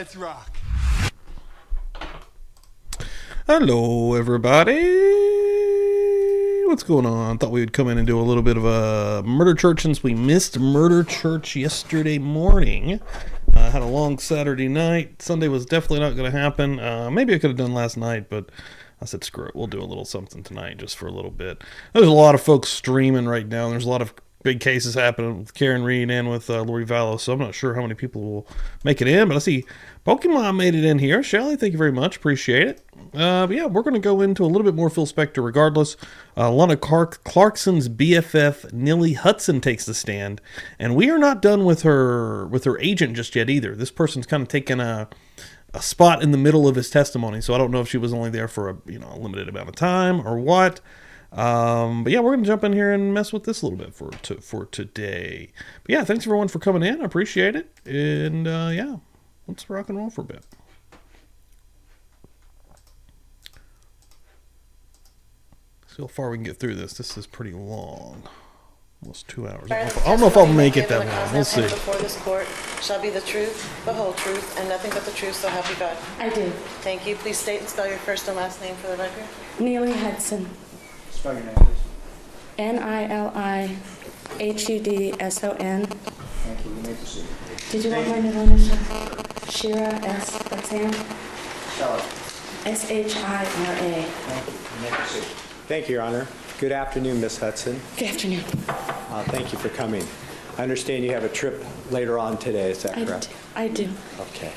Let's rock. Hello, everybody. What's going on? Thought we would come in and do a little bit of a murder church since we missed murder church yesterday morning. Had a long Saturday night. Sunday was definitely not going to happen. Maybe I could have done last night, but I said, screw it. We'll do a little something tonight just for a little bit. There's a lot of folks streaming right now. There's a lot of big cases happening with Karen Reed and with Lori Vallow, so I'm not sure how many people will make it in, but I see Pokemon made it in here. Shelly, thank you very much. Appreciate it. But yeah, we're going to go into a little bit more Phil Spector regardless. Lana Clarkson's BFF, Nilly Hudson, takes the stand, and we are not done with her agent just yet either. This person's kind of taken a spot in the middle of his testimony, so I don't know if she was only there for a limited amount of time or what. But yeah, we're going to jump in here and mess with this a little bit for today. But yeah, thanks everyone for coming in. I appreciate it. And yeah, let's rock and roll for a bit. See how far we can get through this. This is pretty long. Almost 2 hours. I don't know if I'll make it that long. We'll see. Before this court shall be the truth, the whole truth, and nothing but the truth, so help you God. I do. Thank you. Please state and spell your first and last name for the record. Neely Hudson. Spell your name, please. Nilihudson. Thank you. You may proceed. Did you want my middle initial? Shira S. Hudson. Spell it. Shira. Thank you. You may proceed. Thank you, Your Honor. Good afternoon, Miss Hudson. Good afternoon. Thank you for coming. I understand you have a trip later on today. Is that correct? I do. Okay.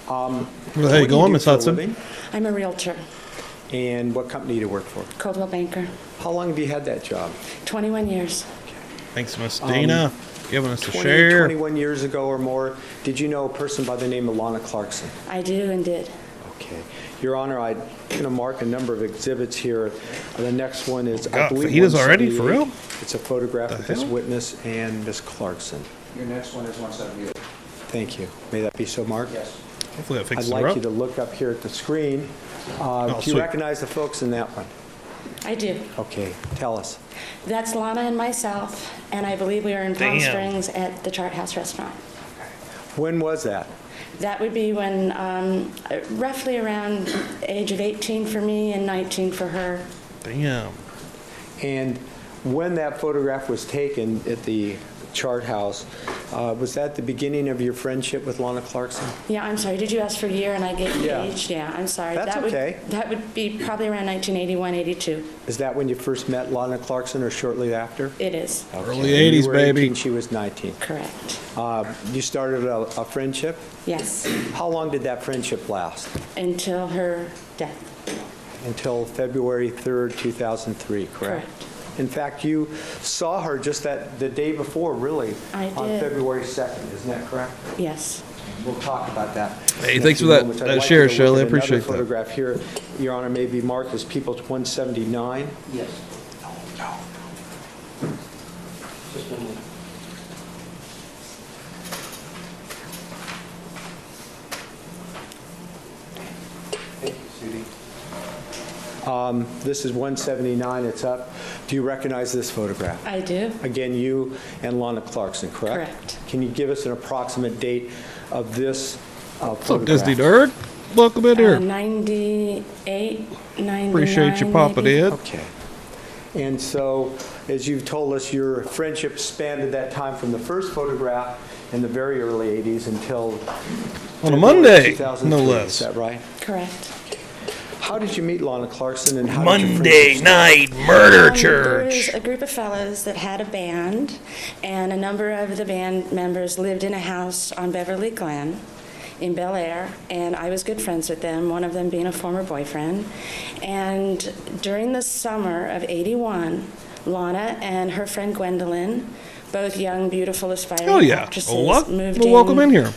Where the hell you going, Miss Hudson? I'm a realtor. And what company do you work for? Coldwell Banker. How long have you had that job? 21 years. Thanks, Miss Dana, giving us a 20, share. 21 years ago or more, did you know a person by the name of Lana Clarkson? I do and did. Okay. Your Honor, I'm going to mark a number of exhibits here. The next one is, I God, believe, fajitas already? For real? It's a photograph of this hell? witness and Miss Clarkson. Your next one is 178. Thank you. May that be so, Mark? Yes. Hopefully that I'd fixes her like up. you to look up here at the screen. Do you sweet. recognize the folks in that one? I do. Okay, tell us. That's Lana and myself, and I believe we are in Palm Damn. Springs at the Chart House Restaurant. When was that? That would be when, roughly around age of 18 for me and 19 for her. Damn. And when that photograph was taken at the Chart House, was that the beginning of your friendship with Lana Clarkson? Yeah, I'm sorry. Did you ask for year and I gave you Yeah. age? Yeah, I'm sorry. That's okay. That would be probably around 1981, 82. Is that when you first met Lana Clarkson or shortly after? It is. Okay. Early You 80s, were baby. 18, she was 19. Correct. You started a friendship? Yes. How long did that friendship last? Until her death. Until February 3rd, 2003, correct? Correct. In fact, you saw her just the day before, really, I on did. February 2nd. Isn't that correct? Yes. We'll talk about that. Hey, in a thanks few for that- moments. I'd that like share, you to look Shelley. I at another appreciate that. photograph here, Your Honor, may be marked as People's 179. Yes. No. Just one minute. Thank you, Sudie. This is 179. It's up. Do you recognize this photograph? I do. Again, you and Lana Clarkson, correct? Correct. Can you give us an approximate date of this What's up, photograph? Disney nerd? Welcome in here. 98, 99. Appreciate you popping maybe. in. Okay. And so, as you've told us, your friendship spanned at that time from the first photograph in the very early 80s until On a February Monday, 2003. no Is less. that right? Correct. How did you meet Lana Clarkson and how did your Monday friendship night murder There was church. a group of fellows that had a band, and a number of the band members lived in a house on Beverly Glen in Bel Air, and I was good friends with them, one of them being a former boyfriend. And during the summer of 81, Lana and her friend Gwendolyn, both young, beautiful, aspiring Oh yeah. actresses, Well, moved welcome in here.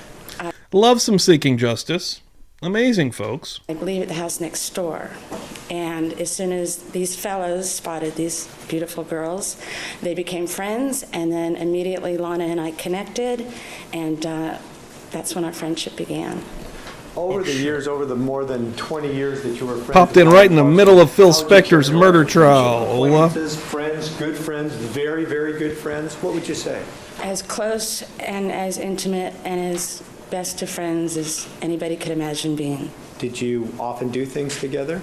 Love some Seeking Justice. Amazing, folks. I believe at the house next door. And as soon as these fellows spotted these beautiful girls, they became friends, and then immediately Lana and I connected, and that's when our friendship began. Over the years, over the more than 20 years that you were friends, Popped in with right in the Lana middle of Phil Clarkson, how would you Spector's describe murder your friendship? trial. Acquaintances, friends, good friends, very, very good friends. What would you say? As close and as intimate and as best of friends as anybody could imagine being. Did you often do things together?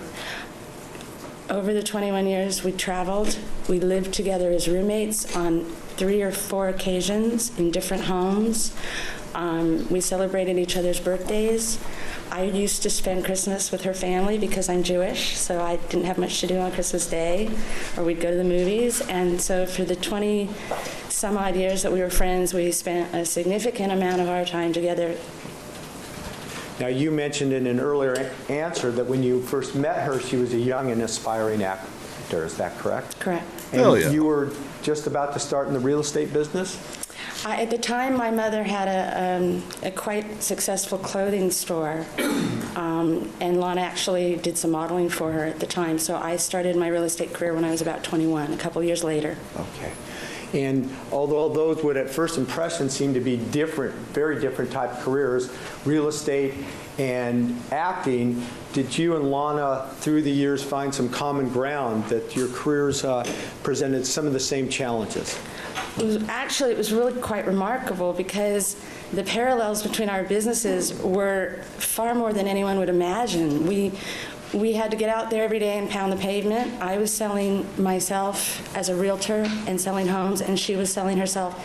Over the 21 years we traveled, we lived together as roommates on 3 or 4 occasions in different homes. We celebrated each other's birthdays. I used to spend Christmas with her family because I'm Jewish, so I didn't have much to do on Christmas Day, or we'd go to the movies. And so for the 20 some odd years that we were friends, we spent a significant amount of our time together. Now, you mentioned in an earlier answer that when you first met her, she was a young and aspiring actor. Is that correct? Correct. And Hell yeah. you were just about to start in the real estate business? At the time, my mother had a quite successful clothing store, and Lana actually did some modeling for her at the time. So I started my real estate career when I was about 21, a couple years later. Okay. And although those would at first impression seem to be different, very different type of careers, real estate and acting, did you and Lana through the years find some common ground that your careers presented some of the same challenges? It was really quite remarkable because the parallels between our businesses were far more than anyone would imagine. We had to get out there every day and pound the pavement. I was selling myself as a realtor and selling homes, and she was selling herself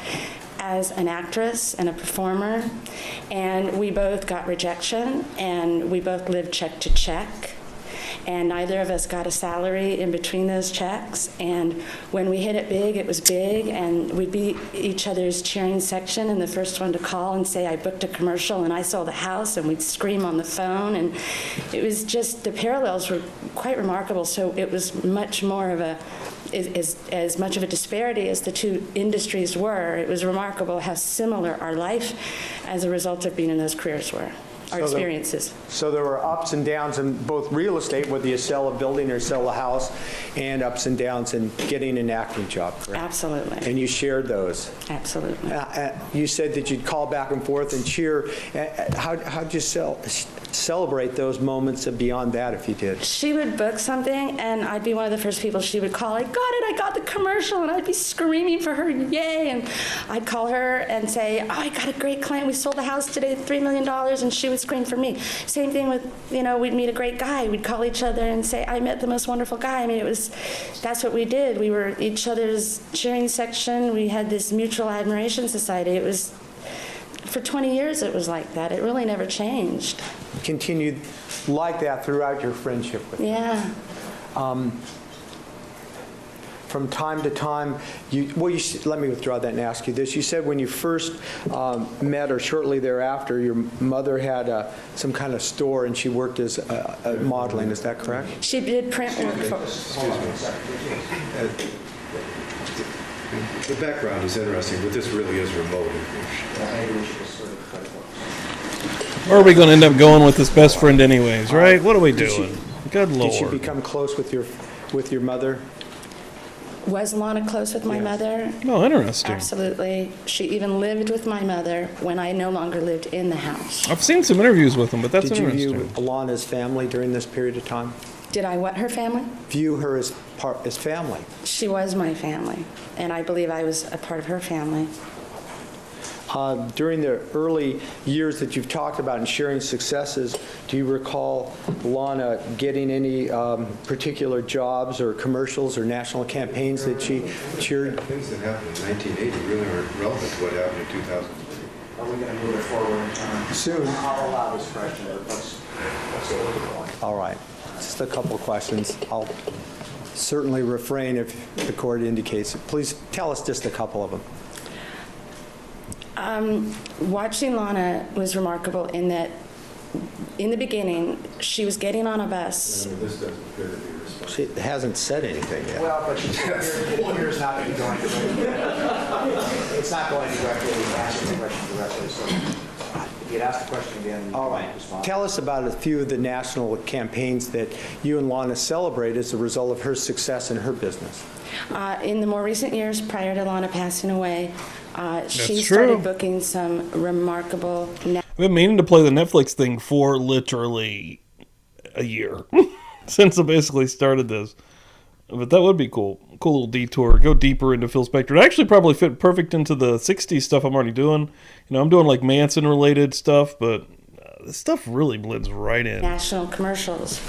as an actress and a performer. And we both got rejection, and we both lived check to check. And neither of us got a salary in between those checks. And when we hit it big, it was big, and we'd be each other's cheering section and the first one to call and say, I booked a commercial and I sold a house, and we'd scream on the phone. And it was just, the parallels were quite remarkable. So it was much more of as much of a disparity as the two industries were. It was remarkable how similar our life as a result of being in those careers were. Our experiences. So there were ups and downs in both real estate, whether you sell a building or sell a house, and ups and downs in getting an acting job, correct? Absolutely. And you shared those. Absolutely. You said that you'd call back and forth and cheer. How'd you celebrate those moments beyond that, if you did? She would book something, and I'd be one of the first people she would call. I got it, I got the commercial, and I'd be screaming for her, yay! And I'd call her and say, oh, I got a great client. We sold a house today, $3 million, and she would scream for me. Same thing with, we'd meet a great guy. We'd call each other and say, I met the most wonderful guy. I mean, that's what we did. We were each other's cheering section. We had this mutual admiration society. It was, for 20 years it was like that. It really never changed. Continued like that throughout your friendship with her. Yeah. From time to time, let me withdraw that and ask you this. You said when you first met or shortly thereafter, your mother had some kind of store and she worked as modeling. Is that correct? She did print work for... The background is interesting, but this really is remote. Where are we going to end up going with this best friend anyways, right? What are we doing? Good Lord. Did you become close with your mother? Was Lana close with my mother? Oh, interesting. Absolutely. She even lived with my mother when I no longer lived in the house. I've seen some interviews with him, but that's Did you interesting. view Lana's family during this period of time? Did I what her family? View her as family? She was my family, and I believe I was a part of her family. During the early years that you've talked about and sharing successes, do you recall Lana getting any particular jobs or commercials or national campaigns that she cheered? Things that happened in 1980 really aren't relevant to what happened in 2003. Are we going to move it forward? Soon. I'll allow this question, but let's go with the point. All right. Just a couple of questions. I'll certainly refrain if the court indicates it. Please tell us just a couple of them. Watching Lana was remarkable in that, in the beginning, she was getting on a bus. This doesn't appear to be responsible. She hasn't said anything yet. Well, but here's not going to be going directly. It's not going directly, asking the question directly, so if you'd ask the question again. All right. Respond. Tell us about a few of the national campaigns that you and Lana celebrate as a result of her success in her business. In the more recent years, prior to Lana passing away, she true. started booking some remarkable... I've been meaning to play the Netflix thing for literally a year since I basically started this. But that would be cool. cool little detour. Go deeper into Phil Spector. It actually probably fit perfect into the 60s stuff I'm already doing. You know, I'm doing like Manson-related stuff, but this stuff really blends right in. National commercials.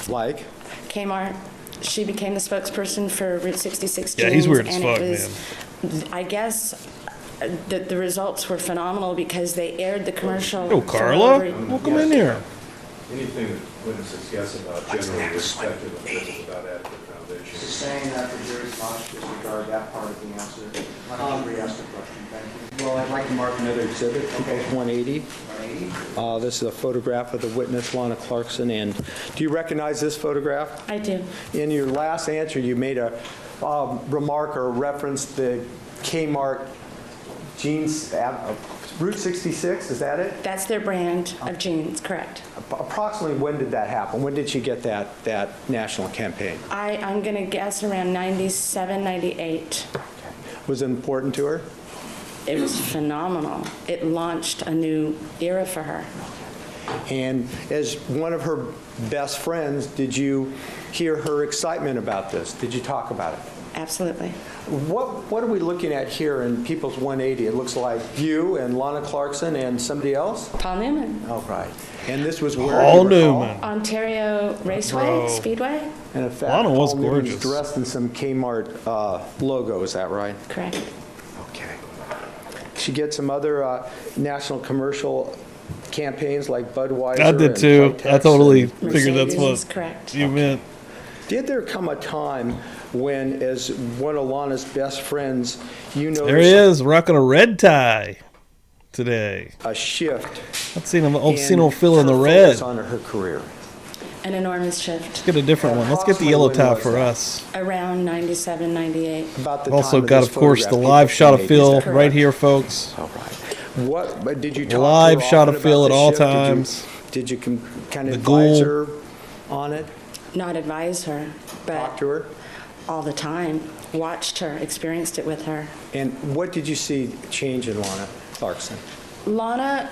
Like? Kmart, she became the spokesperson for Route 66 Yeah, jeans. he's weird as and fuck, it was, I guess the results were phenomenal because they aired the commercial. Oh, for Carla, over- welcome in here. Anything that witnesses guess about generally respected officials about Advocate Foundation. Saying that the jury's must disregard that part of the answer. Why don't you re-ask the question? Thank you. Well, I'd like to mark another exhibit, Okay. 180. 180. This is a photograph of the witness, Lana Clarkson, and do you recognize this photograph? I do. In your last answer, you made a remark or referenced the Kmart jeans, Route 66, is that it? That's their brand of jeans, correct. Approximately when did that happen? When did she get that national campaign? I'm going to guess around 97, 98. Was it important to her? It was phenomenal. It launched a new era for her. And as one of her best friends, did you hear her excitement about this? Did you talk about it? Absolutely. What are we looking at here in People's 180? It looks like you and Lana Clarkson and somebody else? Paul Newman. Oh, right. And this was where Paul you recall? Newman. Ontario Raceway, Bro. Speedway, And in fact, Lana was Paul Newman gorgeous. dressed in some Kmart logo, is that right? correct. Okay. She get some other national commercial campaigns like Budweiser. I did and too. Playtex I totally and- figured that's Mercedes, what correct. you meant. Did there come a time when, as one of Lana's best friends, you noticed There he is, rocking a red tie today. a shift I've seen him. I've in seen old Phil in the her red. focus on her career? An enormous shift Let's get a different one. Let's get the yellow tie for us. around 97, 98. About the Also time of got, this of course, the photograph, live people shot of made, Phil is that right here, folks. All right. What but did you talk Live to her shot often of Phil about at all this shift? times. Did you kind of The advise ghoul. her on it? Not advise her, Talk but to her? all the time. Watched her, experienced it with her. And what did you see change in Lana Clarkson? Lana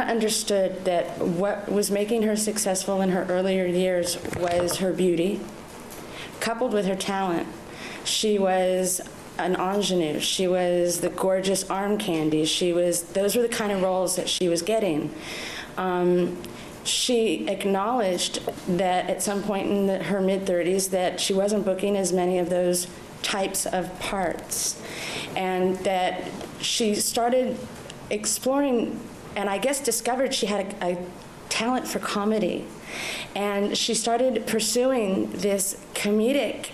understood that what was making her successful in her earlier years was her beauty, coupled with her talent. She was an ingenue. She was the gorgeous arm candy. Those were the kind of roles that she was getting. She acknowledged that at some point in her mid-30s that she wasn't booking as many of those types of parts, and that she started exploring, and I guess discovered she had a talent for comedy, and she started pursuing this comedic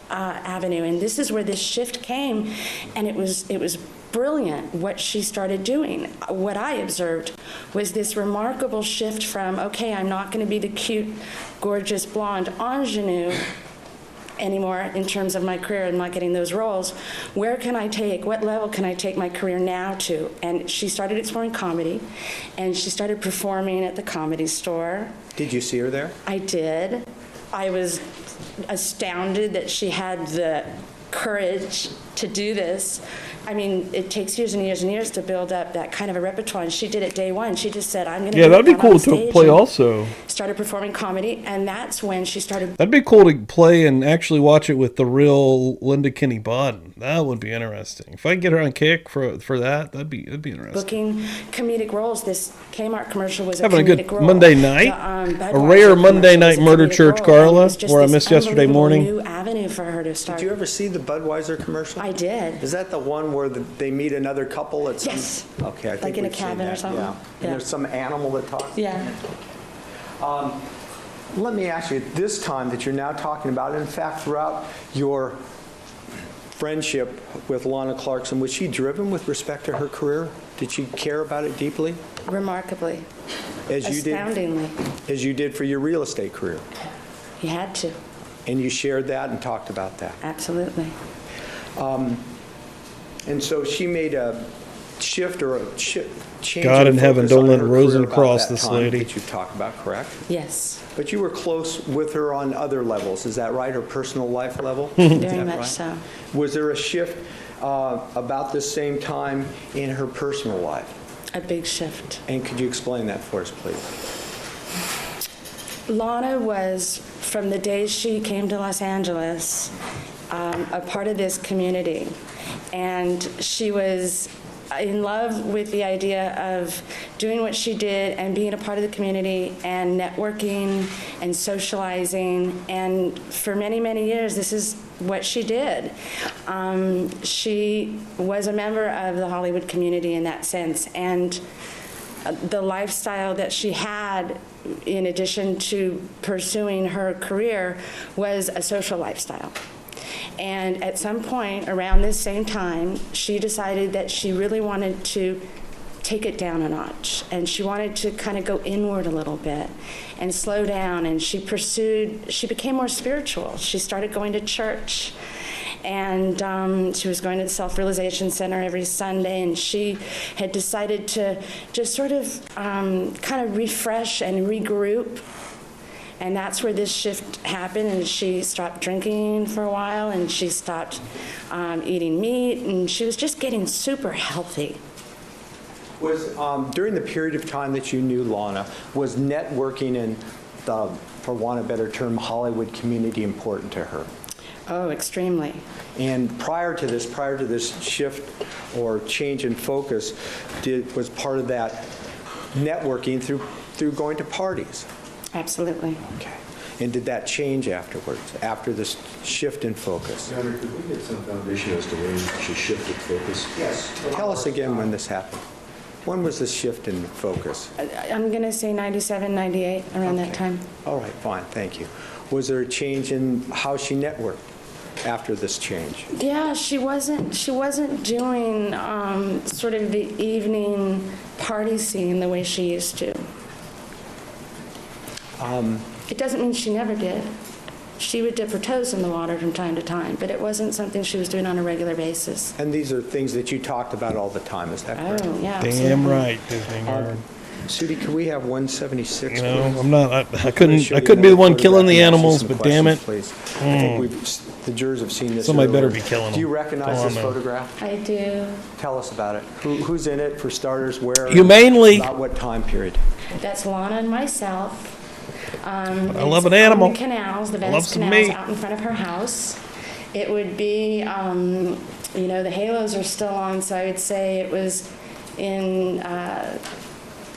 avenue, and this is where this shift came, and it was brilliant what she started doing. What I observed was this remarkable shift from, okay, I'm not going to be the cute, gorgeous, blonde ingenue anymore in terms of my career. I'm not getting those roles. What level can I take my career now to? And she started exploring comedy, and she started performing at the Comedy Store. Did you see her there? I did. I was astounded that she had the courage to do this. I mean, it takes years and years and years to build up that kind of a repertoire, and she did it day one. She just said, I'm going to Yeah, that'd be cool to play also. Started performing comedy, and that's when she started That'd be cool to play and actually watch it with the real Linda Kinney Bodden. That would be interesting. If I could get her on Kick for that, that'd be interesting. booking comedic roles. This Kmart commercial was Having a comedic good role. Monday night? The, A rare Budweiser Monday commercial night was a murder comedic church, role, and it Carla, was just where I this missed yesterday unbelievable morning. New avenue for her to start. Did you ever see the Budweiser commercial? I did. Is that the one where they meet another couple at some? Yes. Okay, I think Like in a we've seen cabin or that, something? Yeah. Yeah. And there's some animal that talks. Yeah. Let me ask you, this time that you're now talking about, in fact, throughout your friendship with Lana Clarkson, was she driven with respect to her career? Did she care about it deeply, Remarkably. as you did, Astoundingly. as you did for your real estate career? You had to. And you shared that and talked about that. Absolutely. And so she made a shift or a change. God in heaven, focus don't on let her Rosen career about cross that this time lady. That you've talked about, correct? Yes. But you were close with her on other levels, is that right? Her personal life level? Is Very that much right? so. Was there a shift about the same time in her personal life? A big shift. And could you explain that for us, please? Lana was, from the day she came to Los Angeles, a part of this community. And she was in love with the idea of doing what she did and being a part of the community and networking and socializing. And for many, many years, this is what she did. She was a member of the Hollywood community in that sense. And the lifestyle that she had, in addition to pursuing her career, was a social lifestyle. And at some point around this same time, she decided that she really wanted to take it down a notch, and she wanted to kind of go inward a little bit and slow down, and she became more spiritual. She started going to church, and she was going to the Self-Realization Center every Sunday, and she had decided to just sort of kind of refresh and regroup. And that's where this shift happened, and she stopped drinking for a while, and she stopped eating meat, and she was just getting super healthy. Was, during the period of time that you knew Lana, was networking in the, for want of a better term, Hollywood community important to her? Oh, extremely. And prior to this shift or change in focus, was part of that networking through going to parties? Absolutely. Okay. And did that change afterwards, after this shift in focus? Your Honor, could we get some foundation as to when she shifted focus? Yes. Tell us again when this happened. When was this shift in focus? I'm going to say 97, 98, around that Okay. time. All right, fine, thank you. Was there a change in how she networked after this change? Yeah, she wasn't doing sort of the evening party scene the way she used to. It doesn't mean she never did. She would dip her toes in the water from time to time, but it wasn't something she was doing on a regular basis. And these are things that you talked about all the time, is that correct? Oh, yeah. Damn absolutely. right, Disney nerd. Sudi, could we have 176? You know, please? I'm not. I I'm gonna couldn't. show I you couldn't be the another one killing the photograph and animals, ask you some but damn it, questions, please. I think the jurors have seen this. Somebody better earlier. be killing Do you them. recognize Come on, this man. photograph? I do. Tell us about it. Who's in it, for starters, where? Humanely. About what time period? That's Lana and myself. I love an animal. On the canals, the I love Venice some canals meat. out in front of her house. It would be, the halos are still on, so I would say it was in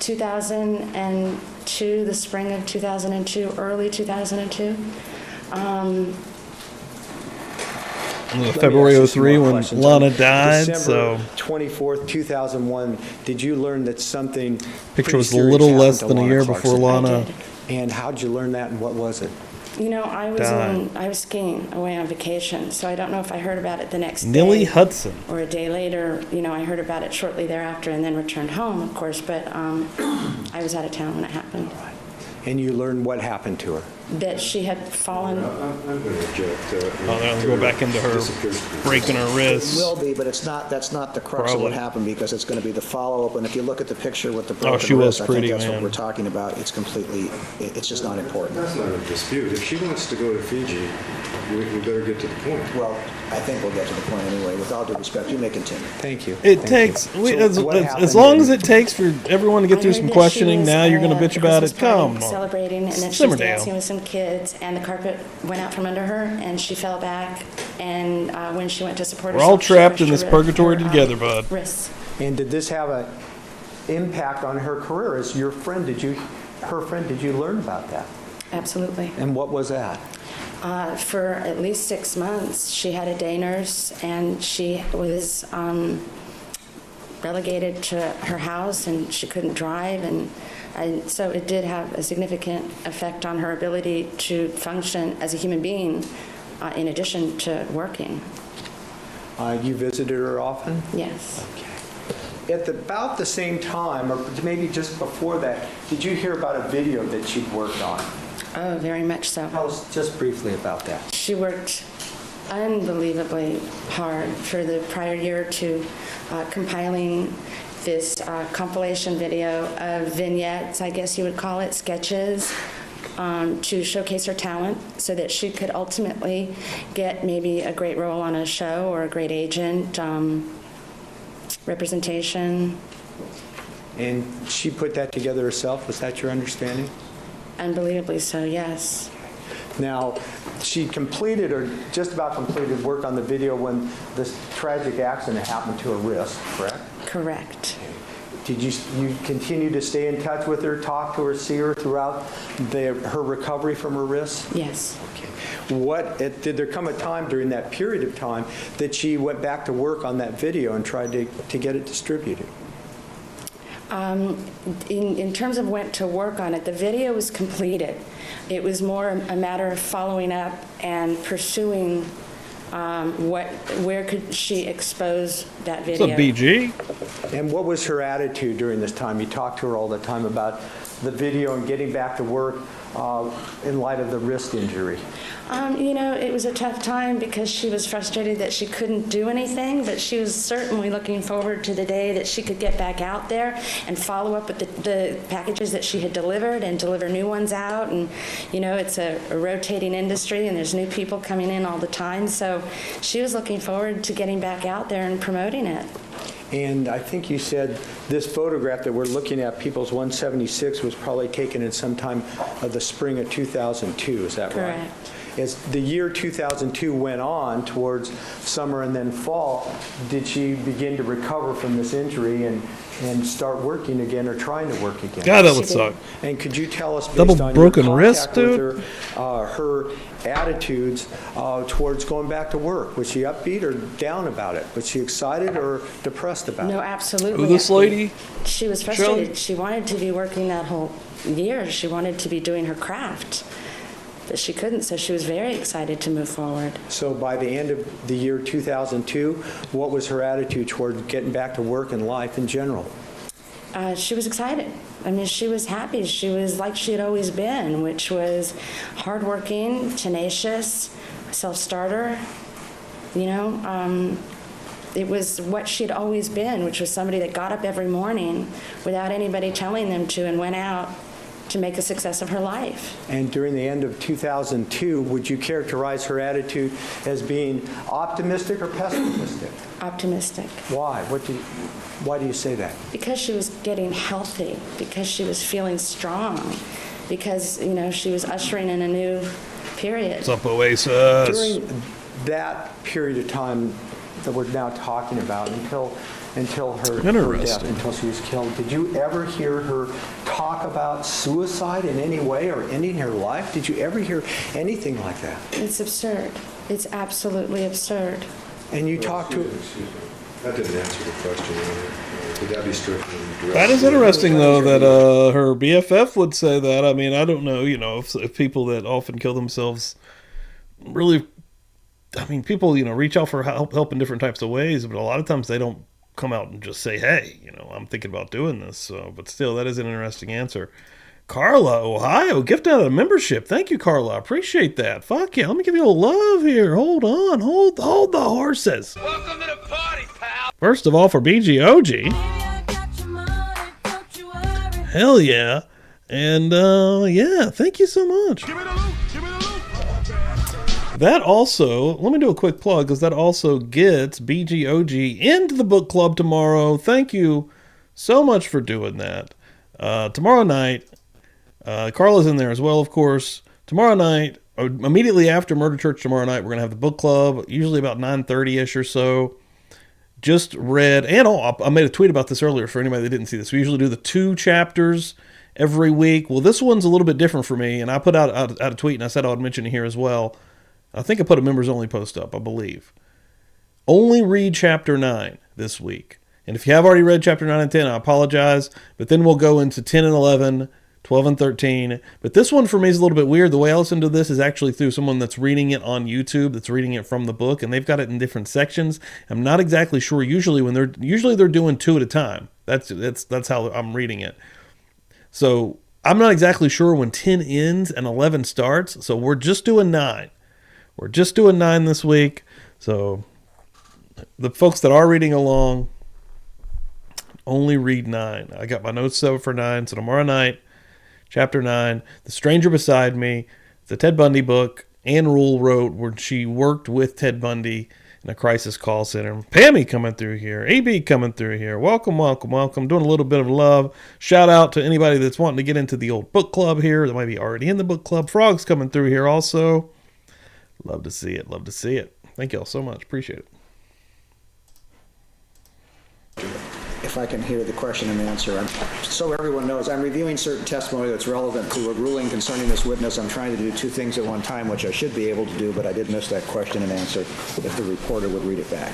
2002, the spring of 2002, early 2002. February Let me ask you some 03 more when questions. Lana On died. December So 24th, 2001, did you learn that something picture pretty was a serious little happened less to than a Lana year before Clarkson? Lana I did. And how'd you learn that, and what was it? I was skiing away on vacation, so I don't know if I heard about it the next Nilly day. Hudson. Or a day later, I heard about it shortly thereafter and then returned home, of course, but I was out of town when it happened. And you learned what happened to her? That she had fallen. I'm going to object. Oh, there, let's go back into her breaking her It wrists. will be, but that's not the crux of what Probably. happened, because it's going to be the follow-up, and if you look at the picture with the Oh, she broken was wrist, I pretty, think that's man. what we're talking about. It's completely, it's just not important. That's not a dispute. If she wants to go to Fiji, we better get to the point. Well, I think we'll get to the point anyway. With all due respect, you may continue. Thank you. It Thank takes you. we, So what as happened long in- as it takes for everyone to get I through heard some that questioning. she was Now you're going to at bitch a about it. Christmas party Come on. Celebrating, and then she Simmer was down. dancing with some kids, and the carpet went out from under her, and she fell back. And when she went to support We're herself, all she trapped crushed in this her purgatory her, together, bud. Wrists. And did this have an impact on her career? As your friend, did you learn about that? Absolutely. And what was that? For at least 6 months, she had a day nurse, and she was relegated to her house, and she couldn't drive, and so it did have a significant effect on her ability to function as a human being, in addition to working. You visited her often? Yes. At about the same time, or maybe just before that, did you hear about a video that she'd worked on? Oh, very much so. Tell us just briefly about that. She worked unbelievably hard for the prior year or two, compiling this compilation video of vignettes, I guess you would call it, sketches, to showcase her talent so that she could ultimately get maybe a great role on a show or a great agent, representation. And she put that together herself, was that your understanding? Unbelievably so, yes. Now, she completed or just about completed work on the video when this tragic accident happened to her wrist, correct? Correct. Did you continue to stay in touch with her, talk to her, see her throughout her recovery from her wrist? Yes. Did there come a time during that period of time that she went back to work on that video and tried to get it distributed? In terms of went to work on it, the video was completed. It was more a matter of following up and pursuing where could she expose that video. What's up, BG? And what was her attitude during this time? You talked to her all the time about the video and getting back to work in light of the wrist injury. It was a tough time because she was frustrated that she couldn't do anything, but she was certainly looking forward to the day that she could get back out there and follow up with the packages that she had delivered and deliver new ones out. And, it's a rotating industry and there's new people coming in all the time. So she was looking forward to getting back out there and promoting it. And I think you said this photograph that we're looking at, People's 176, was probably taken in sometime of the spring of 2002. Is that right? Correct. As the year 2002 went on towards summer and then fall, did she begin to recover from this injury and start working again or trying to work again? God, that would suck. And could you tell us, based Double on broken your wrist, contact with dude? her attitudes towards going back to work? Was she upbeat or down about it? Was she excited or depressed about it? No, absolutely. Who, this lady? She was frustrated. She wanted to be working that whole year. She wanted to be doing her craft. But she couldn't, so she was very excited to move forward. So by the end of the year 2002, what was her attitude toward getting back to work and life in general? She was excited. I mean, she was happy. She was like she had always been, which was hardworking, tenacious, self-starter. It was what she'd always been, which was somebody that got up every morning without anybody telling them to and went out to make a success of her life. And during the end of 2002, would you characterize her attitude as being optimistic or pessimistic? Optimistic. Why? Why do you say that? Because she was getting healthy, because she was feeling strong, because, she was ushering in a new period. What's up, Oasis? During that period of time that we're now talking about, until her death, until she was killed, did you ever hear her talk about suicide in any way or ending her life? Did you ever hear anything like that? It's absurd. It's absolutely absurd. And you talked to... Excuse me. That didn't answer the question. Would that be strictly addressed? That is interesting, though, that her BFF would say that. I mean, I don't know, if people that often kill themselves really... I mean, people, reach out for help in different types of ways, but a lot of times they don't come out and just say, hey, I'm thinking about doing this. So, but still, that is an interesting answer. Carla, Ohio, gifted out a membership. Thank you, Carla. I appreciate that. Fuck yeah. Let me give you a love here. Hold on. Hold the horses. Welcome to the party, pal. First of all, for BGOG. Hell yeah. And, yeah, thank you so much. That also, let me do a quick plug, because that also gets BGOG into the book club tomorrow. Thank you so much for doing that. Tomorrow night, Carla's in there as well, of course. Tomorrow night, immediately after Murder Church tomorrow night, we're going to have the book club, usually about 9:30ish or so. Just read, and I made a tweet about this earlier for anybody that didn't see this. We usually do the 2 chapters every week. Well, this one's a little bit different for me, and I put out a tweet, and I said I would mention it here as well. I think I put a members-only post up, I believe. Only read Chapter 9 this week. And if you have already read Chapter 9 and 10, I apologize. But then we'll go into 10 and 11, 12 and 13. But this one for me is a little bit weird. The way I listen to this is actually through someone that's reading it on YouTube, that's reading it from the book, and they've got it in different sections. I'm not exactly sure. Usually they're doing 2 at a time. That's how I'm reading it. So I'm not exactly sure when 10 ends and 11 starts. So we're just doing 9. We're just doing 9 this week. So the folks that are reading along, only read 9. I got my notes set for 9. So tomorrow night, Chapter 9, The Stranger Beside Me. It's a Ted Bundy book. Ann Rule wrote where she worked with Ted Bundy in a crisis call center. Pammy coming through here. AB coming through here. Welcome, welcome, welcome. Doing a little bit of love. Shout out to anybody that's wanting to get into the old book club here that might be already in the book club. Frog's coming through here also. Love to see it. Love to see it. Thank y'all so much. Appreciate it. If I can hear the question and answer. So everyone knows, I'm reviewing certain testimony that's relevant to a ruling concerning this witness. I'm trying to do two things at one time, which I should be able to do, but I did miss that question and answer if the reporter would read it back.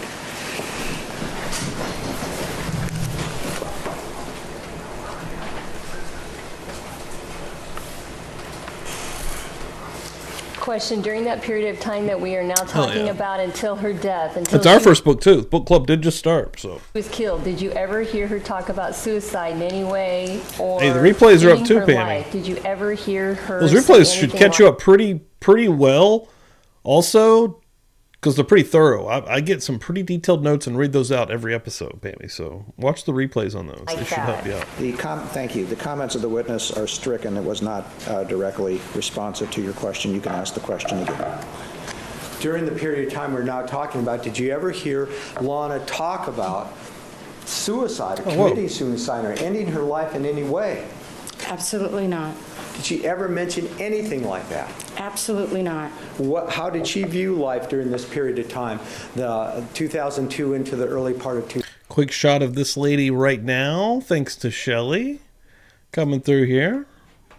Question, during that period of time that we are now talking about until her death, until It's our she first book too. The book club did just start, so. was killed, did you ever hear her talk about suicide in any way, or Hey, the replays are up ending too, her Pammy. life? Did you ever hear her Those say replays should anything catch you like- up pretty well also, because they're pretty thorough. I get some pretty detailed notes and read those out every episode, Pammy. So watch the replays on those. Like They should that. help you out. Thank you. The comments of the witness are stricken. It was not directly responsive to your question. You can ask the question again. During the period of time we're now talking about, did you ever hear Lana talk about suicide, or whoa. committing suicide, or ending her life in any way? Absolutely not. Did she ever mention anything like that? Absolutely not. How did she view life during this period of time, the 2002 into the early part of 2000? Quick shot of this lady right now, thanks to Shelly coming through here.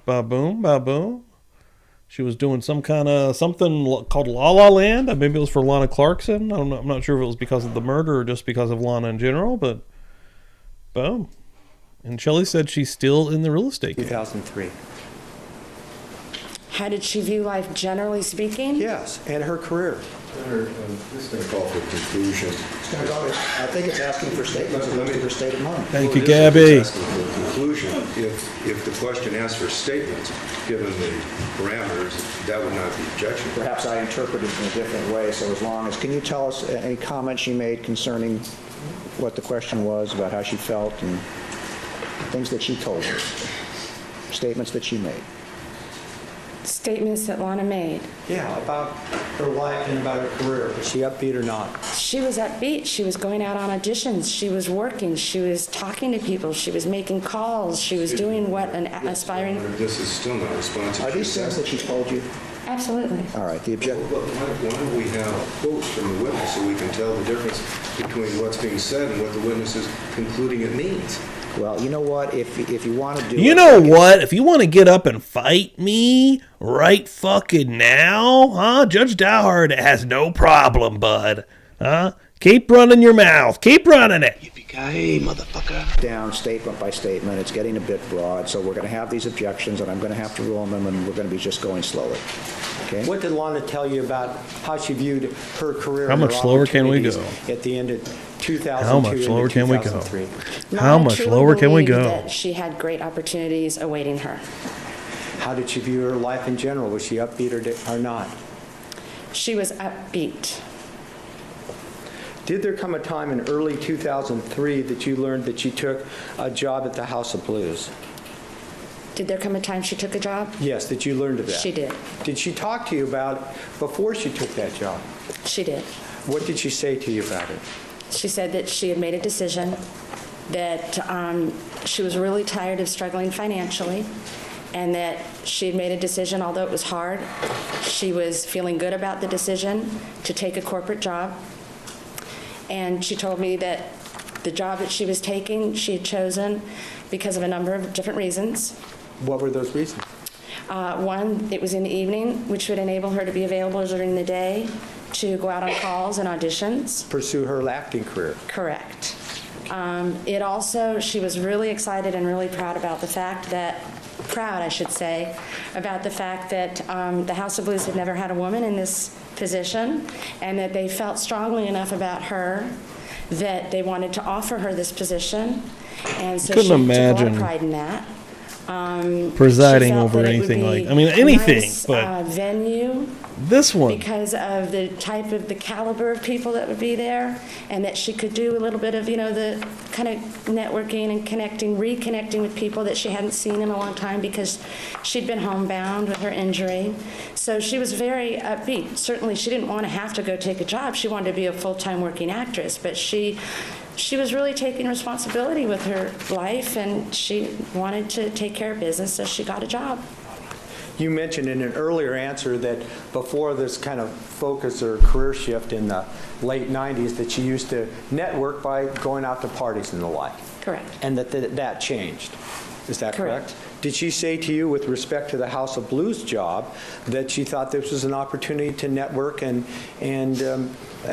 Ba-boom, ba-boom. She was doing some kind of something called La La Land. Maybe it was for Lana Clarkson. I don't know. I'm not sure if it was because of the murder or just because of Lana in general, but boom. And Shelly said she's still in the real estate game. 2003. How did she view life, generally speaking? Yes, and her career. This is going to call for conclusion. I think it's asking for statements as opposed to her state of mind. Thank you, Well, it Gabby. is asking for a conclusion. If the question asks for statements, given the parameters, that would not be objection. Perhaps I interpreted it in a different way, so as long as, can you tell us any comments she made concerning what the question was, about how she felt, and things that she told her, statements that she made? Statements that Lana made. Yeah, about her life and about her career. Was she upbeat or not? She was upbeat. She was going out on auditions. She was working. She was talking to people. She was making calls. She was doing what an aspiring... This is still not responsive. Are these things that she told you? Absolutely. All right, the object. Why don't we have quotes from the witness so we can tell the difference between what's being said and what the witness is concluding it means? Well, you know what? If you want to do You it, know what? If you want to get up and fight me right fucking now, huh? Judge Dowhard has no problem, bud. Huh? Keep running your mouth. Keep running it. Yippee-ki-yay, motherfucker. down statement by statement. It's getting a bit broad, so we're going to have these objections, and I'm going to have to rule on them, and we're going to be just going slowly. Okay? What did Lana tell you about how she viewed her career? How and much her slower can we opportunities go? At the end of 2002 How much into slower can we go? 2003? How Lana much truly lower can we believed go? that she had great opportunities awaiting her. How did she view her life in general? Was she upbeat or not? She was upbeat. Did there come a time in early 2003 that you learned that she took a job at the House of Blues? Did there come a time she took a job? Yes, that you learned of that? She did. Did she talk to you about it before she took that job? She did. What did she say to you about it? She said that she had made a decision, that she was really tired of struggling financially, and that she had made a decision, although it was hard, she was feeling good about the decision to take a corporate job. And she told me that the job that she was taking, she had chosen because of a number of different reasons. What were those reasons? One, it was in the evening, which would enable her to be available during the day to go out on calls and auditions. Pursue her acting career. Correct. It also, she was really excited and really proud about the fact that, about the fact that the House of Blues had never had a woman in this position, and that they felt strongly enough about her that they wanted to offer her this position. And so she Couldn't took a lot imagine of pride in that. presiding She felt over that it would anything be like, I mean, a anything, nice, but venue This one. because of the caliber of people that would be there, and that she could do a little bit of, the kind of networking and reconnecting with people that she hadn't seen in a long time because she'd been homebound with her injury. So she was very upbeat. Certainly, she didn't want to have to go take a job. She wanted to be a full-time working actress, but she was really taking responsibility with her life, and she wanted to take care of business, so she got a job. You mentioned in an earlier answer that before this kind of focus or career shift in the late 90s that she used to network by going out to parties and the like. Correct. And that changed. Is that Correct. correct? Did she say to you with respect to the House of Blues job that she thought this was an opportunity to network and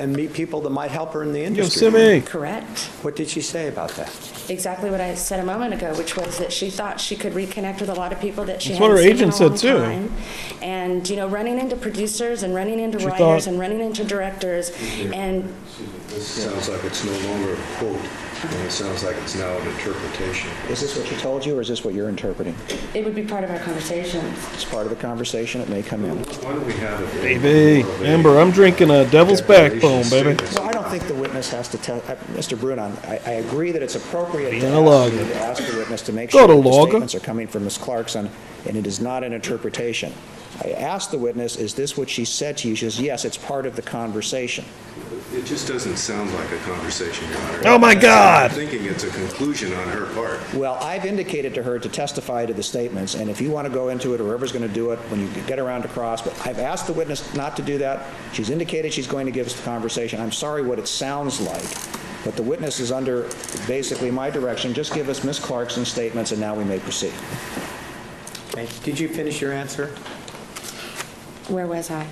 meet people that might help her in the industry? Yosemite. Correct. What did she say about that? Exactly what I said a moment ago, which was that she thought she could reconnect with a lot of people that she That's what hadn't her seen in agent a said, long too. time. And, running into producers and running into She writers thought- and running into directors, and This sounds like it's no longer a quote, and it sounds like it's now an interpretation. Is this what she told you, or is this what you're interpreting? it would be part of our conversations. It's part of the conversation. It may come in. Why don't we have it? Baby. Amber, I'm drinking a devil's backbone, baby. Well, I don't think the witness has to tell, Mr. Brunon, I agree that it's appropriate to Vienna Lager. ask the witness to make Go sure to that the Lager. statements are coming from Ms. Clarkson, and it is not an interpretation. I asked the witness, is this what she said to you? She says, yes, it's part of the conversation. It just doesn't sound like a conversation, Your Honor. Oh, my God. I'm thinking it's a conclusion on her part. Well, I've indicated to her to testify to the statements, and if you want to go into it, or whoever's going to do it, when you get around to cross, but I've asked the witness not to do that. She's indicated she's going to give us the conversation. I'm sorry what it sounds like, but the witness is under basically my direction. Just give us Ms. Clarkson's statements, and now we may proceed. Okay. Did you finish your answer? Where was I?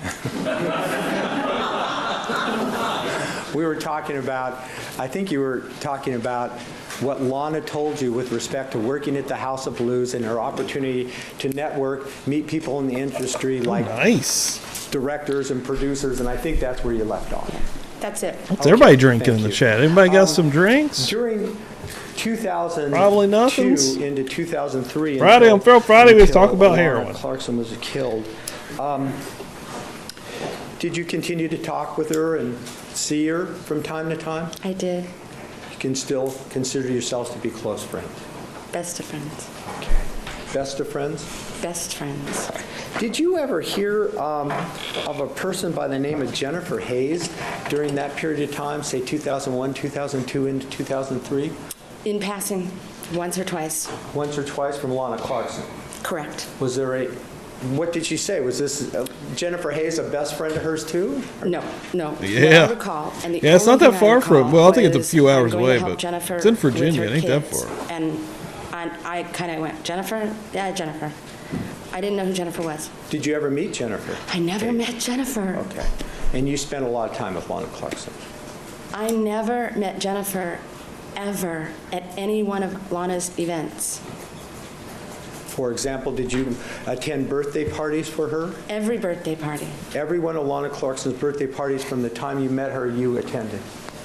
We were talking about, I think you were talking about what Lana told you with respect to working at the House of Blues and her opportunity to network, meet people in the industry like Nice. directors and producers, and I think that's where you left off. That's it. What's everybody drinking thank in the you. chat? Anybody got some drinks? During 2002 Probably nothings. into 2003. Friday, until- on Thrill Friday, we was until talking about Lana heroin. Clarkson was killed. Did you continue to talk with her and see her from time to time? I did. You can still consider yourselves to be close friends. Best of friends. Best of friends? Best friends. Did you ever hear of a person by the name of Jennifer Hayes during that period of time, say 2001, 2002, into 2003? In passing, once or twice. Once or twice from Lana Clarkson. Correct. Was there what did she say? Was this Jennifer Hayes a best friend of hers too? No. What Yeah. I recall, and the Yeah, it's not only that thing far from- recall well, I think it's a was few I'm hours going to away, help but Jennifer it's in with Virginia. her It ain't that kids. far. And I kind of went, Jennifer? Yeah, Jennifer. I didn't know who Jennifer was. Did you ever meet Jennifer? I never met Jennifer. Okay. And you spent a lot of time with Lana Clarkson. I never met Jennifer ever at any one of Lana's events. For example, did you attend birthday parties for her? Every birthday party. Every one of Lana Clarkson's birthday parties from the time you met her, you attended.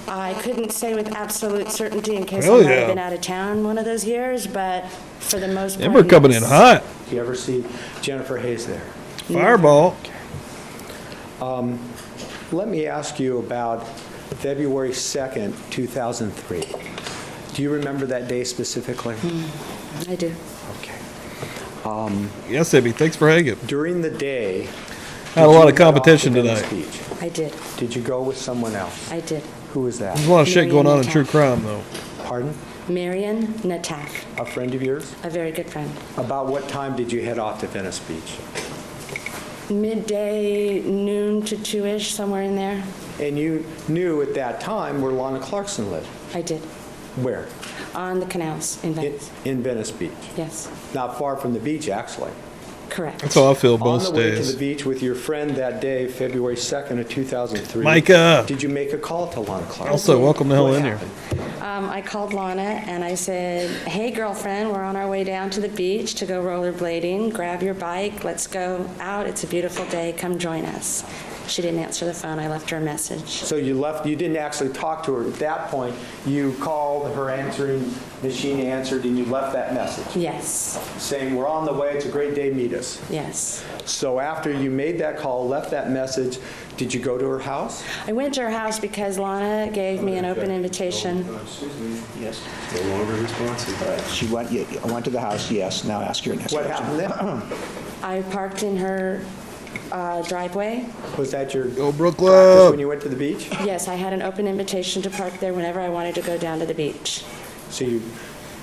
I couldn't say with absolute certainty in case Hell I might yeah. have been out of town one of those years, but for the most part, Amber coming in yes. hot. Do you ever see Jennifer Hayes there? Fireball. Let me ask you about February 2nd, 2003. Do you remember that day specifically? I do. Okay. Yes, Abby. Thanks for hanging. During the day, Had a did lot you of head off competition to Venice tonight. Beach? I did. Did you go with someone else? I did. Who was that? There's a lot of shit going on in Marion true Attack. crime, though. Pardon? Marion Natak, A friend of yours? a very good friend. About what time did you head off to Venice Beach? Midday, noon to 2-ish, somewhere in there. And you knew at that time where Lana Clarkson lived. I did. Where? On the canals in Venice. In Venice Beach. Yes, Not far from the beach, actually. correct. That's how I feel On most the way to days. the beach with your friend that day, February 2nd of 2003. Micah. Did you make a call to Lana Clarkson? Also, welcome the hell What in here. happened? I called Lana and I said, hey, girlfriend, we're on our way down to the beach to go rollerblading. Grab your bike. Let's go out. It's a beautiful day. Come join us. She didn't answer the phone. I left her a message. So you didn't actually talk to her at that point. You called, her answering machine answered, and you left that message Yes, saying, we're on the way, it's a great day, meet us. yes. So after you made that call, left that message, did you go to her house? I went to her house because Lana gave me an open invitation. Excuse me, Yes. no longer responsive. She went to the house, yes. Now ask your next What question. happened then? I parked in her driveway. Was that your Go practice Brooklyn. when you went to the beach? Yes, I had an open invitation to park there whenever I wanted to go down to the beach. So you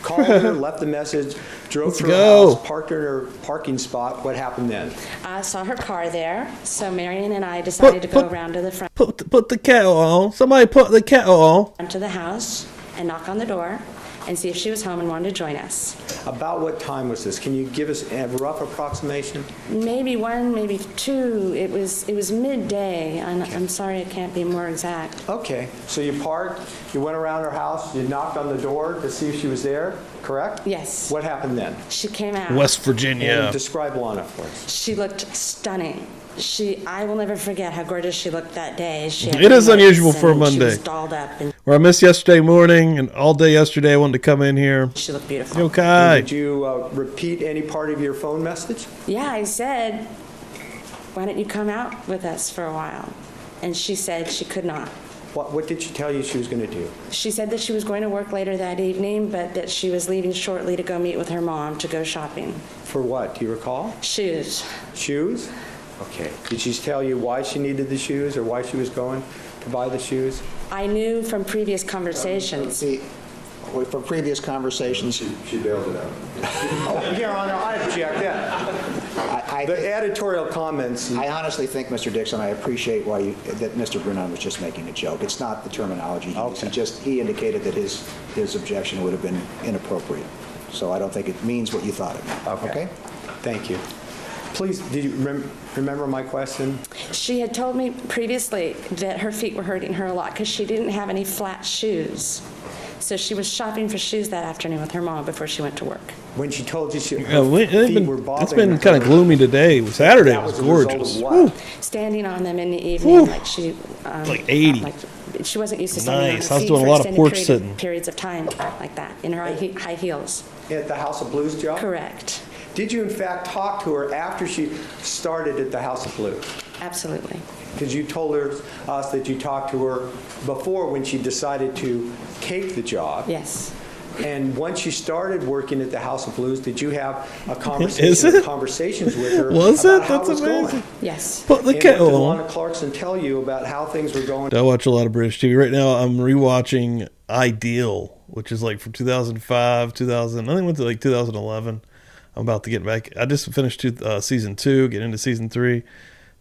called her, left the message, drove Let's to her go. house, parked her in her parking spot. What happened then? I saw her car there, so Marion and I decided to go around to the front Put the kettle on. Somebody put the kettle on. to the house and knock on the door and see if she was home and wanted to join us. About what time was this? Can you give us a rough approximation? Maybe 1, maybe 2. It was midday. I'm sorry I can't be more exact. Okay, so you parked, you went around her house, you knocked on the door to see if she was there, correct? Yes. What happened then? She came out. West And Virginia. describe Lana for us. She looked stunning. I will never forget how gorgeous she looked that day. She had It is lights unusual for a and She was Monday. dolled up and Where I missed yesterday morning and all day yesterday I wanted to come in here. she looked beautiful. Okay. Did you repeat any part of your phone message? Yeah, I said, why don't you come out with us for a while? And she said she could not. What did she tell you she was going to do? She said that she was going to work later that evening, but that she was leaving shortly to go meet with her mom to go shopping. For what? Do you recall? Shoes. Shoes? Okay. Did she tell you why she needed the shoes or why she was going to buy the shoes? I knew from previous conversations. See, from previous conversations, She bailed it out. Oh, Your Honor, I object. Yeah. The editorial comments. I honestly think, Mr. Dixon, I appreciate that Mr. Brunon was just making a joke. It's not the terminology he used. Okay. He indicated that his objection would have been inappropriate. So I don't think it means what you thought it meant. Okay? Thank you. Please, do you remember my question? She had told me previously that her feet were hurting her a lot because she didn't have any flat shoes. So she was shopping for shoes that afternoon with her mom before she went to work. When she told you her It's feet were bothering it's been her, kind of gloomy today. Saturday that was was a result of gorgeous. what? Woo. Standing on them in the evening, Whew. like she... Like 80. She wasn't used to standing Nice. on I her was feet doing a for lot of extended porch sitting. periods of time like that, in her high heels. At the House of Blues job? Correct. Did you in fact talk to her after she started at the House of Blues? Absolutely. Because you told us that you talked to her before when she decided to take the job. Yes. And once you started working at the House of Blues, did you have a Is conversation it? or conversations with her Was about it? how That's it was amazing. going? Yes. Put the And kettle did on. Lana Clarkson tell you about how things were going? I watch a lot of British TV. Right now, I'm rewatching Ideal, which is like from 2005, 2000. I think it went to like 2011. I'm about to get back. I just finished season 2, get into season 3.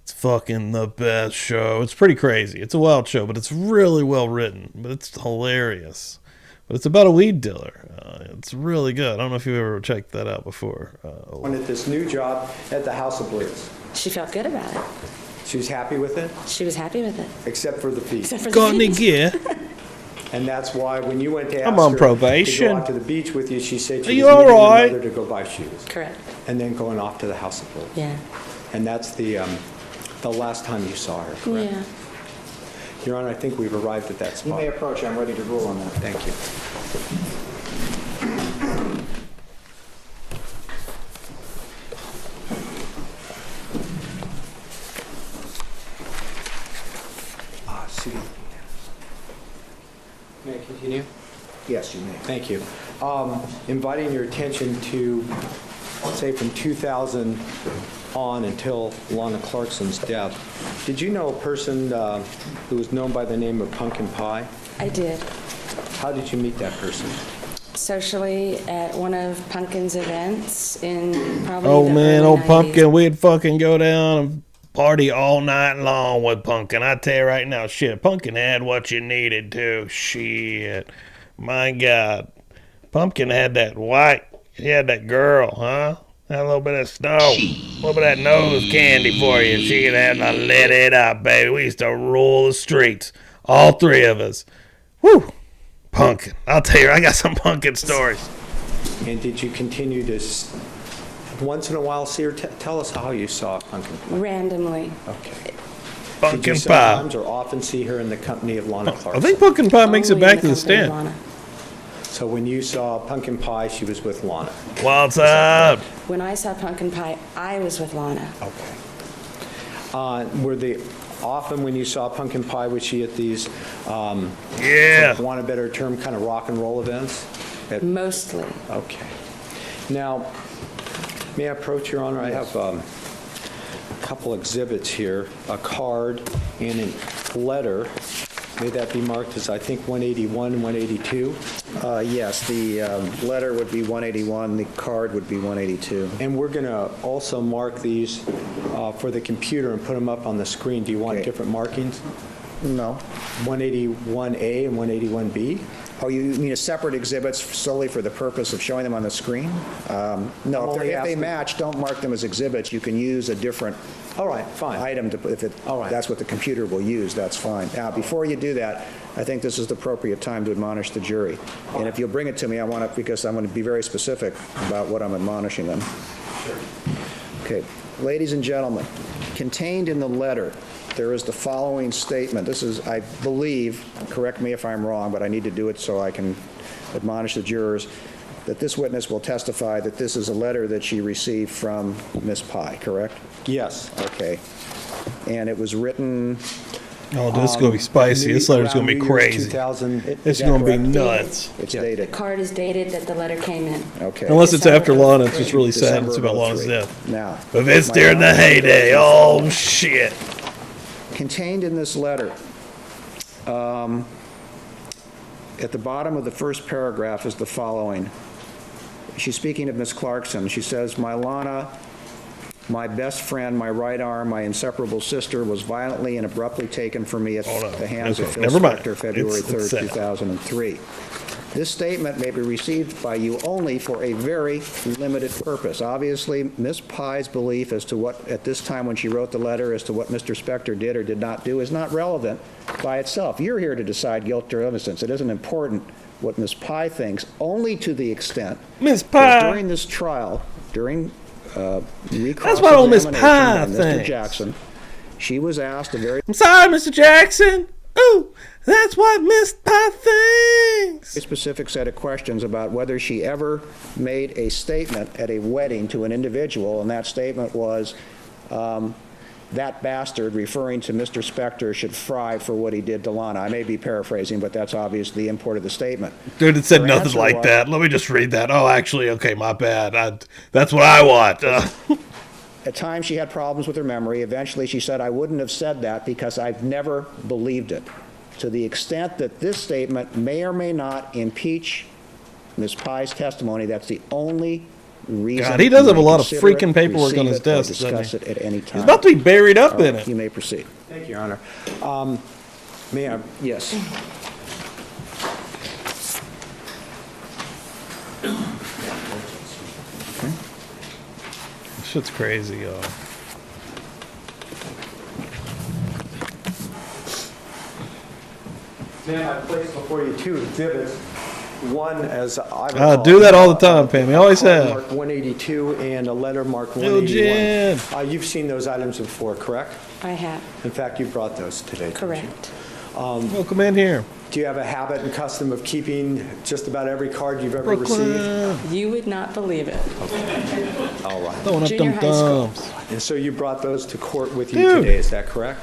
It's fucking the best show. It's pretty crazy. It's a wild show, but it's really well written. But it's hilarious. But it's about a weed dealer. It's really good. I don't know if you've ever checked that out before. When at this new job at the House of Blues. She felt good about it. She was happy with it, She was happy with it. except for the feet. Except for the Got any feet. gear? And that's why when you went to ask I'm on her probation. to go out to the beach with you, she said Are she you was all meeting her right? mother to go buy shoes. Correct. And then going off to the House of Blues. Yeah. And that's the last time you saw her, correct? Yeah. Your Honor, I think we've arrived at that You spot. may approach. I'm ready to rule on that. Thank you. City. May I continue? Yes, you may. Thank you. Inviting your attention to, say, from 2000 on until Lana Clarkson's death. Did you know a person who was known by the name of Pumpkin Pie? I did. How did you meet that person? Socially at one of Pumpkin's events in probably Oh the man, early old 90s. Pumpkin, we'd fucking go down and party all night long with Pumpkin. I tell you right now, shit, Pumpkin had what you needed to. Shit. My God. Pumpkin had that white, he had that girl, huh? Had a little bit of snow, a little bit of that nose candy for you. She could have to lit it up, baby. We used to rule the streets, all three of us. Whew. Pumpkin. I'll tell you, I got some Pumpkin stories. And did you continue to, once in a while, see her? Tell us how you saw Pumpkin Pie. Randomly. Okay. Did you Pumpkin pie. sometimes or often see her in the company of Lana Clarkson? I think pumpkin pie makes it Only back in to the company of stand. Lana. So when you saw Pumpkin Pie, she was with Lana. What's up? When I saw Pumpkin Pie, I was with Lana. Okay. Were they often when you saw Pumpkin Pie, was she at these, Yeah. for want of a better term, kind of rock and roll events? Mostly. Okay. Now, may I approach, Your Honor? I have a couple exhibits here, a card and a letter. May that be marked as, I think, 181 and 182? Yes, the letter would be 181, the card would be 182. And we're going to also mark these for the computer and put them up on the screen. Do you want Okay. different markings? No. 181A and 181B? Oh, you mean as separate exhibits solely for the purpose of showing them on the screen? No, only if they asking- match, don't mark them as exhibits. You can use a different All right, fine. item to, if it, All right. that's what the computer will use, that's fine. Now, before you do that, I think this is the appropriate time to admonish the jury. And if you'll bring it to me, I want to, because I'm going to be very specific about what I'm admonishing them. Okay, ladies and gentlemen, contained in the letter, there is the following statement. This is, I believe, correct me if I'm wrong, but I need to do it so I can admonish the jurors, that this witness will testify that this is a letter that she received from Miss Pye, correct? Yes. Okay. And it was written, Oh, this is going to be spicy. This letter's going to be Around New Year's crazy. 2000. It's Is that going to be correct? nuts. it's Yeah. The dated. card is dated that the letter came in. Okay. Unless it's December after of Lana, it's 03. just really sad. December It's of about Lana's 03. death. Now. If it's my during the honor- heyday, oh shit. Contained in this letter, at the bottom of the first paragraph is the following. She's speaking of Miss Clarkson. She says, "My Lana, my best friend, my right arm, my inseparable sister, was violently and abruptly taken from me at Hold on. the hands of Okay, Phil never mind. Spector, February It's 3rd, set. 2003. This statement may be received by you only for a very limited purpose. Obviously, Miss Pye's belief as to what, at this time when she wrote the letter, as to what Mr. Spector did or did not do is not relevant by itself. You're here to decide guilt or innocence. It isn't important what Miss Pye thinks, only to the extent Miss that Pye. during this trial, during That's what old Miss recross-examination Pye by Mr. thinks. Jackson, she was asked a very I'm sorry, Mr. Jackson. Ooh, that's what Miss Pye thinks. specific set of questions about whether she ever made a statement at a wedding to an individual, and that statement was, that bastard, referring to Mr. Spector, should fry for what he did to Lana. I may be paraphrasing, but that's obviously the import of the statement. Dude, it said Her nothing answer like was- that. Let me just read that. Oh, actually, okay, my bad. That's what I want. At times, she had problems with her memory. Eventually, she said, "I wouldn't have said that because I've never believed it." To the extent that this statement may or may not impeach Ms. Pye's testimony, that's the only reason. God, he does you have a may lot of consider it, freaking paperwork on receive his it, or desk, doesn't discuss he? it at any time. He's about to be buried up All in right, it. You may proceed. Thank you, Your Honor. May I? Yes. Shit's crazy, y'all. Ma'am, I placed before you two exhibits. One, as I I recall, do that all the time, Pam. You always a card have. marked 182 and a letter marked Yo, 181. Jen. You've seen those items before, correct? I have, In fact, you brought those today. didn't you? correct. Welcome in here. Do you have a habit and custom of keeping just about every card you've ever received? Brooklyn. You would not believe it. All right. Throwing up Junior them high school. thumbs. And so you brought those to court with you Dude. today, is that correct?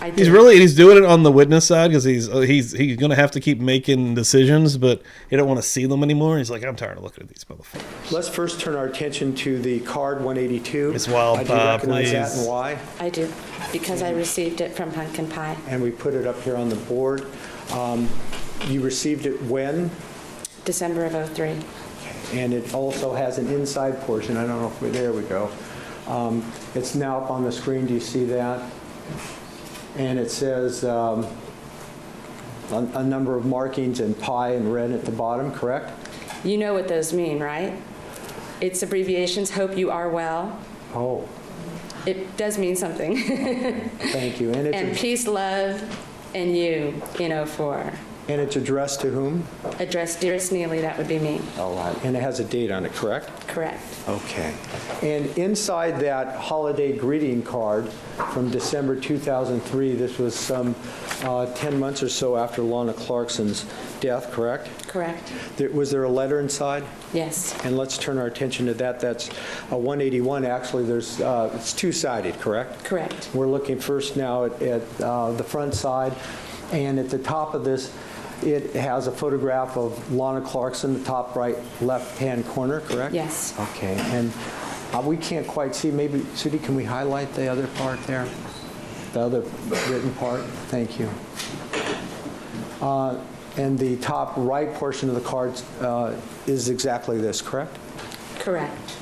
I did. He's doing it on the witness side because he's gonna have to keep making decisions, but he don't want to see them anymore. He's like, I'm tired of looking at these motherfuckers. Let's first turn our attention to the card 182. Miss Wild Do you Pie, recognize that please. and why? I do, because I received it from Pumpkin Pie, And we put it up here on the board. You received it when? December of '03. And it also has an inside portion. I don't know if there we go. It's now up on the screen. Do you see that? And it says a number of markings in pie and red at the bottom, correct? You know what those mean, right? It's abbreviations, hope you are well. Oh, It does mean something. thank you. And And it's peace, love, and you in '04. And it's addressed to whom? Address Dearest Neely, that would be me. All right. And it has a date on it, correct? Correct. Okay. And inside that holiday greeting card from December 2003, this was some 10 months or so after Lana Clarkson's death, correct? Correct. Was there a letter inside? Yes. And let's turn our attention to that. That's 181. Actually, it's two-sided, correct? Correct. We're looking first now at the front side. And at the top of this, it has a photograph of Lana Clarkson, the top right left-hand corner, correct? Yes. Okay. And we can't quite see. Maybe, Sudie, can we highlight the other part there? The other written part? Thank you. And the top right portion of the card is exactly this, correct? Correct.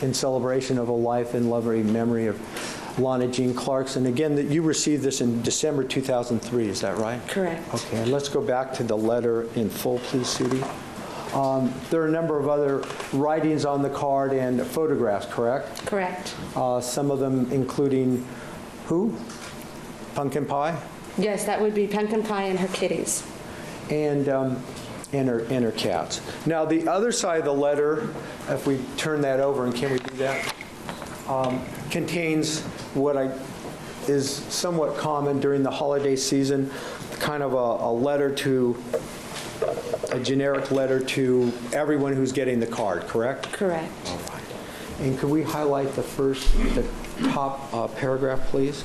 In celebration of a life and lovely memory of Lana Jean Clarkson. Again, that you received this in December 2003, is that right? Correct. Okay, and let's go back to the letter in full, please, Sudie. There are a number of other writings on the card and photographs, correct? Correct. Some of them including who? Pumpkin Pie? Yes, that would be Pumpkin Pie and her kitties. And her cats. Now, the other side of the letter, if we turn that over, and can we do that, contains what is somewhat common during the holiday season, kind of a letter to, a generic letter to everyone who's getting the card, correct? Correct. All right. And could we highlight the top paragraph, please?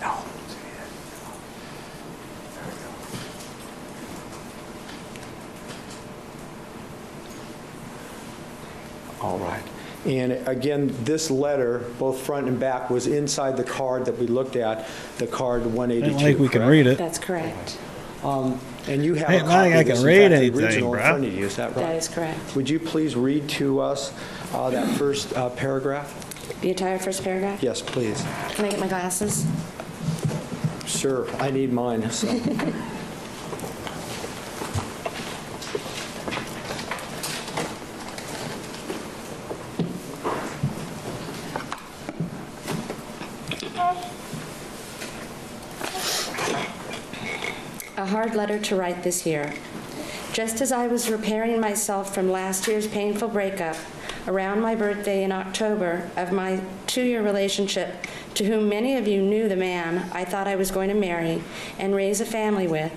No. All right. And again, this letter, both front and back, was inside the card that we looked at, the card 182. Ain't like we can read it. That's correct. And you have Ain't a like copy I of this, can in read fact, the anything, original in bruh. front of you, is that right? That is correct. Would you please read to us that first paragraph? The entire first paragraph? Yes, please. Can I get my glasses? Sure, I need mine. So. A hard letter to write this year. Just as I was repairing myself from last year's painful breakup, around my birthday in October of my 2-year relationship, to whom many of you knew the man I thought I was going to marry and raise a family with,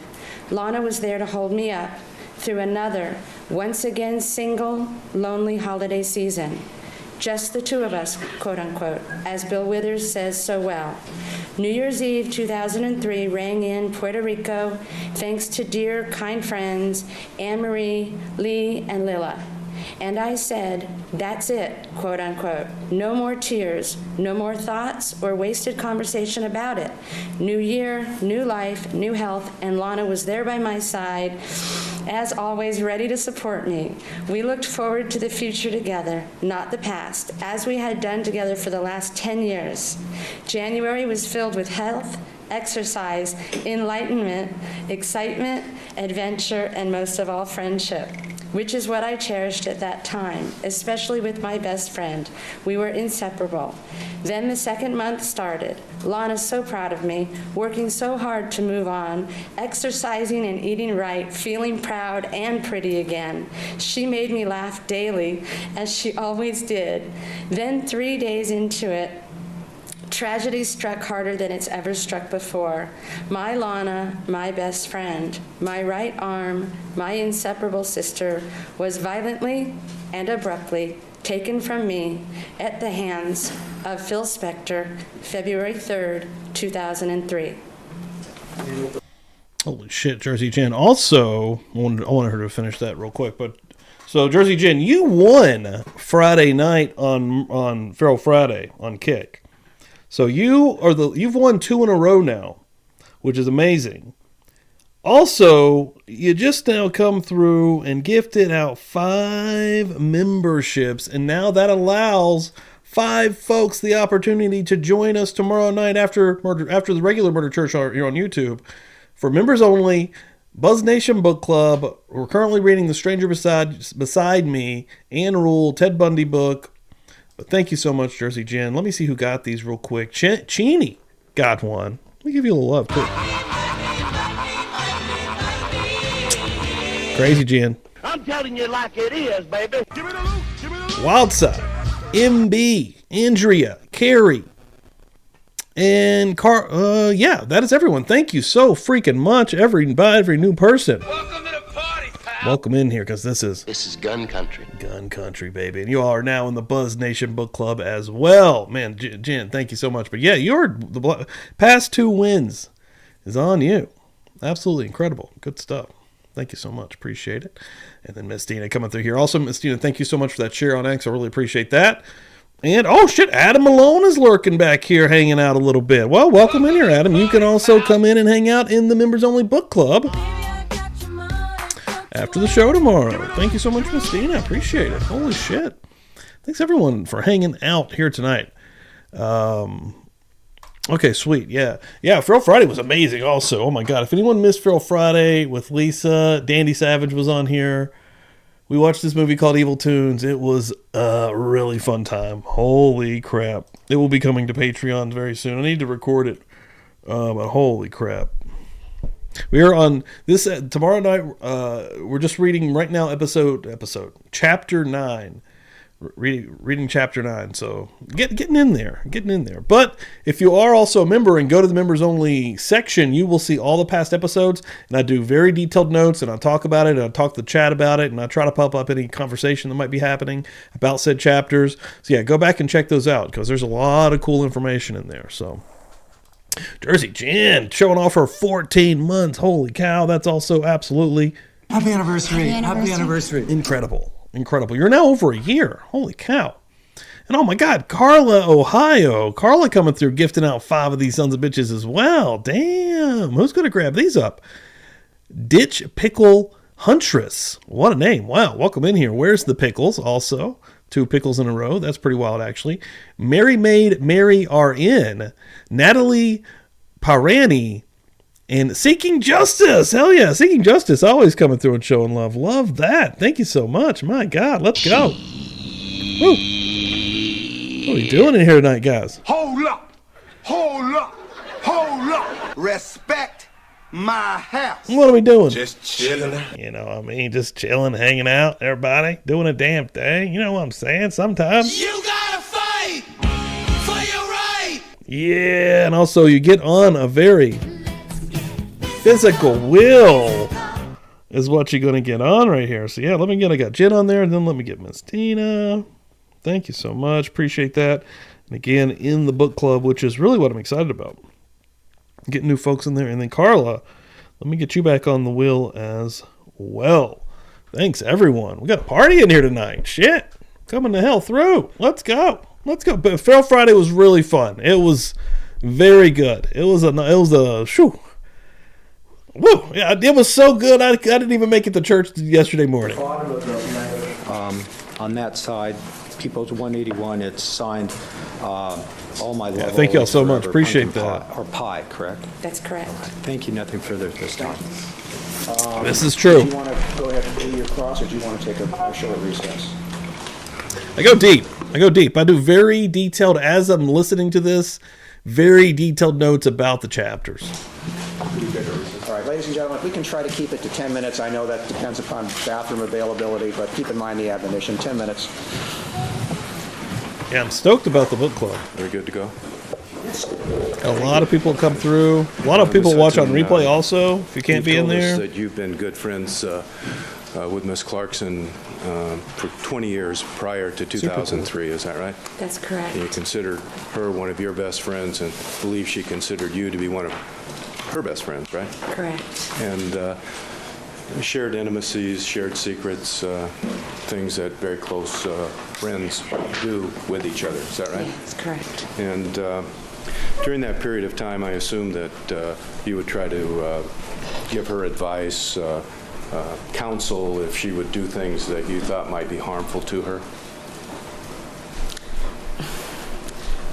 Lana was there to hold me up through another, once again single, lonely holiday season. Just the two of us, quote unquote, as Bill Withers says so well. New Year's Eve 2003 rang in Puerto Rico thanks to dear, kind friends Anne-Marie, Lee, and Lila. And I said, that's it, quote unquote. No more tears, no more thoughts or wasted conversation about it. New year, new life, new health, and Lana was there by my side, as always, ready to support me. We looked forward to the future together, not the past, as we had done together for the last 10 years. January was filled with health, exercise, enlightenment, excitement, adventure, and most of all, friendship, which is what I cherished at that time, especially with my best friend. We were inseparable. Then the second month started. Lana's so proud of me, working so hard to move on, exercising and eating right, feeling proud and pretty again. She made me laugh daily, as she always did. Then 3 days into it, tragedy struck harder than it's ever struck before. My Lana, my best friend, my right arm, my inseparable sister, was violently and abruptly taken from me at the hands of Phil Spector, February 3rd, 2003. Holy shit, Jersey Jen. Also, I wanted her to finish that real quick, but so Jersey Jen, you won Friday night on Feral Friday on Kick. So you've won 2 in a row now, which is amazing. Also, you just now come through and gifted out 5 memberships, and now that allows 5 folks the opportunity to join us tomorrow night after the regular Murder Church here on YouTube. For members only, Buzz Nation Book Club. We're currently reading The Stranger Beside Me, Anne Rule, Ted Bundy book. But thank you so much, Jersey Jen. Let me see who got these real quick. Cheney got one. Let me give you a little love, too. Crazy Jen. I'm telling you like it is, baby. Give me the loot. Give me the loot. Wild Side, MB, Andrea, Carrie, and yeah, that is everyone. Thank you so freaking much, every new person. Welcome to the party, pal. Welcome in here, because this is gun country. Gun country, baby. And you all are now in the Buzz Nation Book Club as well. Man, Jen, thank you so much. But yeah, the past 2 wins is on you. Absolutely incredible. Good stuff. Thank you so much. Appreciate it. And then Miss Dina coming through here. Also, Miss Dina, thank you so much for that share on X. I really appreciate that. And, oh, shit, Adam Malone is lurking back here, hanging out a little bit. Well, welcome in here, Adam. You can also come in and hang out in the members-only book club after the show tomorrow. Thank you so much, Miss Dina. Appreciate it. Holy shit. Thanks, everyone, for hanging out here tonight. Okay, sweet. Yeah. Feral Friday was amazing also. Oh, my God. If anyone missed Feral Friday with Lisa, Dandy Savage was on here. We watched this movie called Evil Tunes. It was a really fun time. Holy crap. It will be coming to Patreon very soon. I need to record it. But holy crap. We are on this tomorrow night. We're just reading right now chapter 9. Reading chapter 9, so getting in there. But if you are also a member and go to the members only section, you will see all the past episodes, and I do very detailed notes, and I talk about it, and I talk to the chat about it, and I try to pop up any conversation that might be happening about said chapters. So yeah, go back and check those out, because there's a lot of cool information in there. So Jersey Jen showing off her 14 months. Holy cow, that's also absolutely Happy anniversary. Happy anniversary. incredible. You're now over a year. Holy cow. And oh my God, Carla, Ohio. Carla coming through gifting out 5 of these sons of bitches as well. Damn. Who's going to grab these up? Ditch Pickle Huntress. What a name. Wow. Welcome in here. Where's the pickles? Also, 2 pickles in a row. That's pretty wild, actually. Mary Maid Mary RN. Natalie Parani. And Seeking Justice. Hell yeah. Seeking Justice. Always coming through and showing love. Love that. Thank you so much. My God. Let's go. Woo. What are we doing in here tonight, guys? Hold up. Respect my house. What are we doing? Just chilling. You know what I mean? Just chilling, hanging out, everybody. Doing a damn thing. You know what I'm saying? Sometimes. You gotta fight for your right. Yeah. And also you get on a very physical will is what you're going to get on right here. So yeah, I got Jen on there, and then let me get Miss Tina. Thank you so much. Appreciate that. And again, in the book club, which is really what I'm excited about. Getting new folks in there. And then Carla, let me get you back on the wheel as well. Thanks, everyone. We got a party in here tonight. Shit. Coming the hell through. Let's go. But Feral Friday was really fun. It was very good. It was a shoo. Woo! Yeah, it was so good. I didn't even make it to church yesterday morning. On that side, People's 181, it's signed all my level. Thank you all so much. Appreciate that. Or pi, correct? That's correct. Thank you. Nothing further at this time. This is true. Do you want to go ahead and do your cross, or do you want to take a short recess? I go deep. I do very detailed, as I'm listening to this, very detailed notes about the chapters. All right, ladies and gentlemen, we can try to keep it to 10 minutes. I know that depends upon bathroom availability, but keep in mind the admonition, 10 minutes. Yeah, I'm stoked about the book club. Are we good to go? A lot of people come through. A lot of people watch on replay also, if you can't be in there. That you've been good friends with Miss Clarkson for 20 years prior to 2003, is that right? That's correct. And you considered her one of your best friends and believe she considered you to be one of her best friends, right? Correct. And shared intimacies, shared secrets, things that very close friends do with each other, is that right? That's correct. And during that period of time, I assume that you would try to give her advice, counsel if she would do things that you thought might be harmful to her?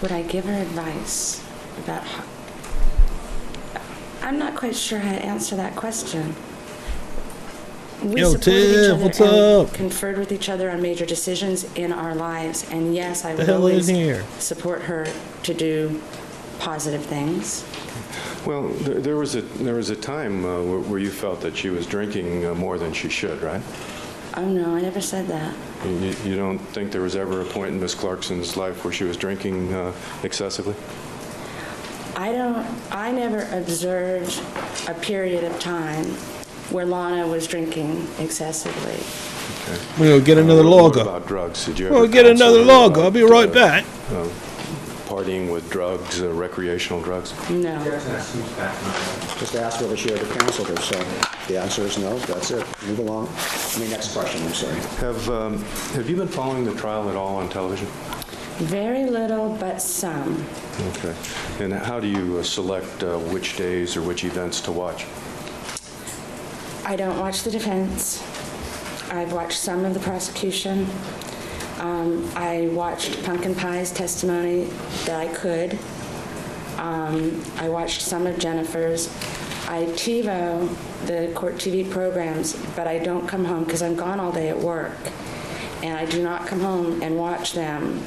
Would I give her advice about I'm not quite sure how to answer that question. We Yo, supported each Tiff, other what's and up? conferred with each other on major decisions in our lives. And yes, I The would hell in always here? support her to do positive things. Well, there was a time where you felt that she was drinking more than she should, right? Oh, no, I never said that. You don't think there was ever a point in Miss Clarkson's life where she was drinking excessively? I never observed a period of time where Lana was drinking excessively. We'll get another What logo. about drugs? Did you ever We'll get counsel another her logo. I'll be about, right back. Partying with drugs, recreational drugs? No. Just ask whether she ever counseled her, so the answer is no. That's it. Move along. Next question, I'm sorry. Have you been following the trial at all on television? Very little, but some. Okay. And how do you select which days or which events to watch? I don't watch the defense. I've watched some of the prosecution. I watched Pumpkin Pie's testimony that I could. I watched some of Jennifer's. I TiVo the court TV programs, but I don't come home because I'm gone all day at work. And I do not come home and watch them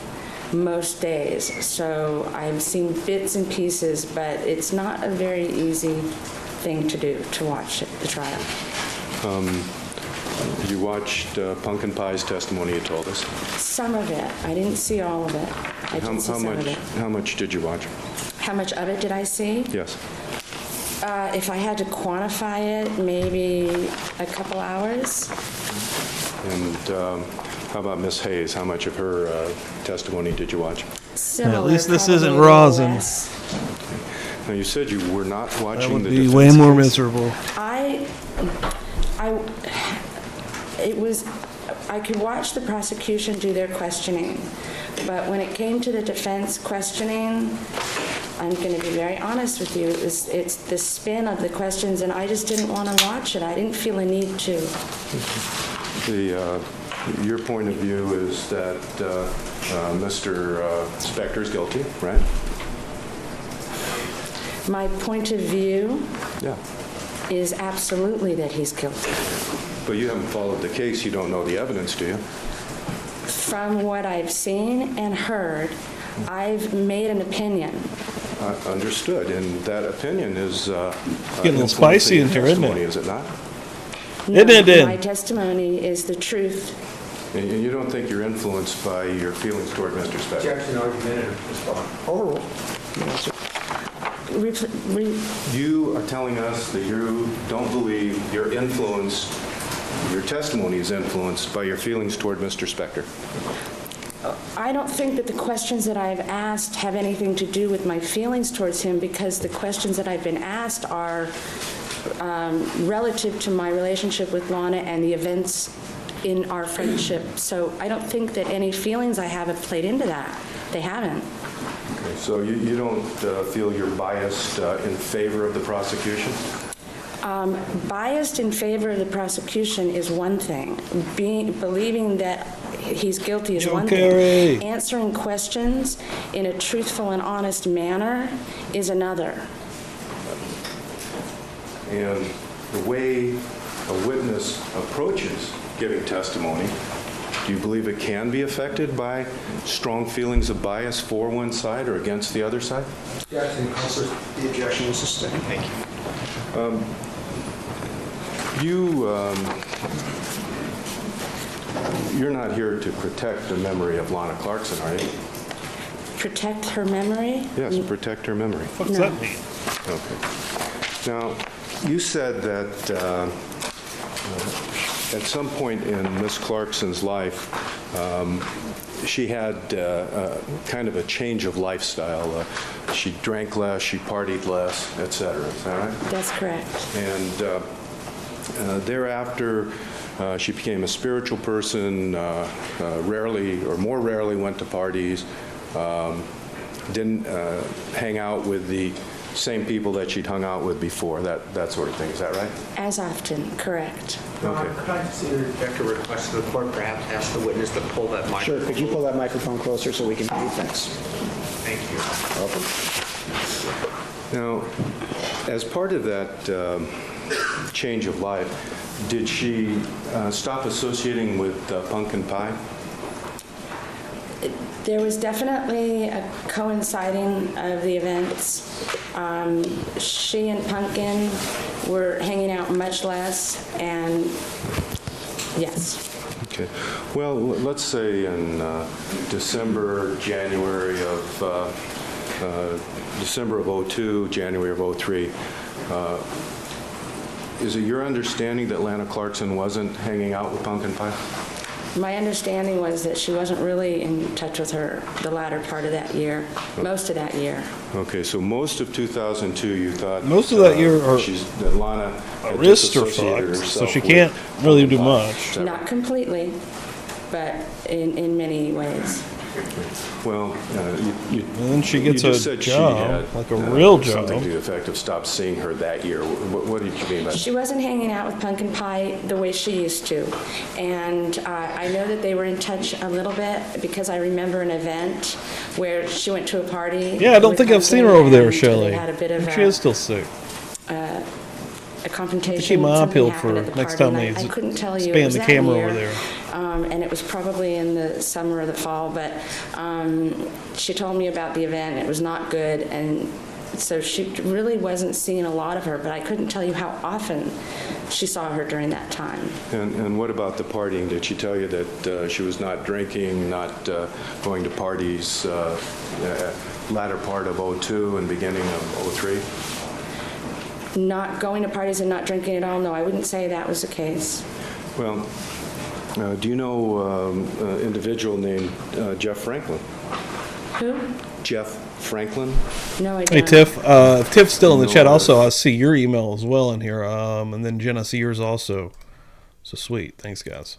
most days. So I've seen bits and pieces, but it's not a very easy thing to do, to watch the trial. You watched Pumpkin Pie's testimony, you told us. Some of it. I didn't see all of it. I did see some of it. How much did you watch? How much of it did I see? Yes. If I had to quantify it, maybe a couple hours. And how about Miss Hayes? How much of her testimony did you watch? Similar, At least this probably isn't a little rosin. less. Now, you said you were not That watching would the be defense way more case. miserable. I could watch the prosecution do their questioning, but when it came to the defense questioning, I'm going to be very honest with you, it's the spin of the questions, and I just didn't want to watch it. I didn't feel a need to. Your point of view is that Mr. Spector is guilty, right? My point of view Yeah. is absolutely that he's guilty. But you haven't followed the case. You don't know the evidence, do you? From what I've seen and heard, I've made an opinion. Understood. And that opinion is getting a little spicy in here, isn't it? Is it not? It My testimony is the truth. And you don't think you're influenced by your feelings toward Mr. Spector? Objection, argumentative, respond. You are telling us that you don't believe your testimony is influenced by your feelings toward Mr. Spector. I don't think that the questions that I've asked have anything to do with my feelings towards him, because the questions that I've been asked are relative to my relationship with Lana and the events in our friendship. So I don't think that any feelings I have played into that. They haven't. Okay, so you don't feel you're biased in favor of the prosecution? Biased in favor of the prosecution is one thing. Believing that he's guilty is one thing. Answering questions in a truthful and honest manner is another. And the way a witness approaches giving testimony, do you believe it can be affected by strong feelings of bias for one side or against the other side? Objection, Counselor. The objection is sustained. Thank you. You're not here to protect the memory of Lana Clarkson, are you? Protect her memory? Yes, protect her memory. What's that mean? Okay. Now, you said that at some point in Miss Clarkson's life, she had kind of a change of lifestyle. She drank less, she partied less, et cetera. Is that right? That's correct. And thereafter, she became a spiritual person, rarely or more rarely went to parties, didn't hang out with the same people that she'd hung out with before, that sort of thing. Is that right? As often, correct. Okay. Could I just interject a request to the court, perhaps ask the witness to pull that microphone? Sure. Could you pull that microphone closer so we can hear you? Thanks. Thank you. Welcome. Now, as part of that change of life, did she stop associating with pumpkin pie? There was definitely a coinciding of the events. She and Pumpkin were hanging out much less, and yes. Okay. Well, let's say in December of '02, January of '03, is it your understanding that Lana Clarkson wasn't hanging out with Pumpkin Pie? My understanding was that she wasn't really in touch with her the latter part of that year, most of that year. Okay, so most of 2002, you thought Most of that year are that Lana had wrists are disassociated fucked, so herself she with can't really do Pumpkin Pie. much. Is that Not right? completely, but in many ways. Well, And then she gets you just a said job, she had, like a real job. Something to the effect of stopped seeing her that year. What did you mean by that? She wasn't hanging out with Pumpkin Pie the way she used to. And I know that they were in touch a little bit because I remember an event where she went to a party. Yeah, I don't with think I've seen her Pumpkin, over there, and Shelley. They had a bit of She is still sick. a confrontation. Keep my eye Something peeled happened for at the next party, time and they I couldn't tell you. span It was the that camera year, over there. and it was probably in the summer or the fall, but she told me about the event. It was not good, and so she really wasn't seeing a lot of her, but I couldn't tell you how often she saw her during that time. And what about the partying? Did she tell you that she was not drinking, not going to parties latter part of '02 and beginning of '03? Not going to parties and not drinking at all, no, I wouldn't say that was the case. Well, do you know an individual named Jeff Franklin? Who? Jeff Franklin? No, I don't. Hey, Tiff. If Tiff's still in the No, chat, also, I see your email as well in here. And then, Jen, I see yours also. So sweet. Thanks, guys.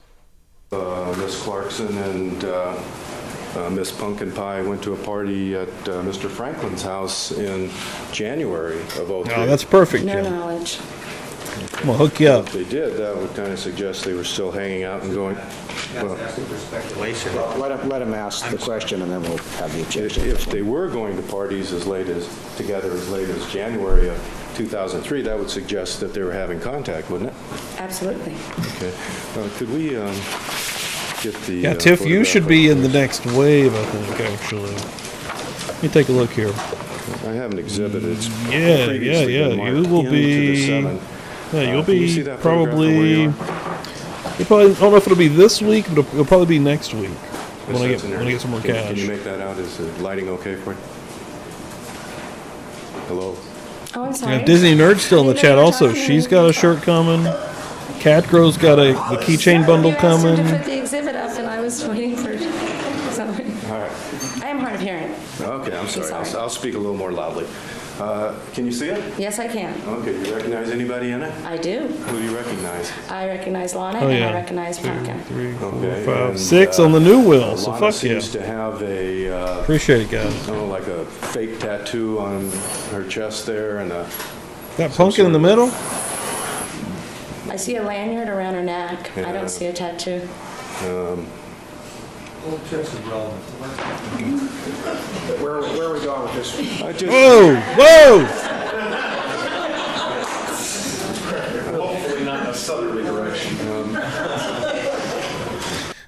Miss Clarkson and Miss Pumpkin Pie went to a party at Mr. Franklin's house in January of '03. Oh, that's perfect, No Jen. knowledge. I'm going to hook you up. If they did, that would kind of suggest they were still hanging out and going. Well, Asking for speculation. Let him ask the question, and then we'll have the objection. if they were going to parties together as late as January of 2003, that would suggest that they were having contact, wouldn't it? Absolutely. Okay. Could we get the... Yeah, Tiff, you photograph should be up, in the please? next wave, I think, actually. Let me take a look here. I have an exhibit. It's Yeah, previously yeah, been yeah. marked You will into the be... 7. Yeah, you'll Can you see be that photograph from where you probably... are? You probably, I don't know if it'll be this week, but it'll probably be next week Yes, when I that's in there. get some more Can cash. you make that out? Is the lighting okay for you? Hello? Oh, I'm sorry. Yeah, Disney Nerd's still in the I didn't know chat you were also. talking to She's me. got a shirt coming. Catgrow's got the keychain bundle You asked him to coming. put the exhibit up, and I was waiting for something. All right. I am hard of hearing. Okay, I'm sorry. sorry. I'll speak a little more loudly. Can you see it? Yes, I can. Okay, you recognize anybody in it? I do. Who do you recognize? I recognize Lana, Oh, and yeah. I recognize Pumpkin. 3, 4, Okay, 5, and, 6 on the new wheel, so Lana fuck yeah. seems to have a, Appreciate it, guys. like a fake tattoo on her chest there and a... Got Pumpkin in the middle? I see a lanyard around her neck. I Yeah. don't see a tattoo. Where are we going with this? I just... Whoa! Whoa! Hopefully not in a southerly direction.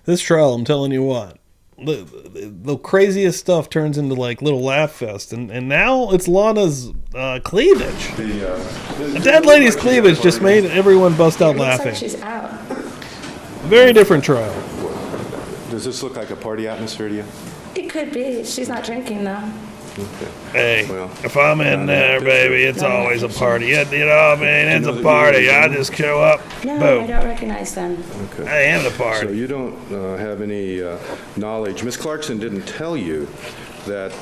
This trial, I'm telling you what, the craziest stuff turns into like little laugh fest, and now it's Lana's cleavage. A dead lady's cleavage just made everyone bust out It looks laughing. like she's out. Very different trial. Does this look like a party atmosphere to you? It could be. She's not drinking, though. Okay. Hey, Well, if I'm in there, baby, it's always a party. You know what I mean? It's a party. I just show up, No, I boom. don't recognize them. Okay. I am the So party. you don't have any knowledge. Miss Clarkson didn't tell you that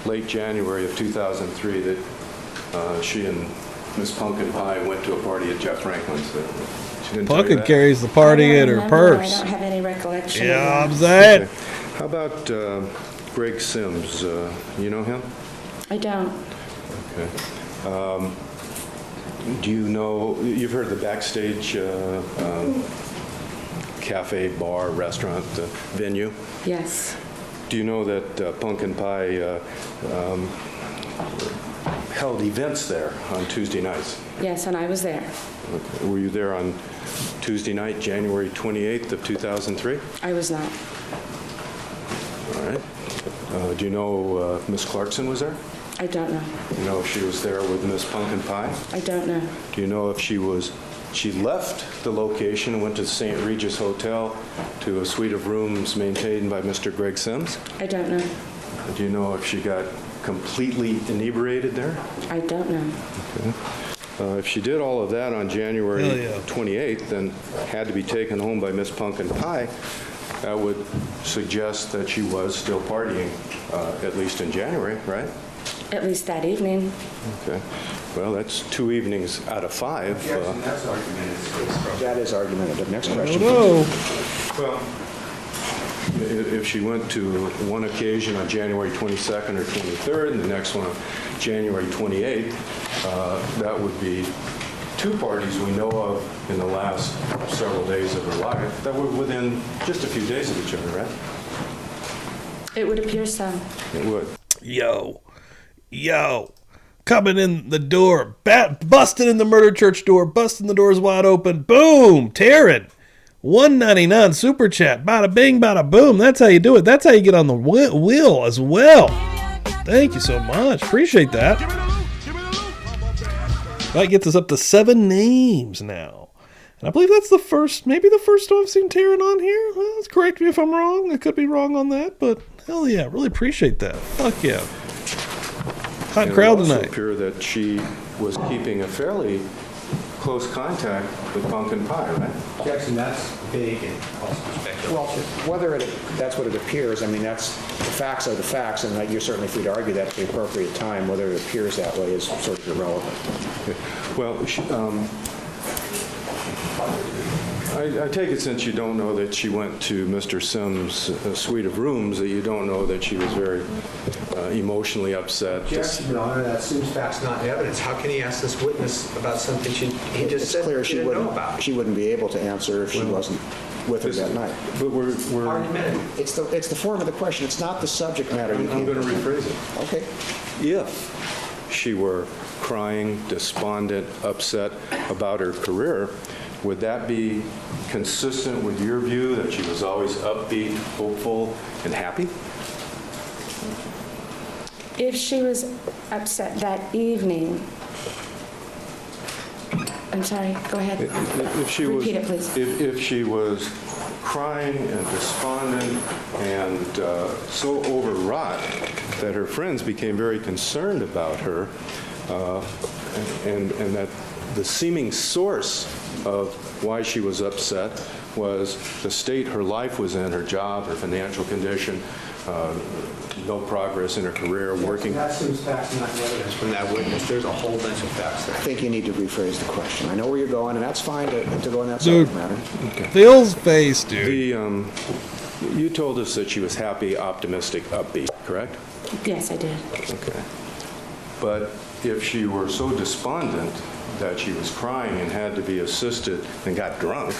late January of 2003 that she and Miss Pumpkin Pie went to a party at Jeff Franklin's. She didn't tell you Pumpkin that? carries the party I in don't her remember. purse. I don't have any recollection. Yeah, of I'm that. saying. Okay. How about Greg Sims? You know him? I don't. Okay. Do you know, you've heard the Backstage cafe, bar, restaurant venue? Yes. Do you know that Pumpkin Pie held events there on Tuesday nights? Yes, and I was there. Okay. Were you there on Tuesday night, January 28th of 2003? I was not. All right. Do you know Miss Clarkson was there? I don't know. Do you know if she was there with Miss Pumpkin Pie? I don't know. Do you know if she left the location and went to the St. Regis Hotel to a suite of rooms maintained by Mr. Greg Sims? I don't know. Do you know if she got completely inebriated there? I don't know. Okay. If she did all of that on January Hell yeah. 28th, then had to be taken home by Miss Pumpkin Pie, that would suggest that she was still partying, at least in January, right? At least that evening. Okay. Well, that's 2 evenings out of 5. That's argumentative. That is argumentative. Next question. No. Well, if she went to one occasion on January 22nd or 23rd, and the next one on January 28th, that would be 2 parties we know of in the last several days of her life that were within just a few days of each other, right? It would appear so. It would. Yo, coming in the door, busting in the murder church door, busting the doors wide open, boom, Taryn, $1.99 super chat, bada bing, bada boom. That's how you do it. That's how you get on the wheel as well. Thank you so much. Appreciate that. That gets us up to 7 names now. And I believe that's maybe the first time I've seen Taryn on here. Well, correct me if I'm wrong. I could be wrong on that, but hell yeah, really appreciate that. Fuck yeah. Hot crowd It tonight. also appear that she was keeping a fairly close contact with Pumpkin Pie, right? Jackson, that's vague and also speculative. Well, whether that's what it appears, I mean, the facts are the facts, and you're certainly free to argue that at the appropriate time. Whether it appears that way is sort of irrelevant. Okay. Well, I take it since you don't know that she went to Mr. Sims' suite of rooms, that you don't know that she was very emotionally upset. Jackson, Your Honor, that assumes facts, not evidence. How can he ask this witness about something he just It's said clear he didn't know about? she wouldn't be able to answer if she wasn't with her that night. But we're Argumentative. It's the form of the question. It's not the subject matter. I'm going to rephrase it. Okay. If she were crying, despondent, upset about her career, would that be consistent with your view that she was always upbeat, hopeful, and happy? If she was upset that evening, I'm sorry, go ahead. If she was, Repeat it, please. If she was crying and despondent and so overwrought that her friends became very concerned about her, and that the seeming source of why she was upset was the state her life was in, her job, her financial condition, no progress in her career, working. That assumes facts, not evidence from that witness. There's a whole bunch of facts there. I think you need to rephrase the question. I know where you're going, and that's fine to go in that subject matter. Phil's face, dude. You told us that she was happy, optimistic, upbeat, correct? Yes, I did. Okay. But if she were so despondent that she was crying and had to be assisted and got drunk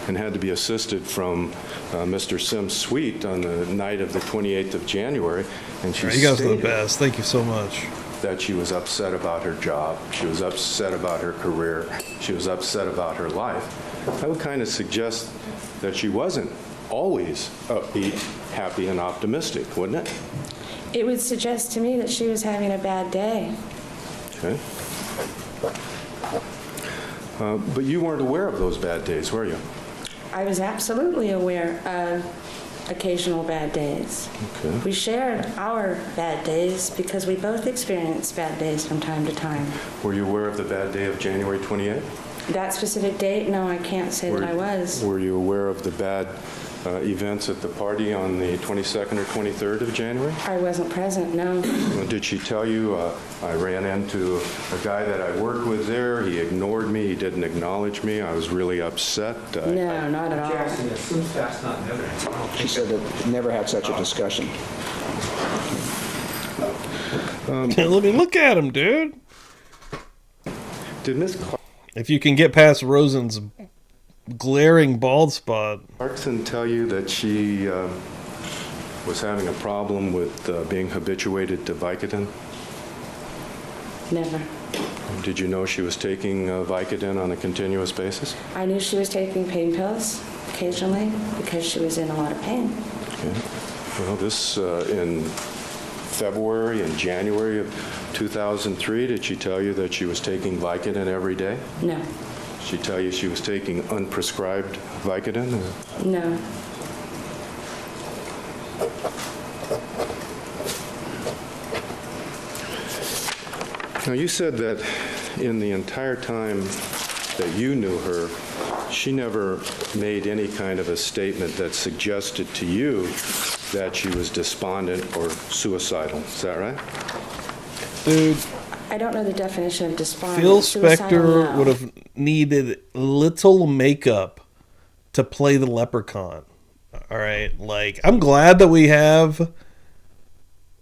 and had to be assisted from Mr. Sims' suite on the night of the 28th of January, and she You guys are the stated best. Thank you so much. that she was upset about her job, she was upset about her career, she was upset about her life, that would kind of suggest that she wasn't always upbeat, happy, and optimistic, wouldn't it? It would suggest to me that she was having a bad day. Okay. But you weren't aware of those bad days, were you? I was absolutely aware of occasional bad days. Okay. We shared our bad days because we both experienced bad days from time to time. Were you aware of the bad day of January 28th? That specific date, no, I can't say that I was. Were you aware of the bad events at the party on the 22nd or 23rd of January? I wasn't present, no. Well, did she tell you, I ran into a guy that I worked with there, he ignored me, he didn't acknowledge me, I was really upset? No, not at all. Jackson, it assumes facts, not evidence. I don't She think said that never had such a discussion. Let me look at him, dude. Did Miss If you can get past Rosen's glaring bald spot. Clarkson tell you that she was having a problem with being habituated to Vicodin? Never. Did you know she was taking Vicodin on a continuous basis? I knew she was taking pain pills occasionally because she was in a lot of pain. Okay. Well, this in February and January of 2003, did she tell you that she was taking Vicodin every day? No. Did she tell you she was taking unprescribed Vicodin? No. Now, you said that in the entire time that you knew her, she never made any kind of a statement that suggested to you that she was despondent or suicidal. Is that right? Dude, I don't know the definition of despondent. Phil Suicidal, Spector no. would have needed little makeup to play the leprechaun. All right, like, I'm glad that we have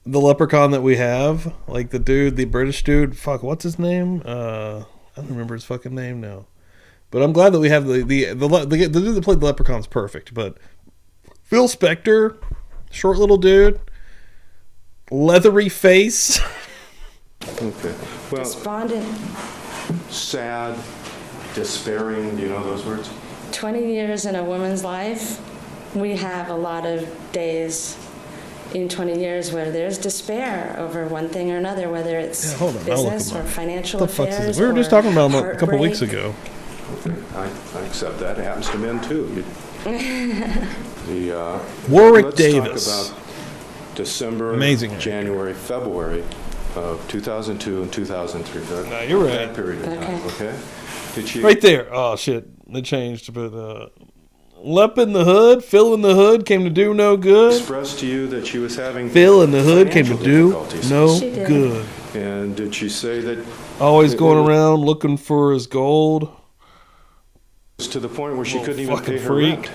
the leprechaun that we have. Like, the dude, the British dude, fuck, what's his name? I don't remember his fucking name now. But I'm glad that we have the dude that played the leprechaun's perfect. But Phil Spector, short little dude, leathery face. Okay. Well, Despondent. sad, despairing, do you know those words? 20 years in a woman's life, we have a lot of days in 20 years where there's despair over one thing or another, whether it's Hold on, I'll look business him or up. financial What the fuck is affairs. it? We were just or talking about him a couple heartbreak. weeks ago. Okay. I accept that. It happens to men, too. Warwick let's Davis. talk about December, Amazing. January, February of 2002 and 2003. No, you're right. That period of time, okay? Did she... Right there. Oh, shit. It changed. But Lep in the Hood, Phil in the Hood came to do no good. expressed to you that she was having Phil in the Hood came to financial do difficulties? no She did. good. And did she say that Always going around looking for his gold. it's to the point where she Little couldn't even fucking pay her freak. rent?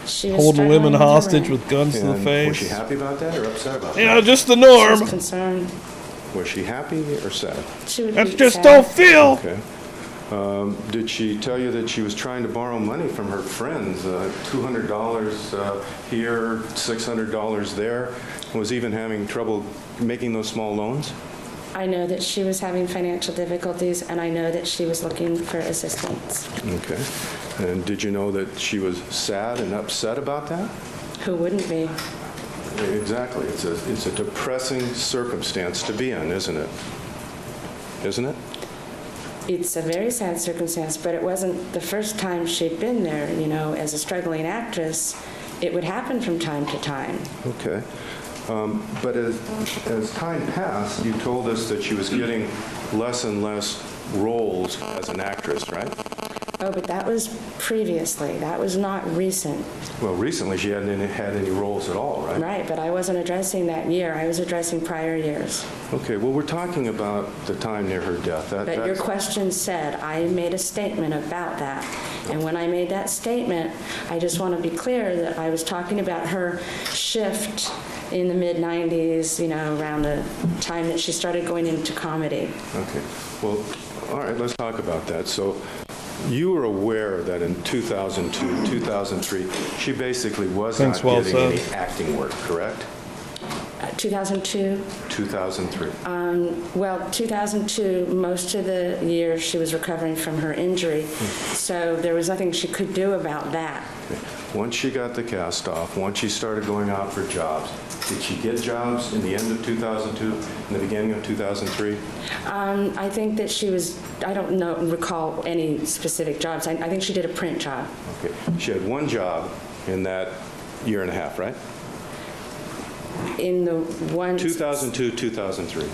She was Holding women struggling with her hostage rent. with guns to the And face. was she happy about that or upset about You know, that? just the She norm. was concerned. Was she happy or sad? She would That's be just sad. don't feel. Okay. Did she tell you that she was trying to borrow money from her friends? $200 here, $600 there? Was even having trouble making those small loans? I know that she was having financial difficulties, and I know that she was looking for assistance. Okay. And did you know that she was sad and upset about that? Who wouldn't be? Exactly. It's a depressing circumstance to be in, isn't it? Isn't it? It's a very sad circumstance, but it wasn't the first time she'd been there. You know, as a struggling actress, it would happen from time to time. Okay. But as time passed, you told us that she was getting less and less roles as an actress, right? Oh, but that was previously. That was not recent. Well, recently she hadn't had any roles at all, right? Right, but I wasn't addressing that year. I was addressing prior years. Okay, well, we're talking about the time near her death. But your question said I made a statement about that. And when I made that statement, I just want to be clear that I was talking about her shift in the mid-90s, you know, around the time that she started going into comedy. Okay, well, all right, let's talk about that. So you were aware that in 2002, 2003, she basically was Thanks, not well getting said. any acting work, correct? 2002? 2003. Well, 2002, most of the year she was recovering from her injury, so there was nothing she could do about that. Okay. Once she got the cast off, once she started going out for jobs, did she get jobs in the end of 2002, in the beginning of 2003? I think that she was, I don't recall any specific jobs. I think she did a print job. Okay. She had one job in that year and a half, right? In the one... 2002, 2003.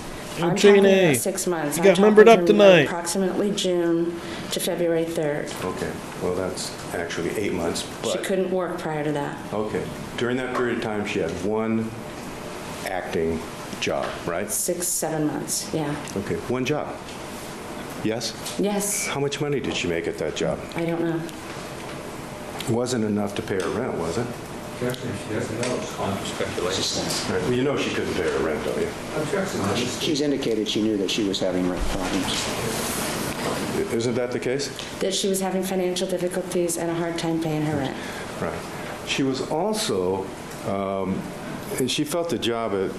I'm Jane talking A. about 6 months. You got remembered up tonight. Approximately June to February 3rd. Okay, well, that's actually 8 months, She but, couldn't work prior to that. okay. During that period of time, she had one acting job, right? 6, 7 months, yeah. Okay, one job. Yes? Yes, How much money did she make at that job? I don't know. It wasn't enough to pay her rent, was it? Objection, she doesn't know. It's on speculation. Right, well, you know she couldn't pay her rent, don't you? Objection. She's indicated she knew that she was having rent problems. Isn't that the case? That she was having financial difficulties and a hard time paying her rent. Right. She was also She felt the job at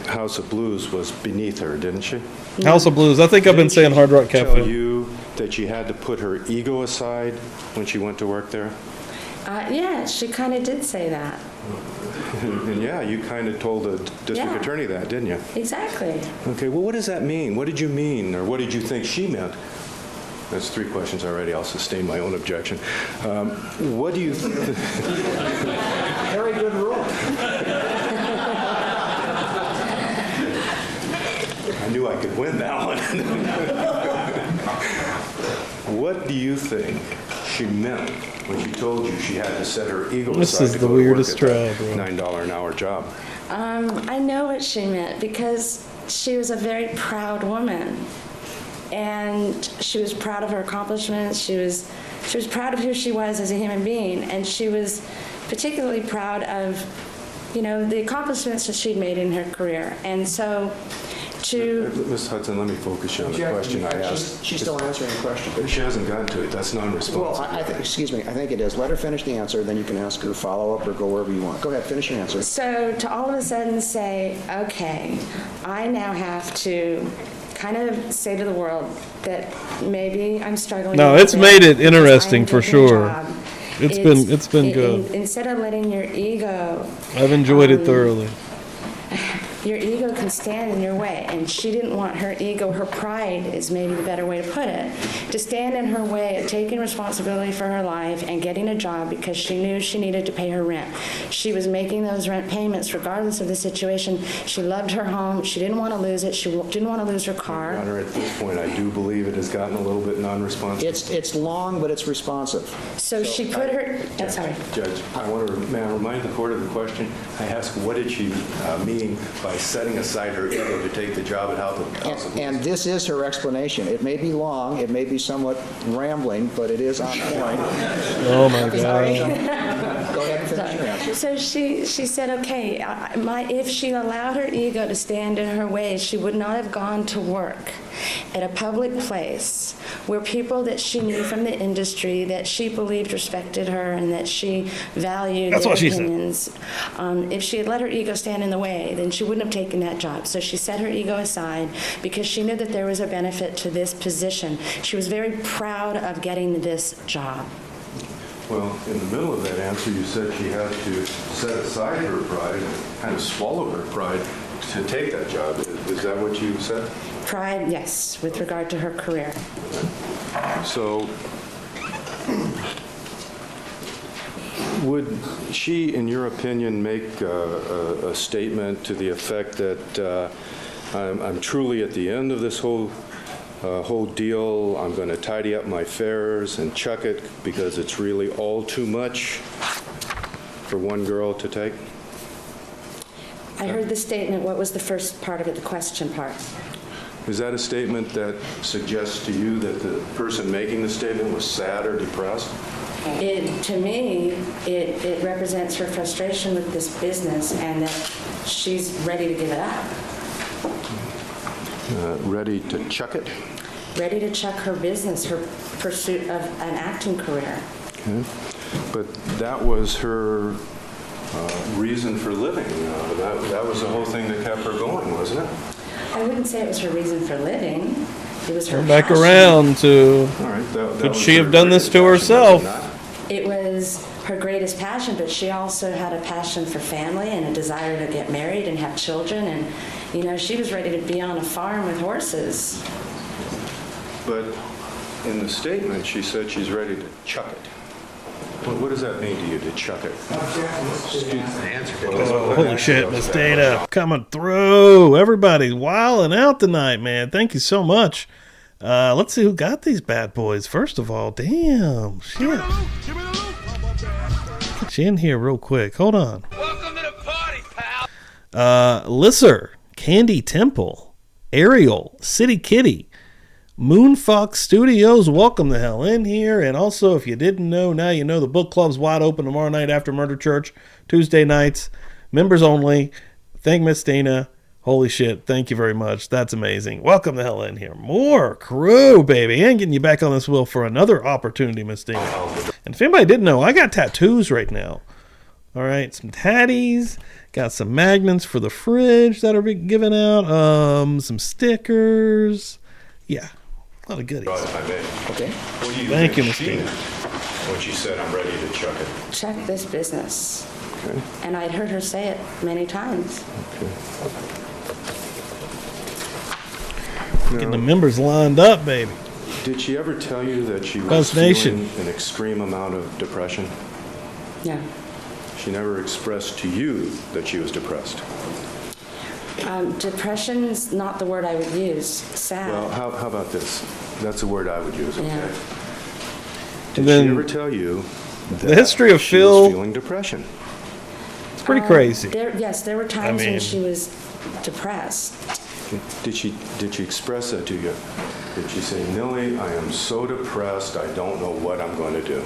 House of Blues was beneath her, didn't she? House of Blues. I think I've been saying Hard Rock Tell Cafe. you that she had to put her ego aside when she went to work there? Yeah, she kind of did say that. And yeah, you kind of told the district Yeah. attorney that, didn't you? Exactly. Okay, well, what does that mean? What did you mean, or what did you think she meant? That's 3 questions already. I'll sustain my own objection. What do you... Very good rule. I knew I could win that one. What do you think she meant when she told you she had to set her ego This aside is to the go to work weirdest at that trial, bro. $9 an hour job? I know what she meant because she was a very proud woman. And she was proud of her accomplishments. She was proud of who she was as a human being. And she was particularly proud of, the accomplishments that she'd made in her career. And so Ms. Hudson, let me focus you on the question I asked. She's still answering the question. She hasn't gotten to it. That's Well, non-responsive. excuse me, I think it is. Let her finish the answer, then you can ask her follow-up or go wherever you want. Go ahead, finish your answer. So to all of a sudden say, okay, I now have to kind of say to the world that maybe I'm struggling. No, a little it's bit made it because interesting I'm for taking a sure. job. It's been good. Instead of letting your ego, I've enjoyed it thoroughly. your ego can stand in your way, and she didn't want her ego, her pride is maybe the better way to put it, to stand in her way of taking responsibility for her life and getting a job because she knew she needed to pay her rent. She was making those rent payments regardless of the situation. She loved her home. She didn't want to lose it. She didn't want to lose her Your car. Honor, at this point, I do believe it has gotten a little bit non-responsive. It's long, but it's responsive. So she put her, I'm sorry. Judge, may I remind the court of the question? I asked, what did she mean by setting aside her ego to take the job at House of Blues? And this is her explanation. It may be long, it may be somewhat rambling, but it is on point. Oh my God. Go ahead and finish your answer. So she said, okay, if she allowed her ego to stand in her way, she would not have gone to work at a public place where people that she knew from the industry, that she believed respected her and that she valued That's their what she said. opinions. If she had let her ego stand in the way, then she wouldn't have taken that job. So she set her ego aside because she knew that there was a benefit to this position. She was very proud of getting this job. Well, in the middle of that answer, you said she had to set aside her pride, kind of swallow her pride to take that job. Is that what you said? Pride, yes, with regard to her career. So would she, in your opinion, make a statement to the effect that I'm truly at the end of this whole deal, I'm going to tidy up my affairs and chuck it because it's really all too much for one girl to take? I heard the statement. What was the first part of it, the question part? Is that a statement that suggests to you that the person making the statement was sad or depressed? To me, it represents her frustration with this business and that she's ready to give it up. Ready to chuck it? Ready to chuck her business, her pursuit of an acting career. Okay. But that was her reason for living. That was the whole thing that kept her going, wasn't it? I wouldn't say it was her reason for living. It was her Come back passion. around to, All right. could she have done this to herself? It was her greatest passion, but she also had a passion for family and a desire to get married and have children. And, she was ready to be on a farm with horses. But in the statement, she said she's ready to chuck it. What does that mean to you, to chuck it? Oh, holy shit, Miss Dana coming through. Everybody's wilding out tonight, man. Thank you so much. Let's see who got these bad boys. First of all, damn, shit. Get you in here real quick. Hold on. Welcome to the party, pal. Lisser, Candy Temple, Ariel, City Kitty, Moonfox Studios, welcome the hell in here. And also, if you didn't know, now you know the book club's wide open tomorrow night after Murder Church, Tuesday nights, members only. Thank Miss Dana. Holy shit, thank you very much. That's amazing. Welcome the hell in here. More crew, baby. And getting you back on this wheel for another opportunity, Miss Dana. And if anybody didn't know, I got tattoos right now. All right, some tatties. Got some magnets for the fridge that are being given out. Some stickers. Yeah, a lot of goodies. If I may. Okay. What do you Thank think you, she Mr. meant when she said, I'm ready to chuck it? Check this business. Okay. And I'd heard her say it many times. Getting the members lined up, baby. Did she ever tell you that she was Buzz Nation. feeling an extreme amount of depression? No. She never expressed to you that she was depressed. Depression's not the word I would use. Sad. Well, how about this? That's a word I would use, okay? Yeah. Did And then she ever tell you that the history of she Phil- was feeling depression? It's pretty crazy. Yes, there were times mean- when she was depressed. Did she express that to you? Did she say, Millie, I am so depressed, I don't know what I'm going to do?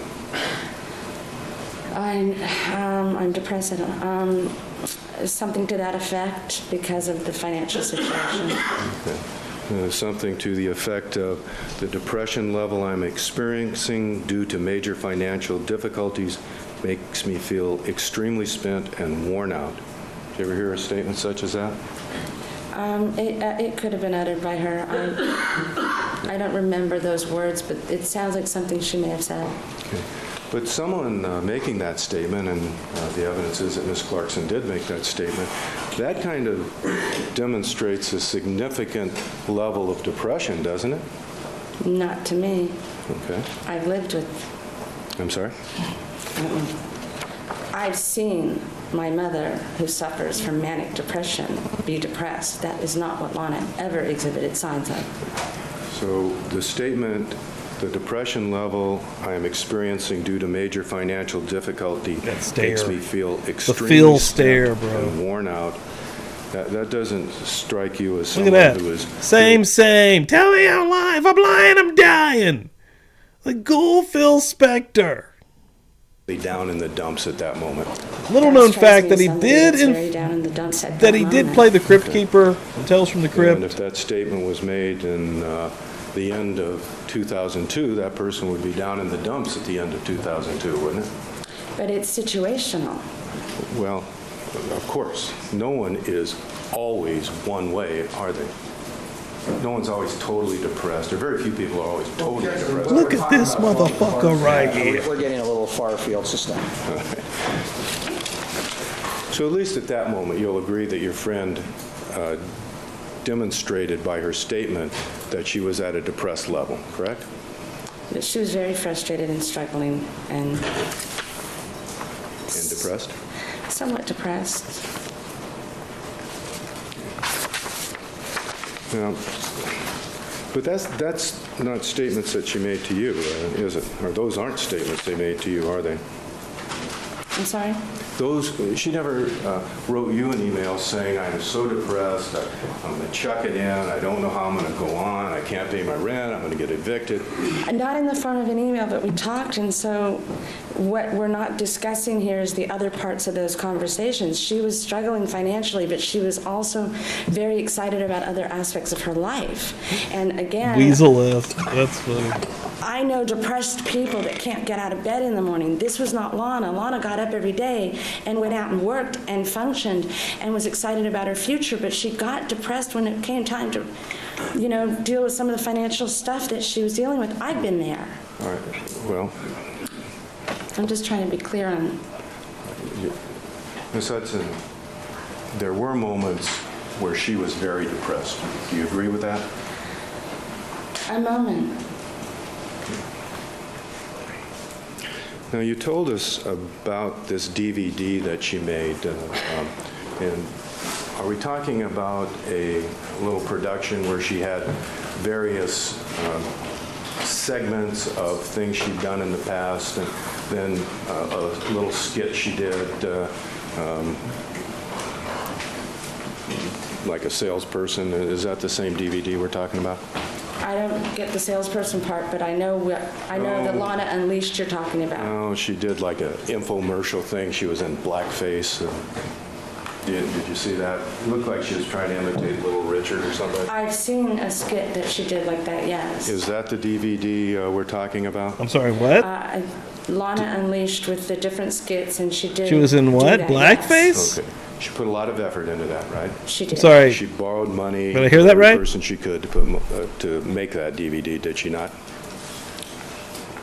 I'm depressed. Something to that effect because of the financial situation. Something to the effect of the depression level I'm experiencing due to major financial difficulties makes me feel extremely spent and worn out. Did you ever hear a statement such as that? It could have been uttered by her. I don't remember those words, but it sounds like something she may have said. Okay. But someone making that statement, and the evidence is that Ms. Clarkson did make that statement, that kind of demonstrates a significant level of depression, doesn't it? Not to me. Okay. I've lived with, I'm sorry? I've seen my mother, who suffers from manic depression, be depressed. That is not what Lana ever exhibited signs of. So the statement, the depression level I am experiencing due to major financial difficulty makes me feel extremely Phil spent stare, bro. and worn out. That doesn't strike you as Look someone at that. who is Same. Tell me I'm lying. If I'm lying, I'm dying. The ghoul Phil Spector. down in the dumps at that moment. Little That known strikes fact me that as he somebody did that's very down in the dumps at that he did moment. play the Crypt Keeper in Tales from the And Crypt. if that statement was made in the end of 2002, that person would be down in the dumps at the end of 2002, wouldn't it? But it's situational. Well, of course, no one is always one way, are they? No one's always totally depressed, or very few people are always totally depressed. Look at this motherfucker right here. We're getting a little far afield, so stop. So at least at that moment, you'll agree that your friend demonstrated by her statement that she was at a depressed level, correct? But she was very frustrated and struggling and And depressed? somewhat depressed. Now, but that's not statements that she made to you, is it? Or those aren't statements they made to you, are they? I'm sorry? She never wrote you an email saying, I'm so depressed, I'm going to chuck it in, I don't know how I'm going to go on, I can't pay my rent, I'm going to get evicted. Not in the form of an email, but we talked, and so what we're not discussing here is the other parts of those conversations. She was struggling financially, but she was also very excited about other aspects of her life. And again, Weasel left. That's funny. I know depressed people that can't get out of bed in the morning. This was not Lana. Lana got up every day and went out and worked and functioned and was excited about her future, but she got depressed when it came time to, deal with some of the financial stuff that she was dealing with. I've been there. All right, well, I'm just trying to be clear on. Ms. Hudson, there were moments where she was very depressed. Do you agree with that? A moment. Now, you told us about this DVD that she made, and are we talking about a little production where she had various segments of things she'd done in the past, and then a little skit she did, like a salesperson? Is that the same DVD we're talking about? I don't get the salesperson part, but I know the Lana Unleashed you're talking about. Oh, she did like an infomercial thing. She was in blackface. Did you see that? It looked like she was trying to imitate Little Richard or something. I've seen a skit that she did like that, yes. Is that the DVD we're talking about? I'm sorry, what? Lana Unleashed with the different skits, and she did. She was in do what? that, Blackface? Okay. She put a lot of effort into that, right? She did. Sorry. She borrowed money. Did I hear that from every right? person she could to make that DVD, did she not?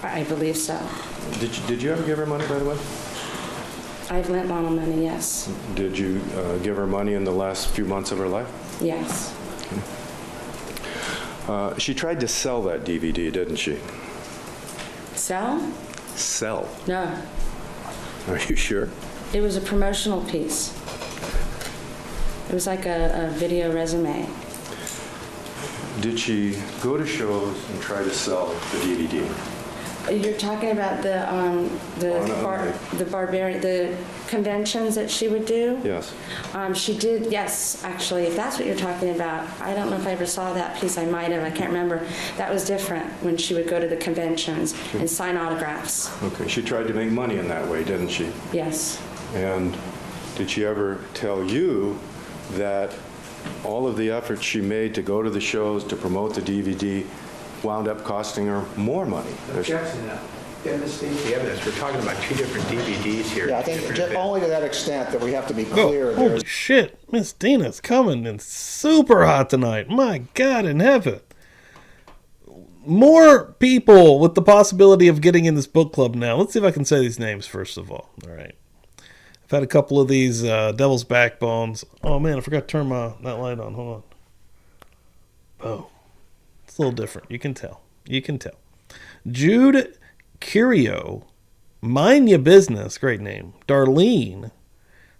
I believe so. Did you ever give her money, by the way? I've lent Lana money, yes. Did you give her money in the last few months of her life? Yes. She tried to sell that DVD, didn't she? Sell? Sell. No. Are you sure? It was a promotional piece. It was like a video resume. Did she go to shows and try to sell the DVD? You're talking about the conventions that she would do? Yes. She did, yes, actually, if that's what you're talking about. I don't know if I ever saw that piece. I might have. I can't remember. That was different when she would go to the conventions and sign autographs. Okay. She tried to make money in that way, didn't she? Yes. And did she ever tell you that all of the efforts she made to go to the shows, to promote the DVD, wound up costing her more money? Objection now. Demonstrate the evidence. We're talking about two different DVDs here. Yeah, I think only to that extent that we have to be Oh, clear. holy There's shit. Miss Dina's coming in super hot tonight. My God in heaven. More people with the possibility of getting in this book club now. Let's see if I can say these names first of all. All right. I've had a couple of these Devil's Backbones. Oh, man, I forgot to turn that light on. Hold on. Oh. It's a little different. You can tell. You can tell. Jude Curio, Mind Ya Business, great name. Darlene,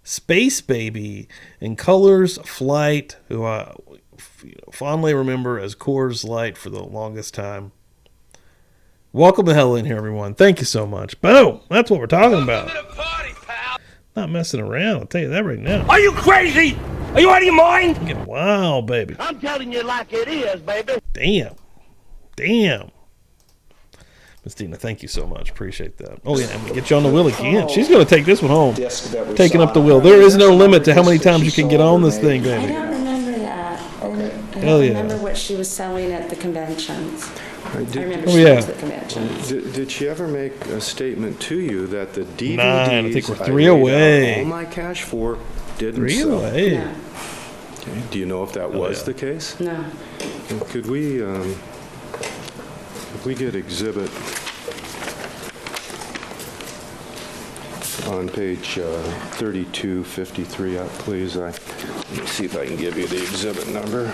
Space Baby, and Colors Flight, who I fondly remember as Coors Light for the longest time. Welcome the hell in here, everyone. Thank you so much. Boom! That's what we're talking about. Not messing around, I'll tell you that right now. Are you crazy? Are you out of your mind? Get wild, baby. I'm telling you like it is, baby. Damn. Damn. Miss Dina, thank you so much. Appreciate that. Oh, yeah, I'm going to get you on the wheel again. She's going to take this one home. disc that we Taking saw. up the wheel. There is no limit to how many times you can get on this thing, I baby. don't remember that. Okay. I Hell don't yeah. remember what she was selling at the conventions. I remember Oh, she yeah. was at the conventions. Did she ever make a statement to you that the DVDs Nine. I think we're three laid out away. all my cash for didn't 3 sell? away. No. Okay. Do you know if that was yeah. the case? No. Could we get exhibit on page 3253 up, please? Let me see if I can give you the exhibit number.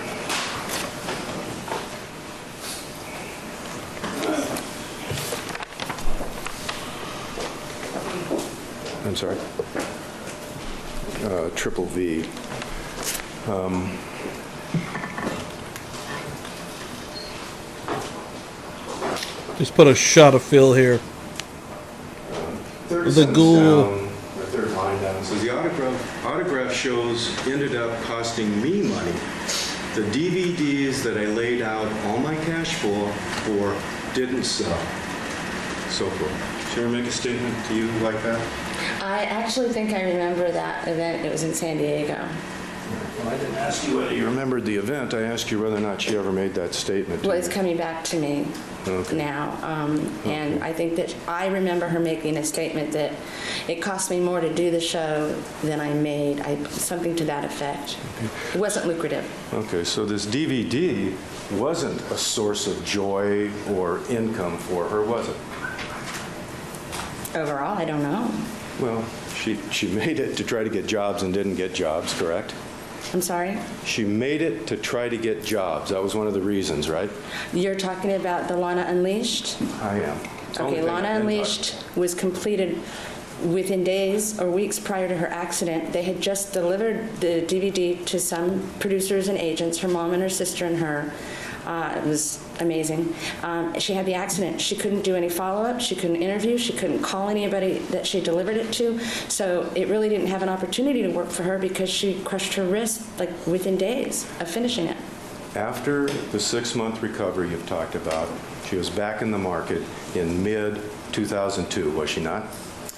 I'm sorry. Triple V. Just put a shot of Phil here. Third The sentence ghoul. down, the third line down, says the autograph shows ended up costing me money. The DVDs that I laid out all my cash for didn't sell. So forth. Should I make a statement to you like that? I actually think I remember that event. It was in San Diego. Well, I didn't ask you whether you remembered the event. I asked you whether or not she ever made that statement to Well, you. it's coming back to me Okay. now. And I think that I remember her making a statement that it cost me more to do the show than I made, something to that effect. It wasn't lucrative. Okay, so this DVD wasn't a source of joy or income for her, was it? Overall, I don't know. Well, she made it to try to get jobs and didn't get jobs, correct? I'm sorry? She made it to try to get jobs. That was one of the reasons, right? You're talking about the Lana Unleashed? I am. It's the only Okay, thing Lana I've been Unleashed was completed within days or weeks prior to her accident. They had just delivered the DVD to some producers and agents, her mom and her sister and her. It was amazing. She had the accident. She couldn't do any follow-up. She couldn't interview. She couldn't call anybody that she delivered it to. So it really didn't have an opportunity to work for her because she crushed her wrist like within days of finishing it. After the 6-month recovery you've talked about, she was back in the market in mid-2002, was she not?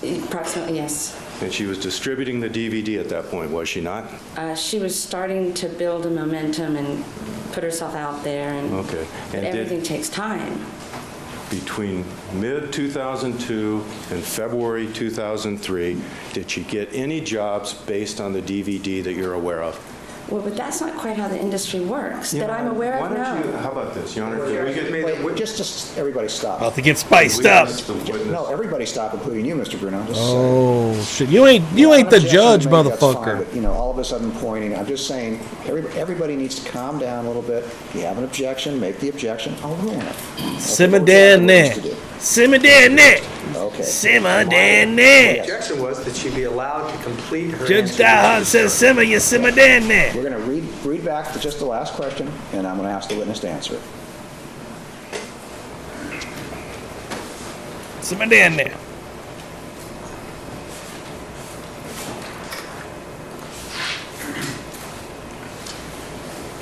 Approximately, yes. And she was distributing the DVD at that point, was she not? She was starting to build a momentum and put herself out there, and Okay. but And everything takes time. between mid-2002 and February 2003, did she get any jobs based on the DVD that you're aware of? Well, but that's not quite how the industry works, that I'm aware of, Why don't you, no. how about this, Your Honor? Can we get, Wait, just everybody stop. About to get spiced we up. ask the witness- No, everybody stop, including you, Mr. Bruno. Just say. Oh shit! You ain't the Objection judge, to make, that's fine, motherfucker. but, all of a sudden pointing. I'm just saying, everybody needs to calm down a little bit. If you have an objection, make the objection. I'll rule on it. Simmer Okay, down what else there. to do? Simmer down there. Okay. Simmer down there. objection was that she be allowed to complete her Judge answer. Dahart says simmer. You simmer down there. We're going to read back to just the last question, and I'm going to ask the witness to answer it. Simmer down there.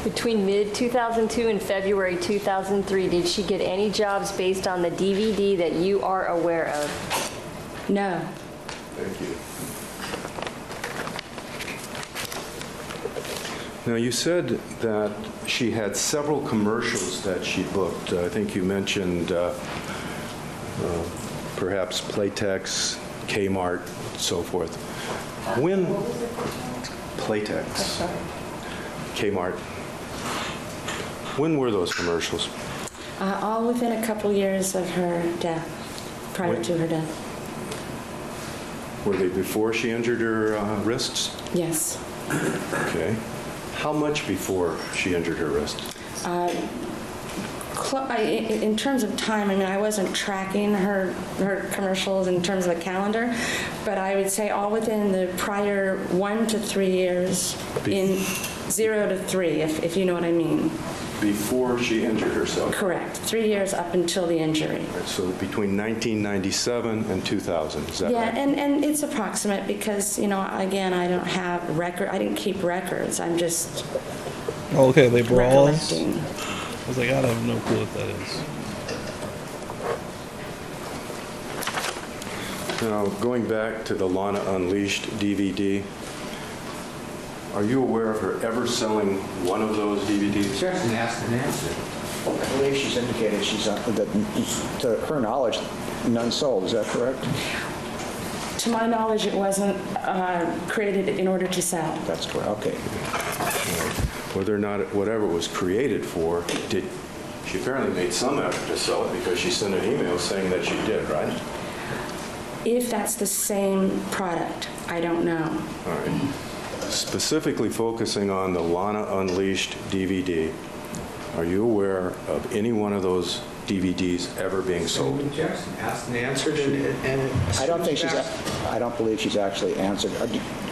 Between mid-2002 and February 2003, did she get any jobs based on the DVD that you are aware of? No. Thank you. Now, you said that she had several commercials that she booked. I think you mentioned perhaps Playtex, Kmart, so forth. When Playtex, Kmart, when were those commercials? All within a couple years of her death, prior to her death. Were they before she injured her wrists? Yes. Okay. How much before she injured her wrist? In terms of time, I wasn't tracking her commercials in terms of a calendar, but I would say all within the prior 1 to 3 years, in 0 to 3, if you know what I mean. Before she injured herself? Correct. 3 years up until the injury. So between 1997 and 2000, is that Yeah, right? and it's approximate because, again, I don't have I didn't keep records. I'm just Oh, okay, they brawls. recollecting. I was like, I have no clue what that is. Now, going back to the Lana Unleashed DVD, are you aware of her ever selling one of those DVDs? Jackson asked and answered. I believe she's indicated that, to her knowledge, none sold. Is that correct? To my knowledge, it wasn't created in order to sell. That's correct. Okay. Whether or not, whatever it was created for, she apparently made some effort to sell it because she sent an email saying that she did, right? If that's the same product, I don't know. All right. Specifically focusing on the Lana Unleashed DVD, are you aware of any one of those DVDs ever being sold? Jackson asked and answered, and I don't believe she's actually answered.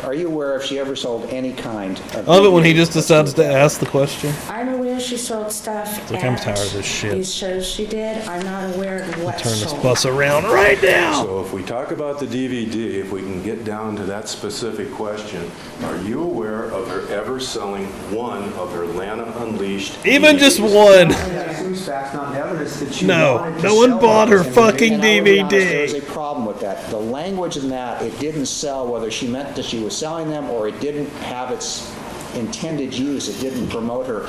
Are you aware if she ever sold any kind of... I love it when he just decides to ask the question. I'm aware she sold stuff Like, at I'm tired of this shit. these shows she did. I'm not aware of what Turn this sold. bus around right now. So if we talk about the DVD, if we can get down to that specific question, are you aware of her ever selling one of her Lana Unleashed Even DVDs? just one. that assumes facts, not evidence that she No, wanted to no one sell bought those. her fucking And I will be honest, There's DVD. a problem with that. The language in that, it didn't sell whether she meant that she was selling them or it didn't have its intended use. It didn't promote her.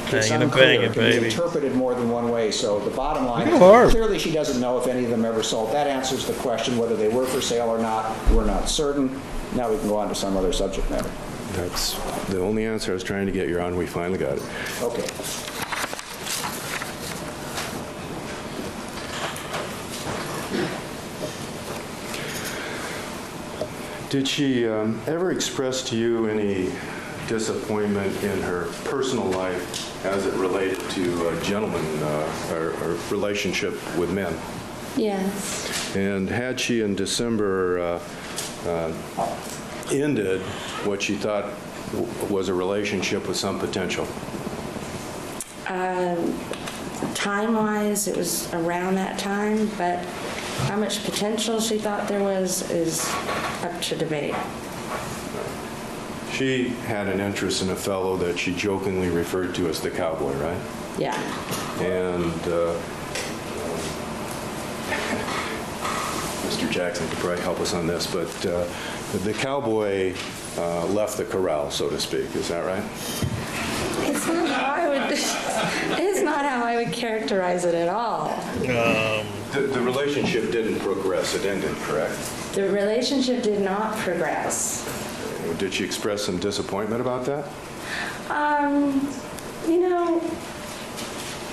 It's Banging and unclear. banging, It can be baby. interpreted more than one way. So the bottom line Look how hard. is clearly she doesn't know if any of them ever sold. That answers the question whether they were for sale or not. We're not certain. Now we can go on to some other subject matter. That's the only answer I was trying to get, Your Honor. We finally got it. Okay. Did she ever express to you any disappointment in her personal life as it related to a gentleman or relationship with men? Yes. And had she in December ended what she thought was a relationship with some potential? Time-wise, it was around that time, but how much potential she thought there was is up to debate. She had an interest in a fellow that she jokingly referred to as the cowboy, right? Yeah. And Mr. Jackson could probably help us on this, but the cowboy left the corral, so to speak. Is that right? It's not how I would. It's not how I would characterize it at all. The relationship didn't progress, it ended, correct? The relationship did not progress. Did she express some disappointment about that? You know,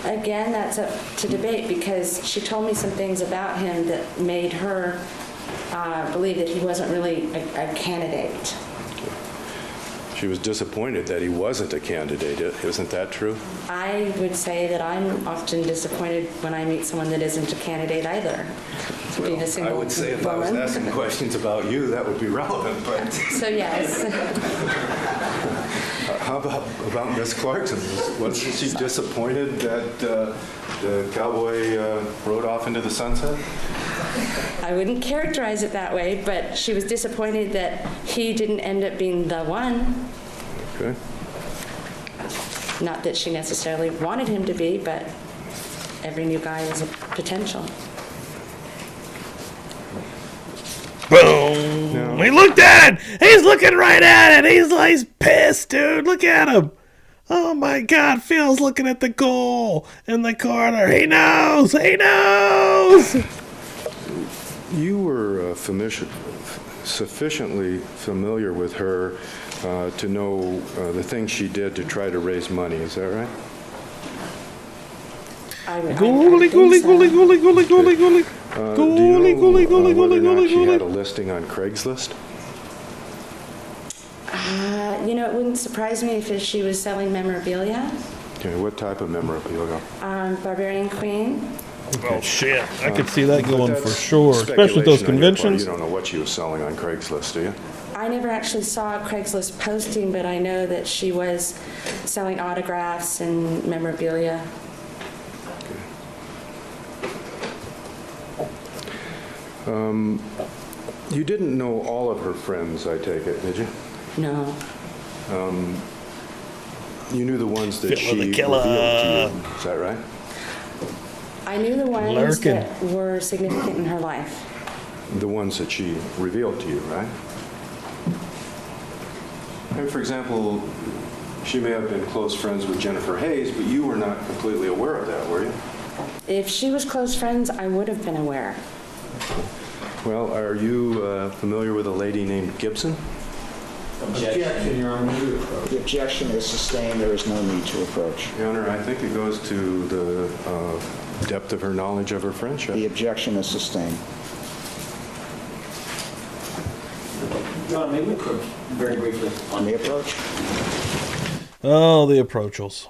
again, that's up to debate because she told me some things about him that made her believe that he wasn't really a candidate. She was disappointed that he wasn't a candidate. Isn't that true? I would say that I'm often disappointed when I meet someone that isn't a candidate either. Being a single I would say if I was woman. asking questions about you, that would be relevant, but So yes. how about Miss Clarkson? Wasn't she disappointed that the cowboy rode off into the sunset? I wouldn't characterize it that way, but she was disappointed that he didn't end up being the one. Okay. Not that she necessarily wanted him to be, but every new guy is a potential. Boom. No. He looked at it. He's looking right at it. He's pissed, dude. Look at him. Oh my God. Phil's looking at the goal in the corner. He knows. He knows. You were sufficiently familiar with her to know the things she did to try to raise money. Is that right? Goalie, goalie, goalie, goalie, goalie, goalie, goalie. Goalie, goalie, goalie, whether or goalie, not goalie, she had a goalie. listing on Craigslist? You know, it wouldn't surprise me if she was selling memorabilia. Okay, what type of memorabilia? Barbarian Queen. Oh, shit. I could see that But going that's for sure, especially at those speculation on your part. conventions. You don't know what she was selling on Craigslist, do you? I never actually saw a Craigslist posting, but I know that she was selling autographs and memorabilia. You didn't know all of her friends, I take it, did you? No. You knew the ones that Fit she with the revealed killer. to you. Is that right? I knew the ones Lurking. that were significant in her life. The ones that she revealed to you, right? And for example, she may have been close friends with Jennifer Hayes, but you were not completely aware of that, were you? If she was close friends, I would have been aware. Well, are you familiar with a lady named Gibson? Objection, Your Honor. The objection is sustained. There is no need to approach. Your Honor, I think it goes to the depth of her knowledge of her friendship. The objection is sustained. Your Honor, maybe we could, very briefly. On the approach? Oh, the approachals.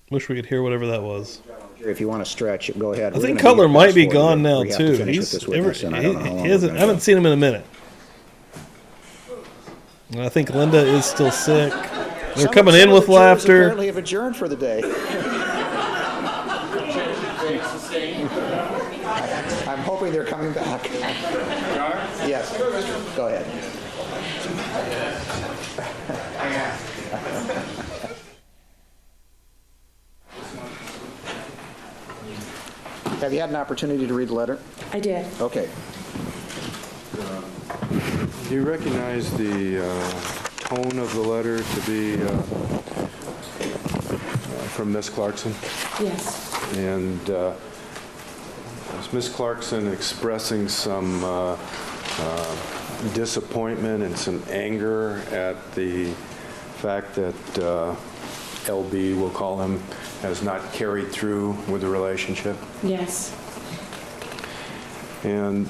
Wish we could hear whatever that was. If you want to stretch, go ahead. I We're think gonna Cutler need might be fast forward. gone now We have to too. finish with this He witness, and I don't know how long we're hasn't. I gonna haven't seen him in a minute. And I think Linda is still sick. They're coming in with laughter. Apparently have adjourned for the day. I'm hoping they're coming back. Yes. Go ahead. Have you had an opportunity to read the letter? I did. Okay. Do you recognize the tone of the letter to be from Miss Clarkson? Yes. And is Miss Clarkson expressing some disappointment and some anger at the fact that LB, we'll call him, has not carried through with the relationship? Yes. And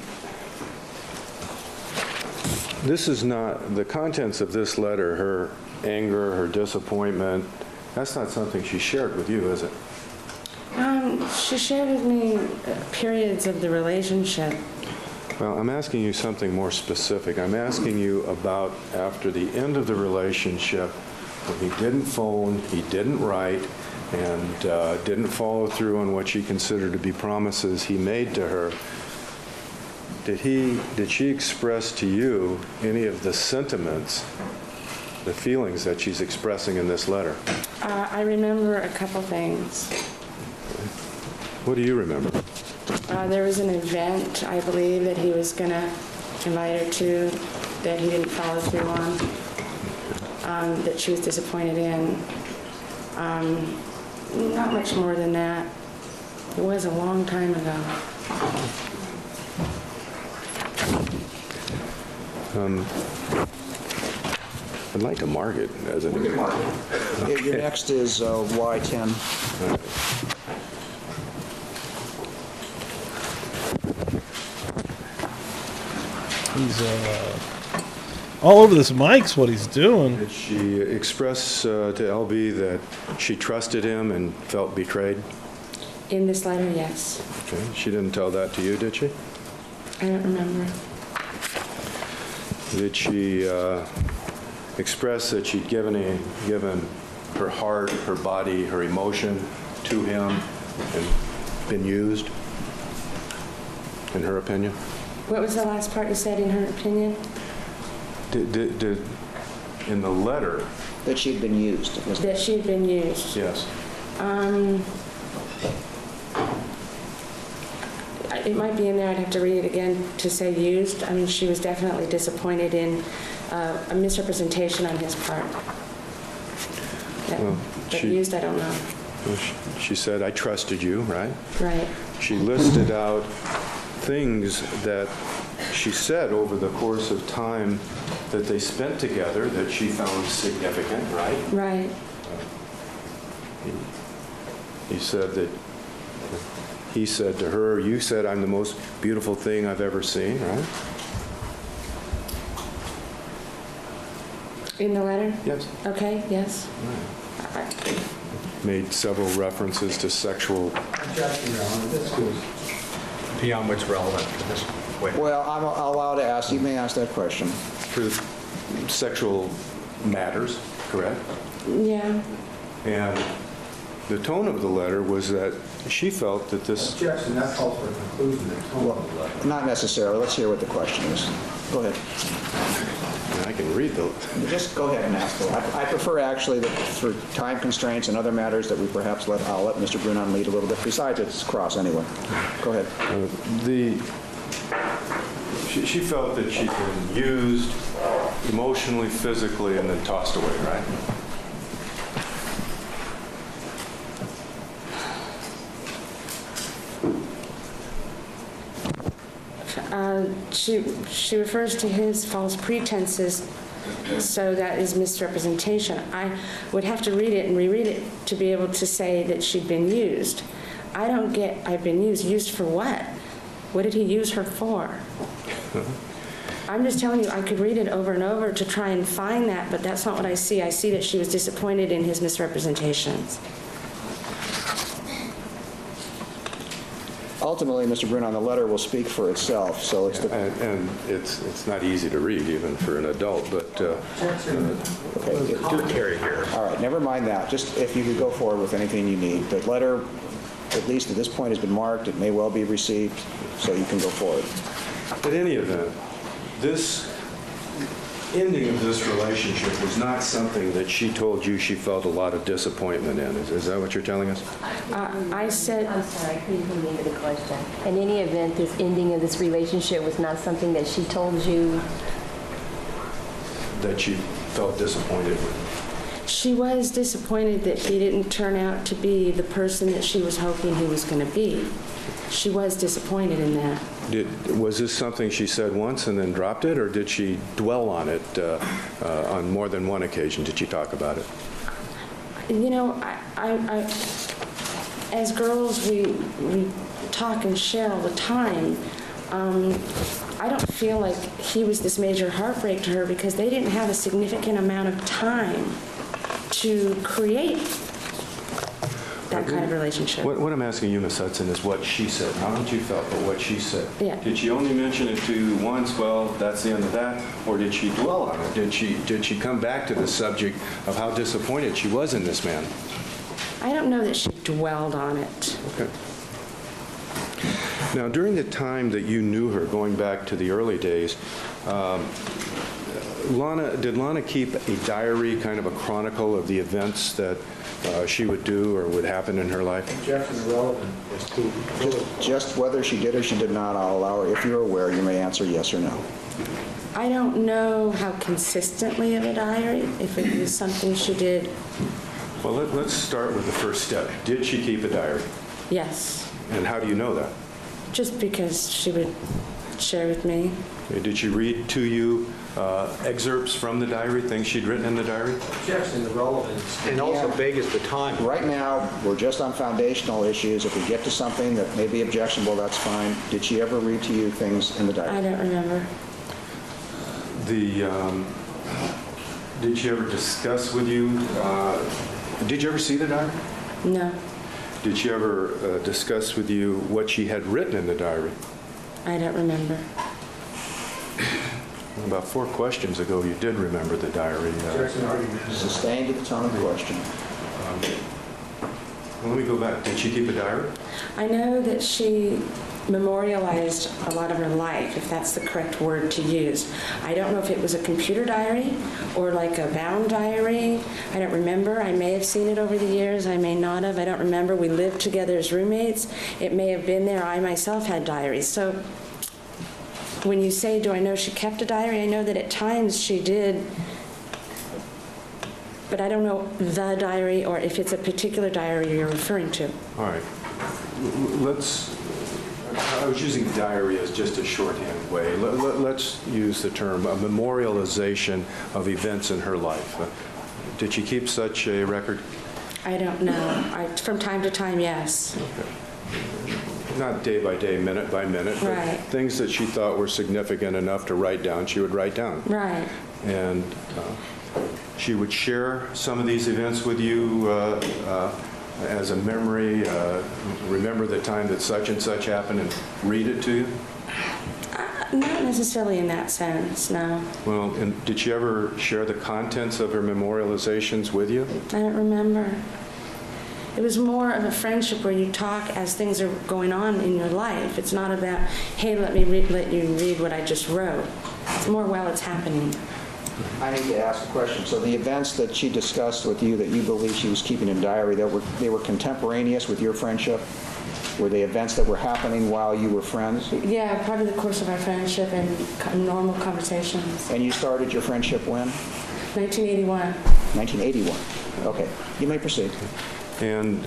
this is not, the contents of this letter, her anger, her disappointment, that's not something she shared with you, is it? She shared with me periods of the relationship. Well, I'm asking you something more specific. I'm asking you about after the end of the relationship, when he didn't phone, he didn't write, and didn't follow through on what she considered to be promises he made to her. Did she express to you any of the sentiments, the feelings that she's expressing in this letter? I remember a couple things. What do you remember? There was an event, I believe, that he was going to invite her to that he didn't follow through on, that she was disappointed in. Not much more than that. It was a long time ago. I'd like to mark it as an... Your next is Y10. He's all over this mic's what he's doing. Did she express to LB that she trusted him and felt betrayed? In this letter, yes. Okay. She didn't tell that to you, did she? I don't remember. Did she express that she'd given her heart, her body, her emotion to him and been used, in her opinion? What was the last part you said, in her opinion? Did in the letter... That she'd been used. That she'd been used. Yes. It might be in there. I'd have to read it again to say used. I mean, she was definitely disappointed in a misrepresentation on his part. But used, I don't know. Well, she said, I trusted you, right? Right. She listed out things that she said over the course of time that they spent together that she found significant, right? Right. He said that he said to her, you said I'm the most beautiful thing I've ever seen, right? In the letter? Yes. Okay, yes. Made several references to sexual... Objection, Your Honor. This goes beyond what's relevant to this witness. Well, I'm allowed to ask. You may ask that question. For sexual matters, correct? Yeah. And the tone of the letter was that she felt that this... Objection, that calls for a conclusion. The tone of the letter. Not necessarily. Let's hear what the question is. Go ahead. I can read the... Just go ahead and ask. I prefer actually that for time constraints and other matters that we perhaps I'll let Mr. Brunon lead a little bit. Besides, it's cross anyway. Go ahead. She felt that she'd been used emotionally, physically, and then tossed away, right? She refers to his false pretenses, so that is misrepresentation. I would have to read it and reread it to be able to say that she'd been used. I don't get, I've been used. Used for what? What did he use her for? I'm just telling you, I could read it over and over to try and find that, but that's not what I see. I see that she was disappointed in his misrepresentations. Ultimately, Mr. Brunon, the letter will speak for itself, so it's the... And it's not easy to read, even for an adult, but... Okay. Commentary here. All right, never mind that. Just if you could go forward with anything you need. The letter, at least at this point, has been marked. It may well be received, so you can go forward. In any event, this ending of this relationship was not something that she told you she felt a lot of disappointment in. Is that what you're telling us? I said... I'm sorry, I couldn't hear the end of the question. In any event, this ending of this relationship was not something that she told you... That she felt disappointed with? She was disappointed that he didn't turn out to be the person that she was hoping he was going to be. She was disappointed in that. Was this something she said once and then dropped it, or did she dwell on it on more than one occasion? Did she talk about it? You know, as girls, we talk and share all the time. I don't feel like he was this major heartbreak to her because they didn't have a significant amount of time to create that kind of relationship. What I'm asking you, Ms. Hudson, is what she said. Not what you felt, but what she said. Yeah. Did she only mention it to you once, well, that's the end of that, or did she dwell on it? Did she come back to the subject of how disappointed she was in this man? I don't know that she dwelled on it. Okay. Now, during the time that you knew her, going back to the early days, did Lana keep a diary, kind of a chronicle of the events that she would do or would happen in her life? Objection irrelevant as to... Just whether she did or she did not, I'll allow her. If you're aware, you may answer yes or no. I don't know how consistently of a diary, if it was something she did. Well, let's start with the first step. Did she keep a diary? Yes. And how do you know that? Just because she would share with me. Did she read to you excerpts from the diary, things she'd written in the diary? Objection to relevance, and also Vegas the time. Right now, we're just on foundational issues. If we get to something that may be objectionable, that's fine. Did she ever read to you things in the diary? I don't remember. Did she ever discuss with you, did you ever see the diary? No, Did she ever discuss with you what she had written in the diary? I don't remember. About 4 questions ago, you did remember the diary. Sustained at the tone of the question. Let me go back. Did she keep a diary? I know that she memorialized a lot of her life, if that's the correct word to use. I don't know if it was a computer diary or like a bound diary. I don't remember. I may have seen it over the years. I may not have. I don't remember. We lived together as roommates. It may have been there. I myself had diaries. So when you say, do I know she kept a diary? I know that at times she did, but I don't know the diary or if it's a particular diary you're referring to. All right. I was using diary as just a shorthand way. Let's use the term a memorialization of events in her life. Did she keep such a record? I don't know. From time to time, yes. Okay. Not day by day, minute by minute, but Right. things that she thought were significant enough to write down, she would write down. Right. And she would share some of these events with you as a memory, remember the time that such and such happened and read it to you? Not necessarily in that sense, no. Well, and did she ever share the contents of her memorializations with you? I don't remember. It was more of a friendship where you talk as things are going on in your life. It's not about, hey, let you read what I just wrote. It's more, well, it's happening. I need to ask a question. So the events that she discussed with you that you believe she was keeping in diary, they were contemporaneous with your friendship? Were they events that were happening while you were friends? Yeah, probably the course of our friendship and normal conversations. And you started your friendship when? 1981. 1981. Okay. You may proceed. And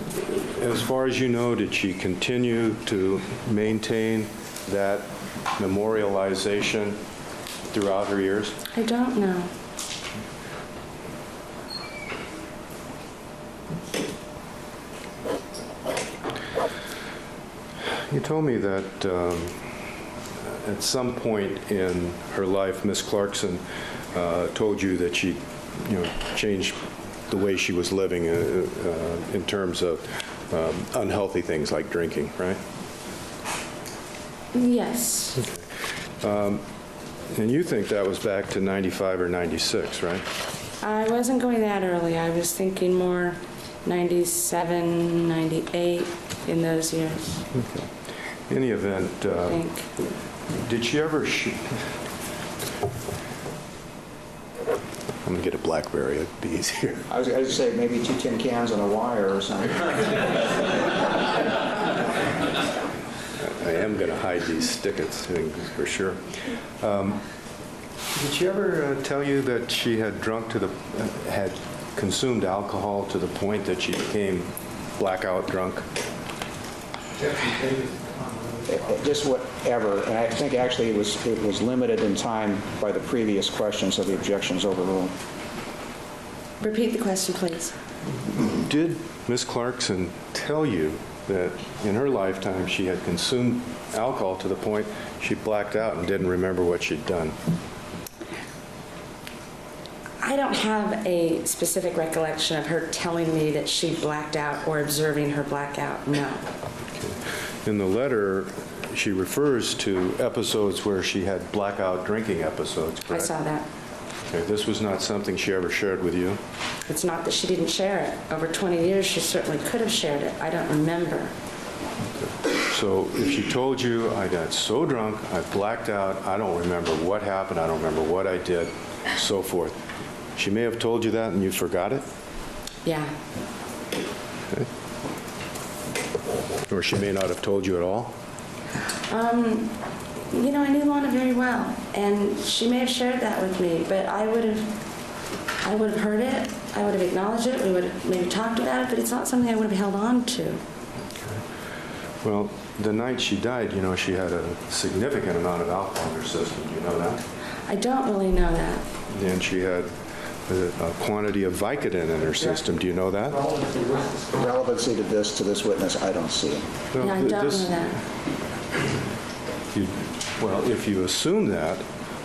as far as you know, did she continue to maintain that memorialization throughout her years? I don't know. You told me that at some point in her life, Miss Clarkson told you that she, changed the way she was living in terms of unhealthy things like drinking, right? Yes. And you think that was back to 95 or 96, right? I wasn't going that early. I was thinking more 97, 98, in those years. Okay. In any event, I think. did she ever... I'm going to get a BlackBerry. It'd be easier. I was going to say maybe 2 tin cans and a wire or something. I am going to hide these stickets for sure. Did she ever tell you that she had had consumed alcohol to the point that she became blackout drunk? Just whatever. And I think actually it was limited in time by the previous question, so the objection's overruled. Repeat the question, please. Did Miss Clarkson tell you that in her lifetime she had consumed alcohol to the point she blacked out and didn't remember what she'd done? I don't have a specific recollection of her telling me that she blacked out or observing her blackout, no. Okay. In the letter, she refers to episodes where she had blackout drinking episodes, correct? I saw that. Okay, this was not something she ever shared with you? It's not that she didn't share it. Over 20 years, she certainly could have shared it. I don't remember. So if she told you, I got so drunk, I blacked out, I don't remember what happened, I don't remember what I did, so forth. She may have told you that and you forgot it? Yeah. Okay. Or she may not have told you at all? I knew Lana very well, and she may have shared that with me, but I would have heard it, I would have acknowledged it, we would have maybe talked about it, but it's not something I would have held on to. Okay. Well, the night she died, you know, she had a significant amount of alcohol in her system. Do you know that? I don't really know that. And she had a quantity of Vicodin in her system. Do you know that? The relevancy to this witness, I don't see it. Well, Yeah, I don't this- know that. Well, if you assume that,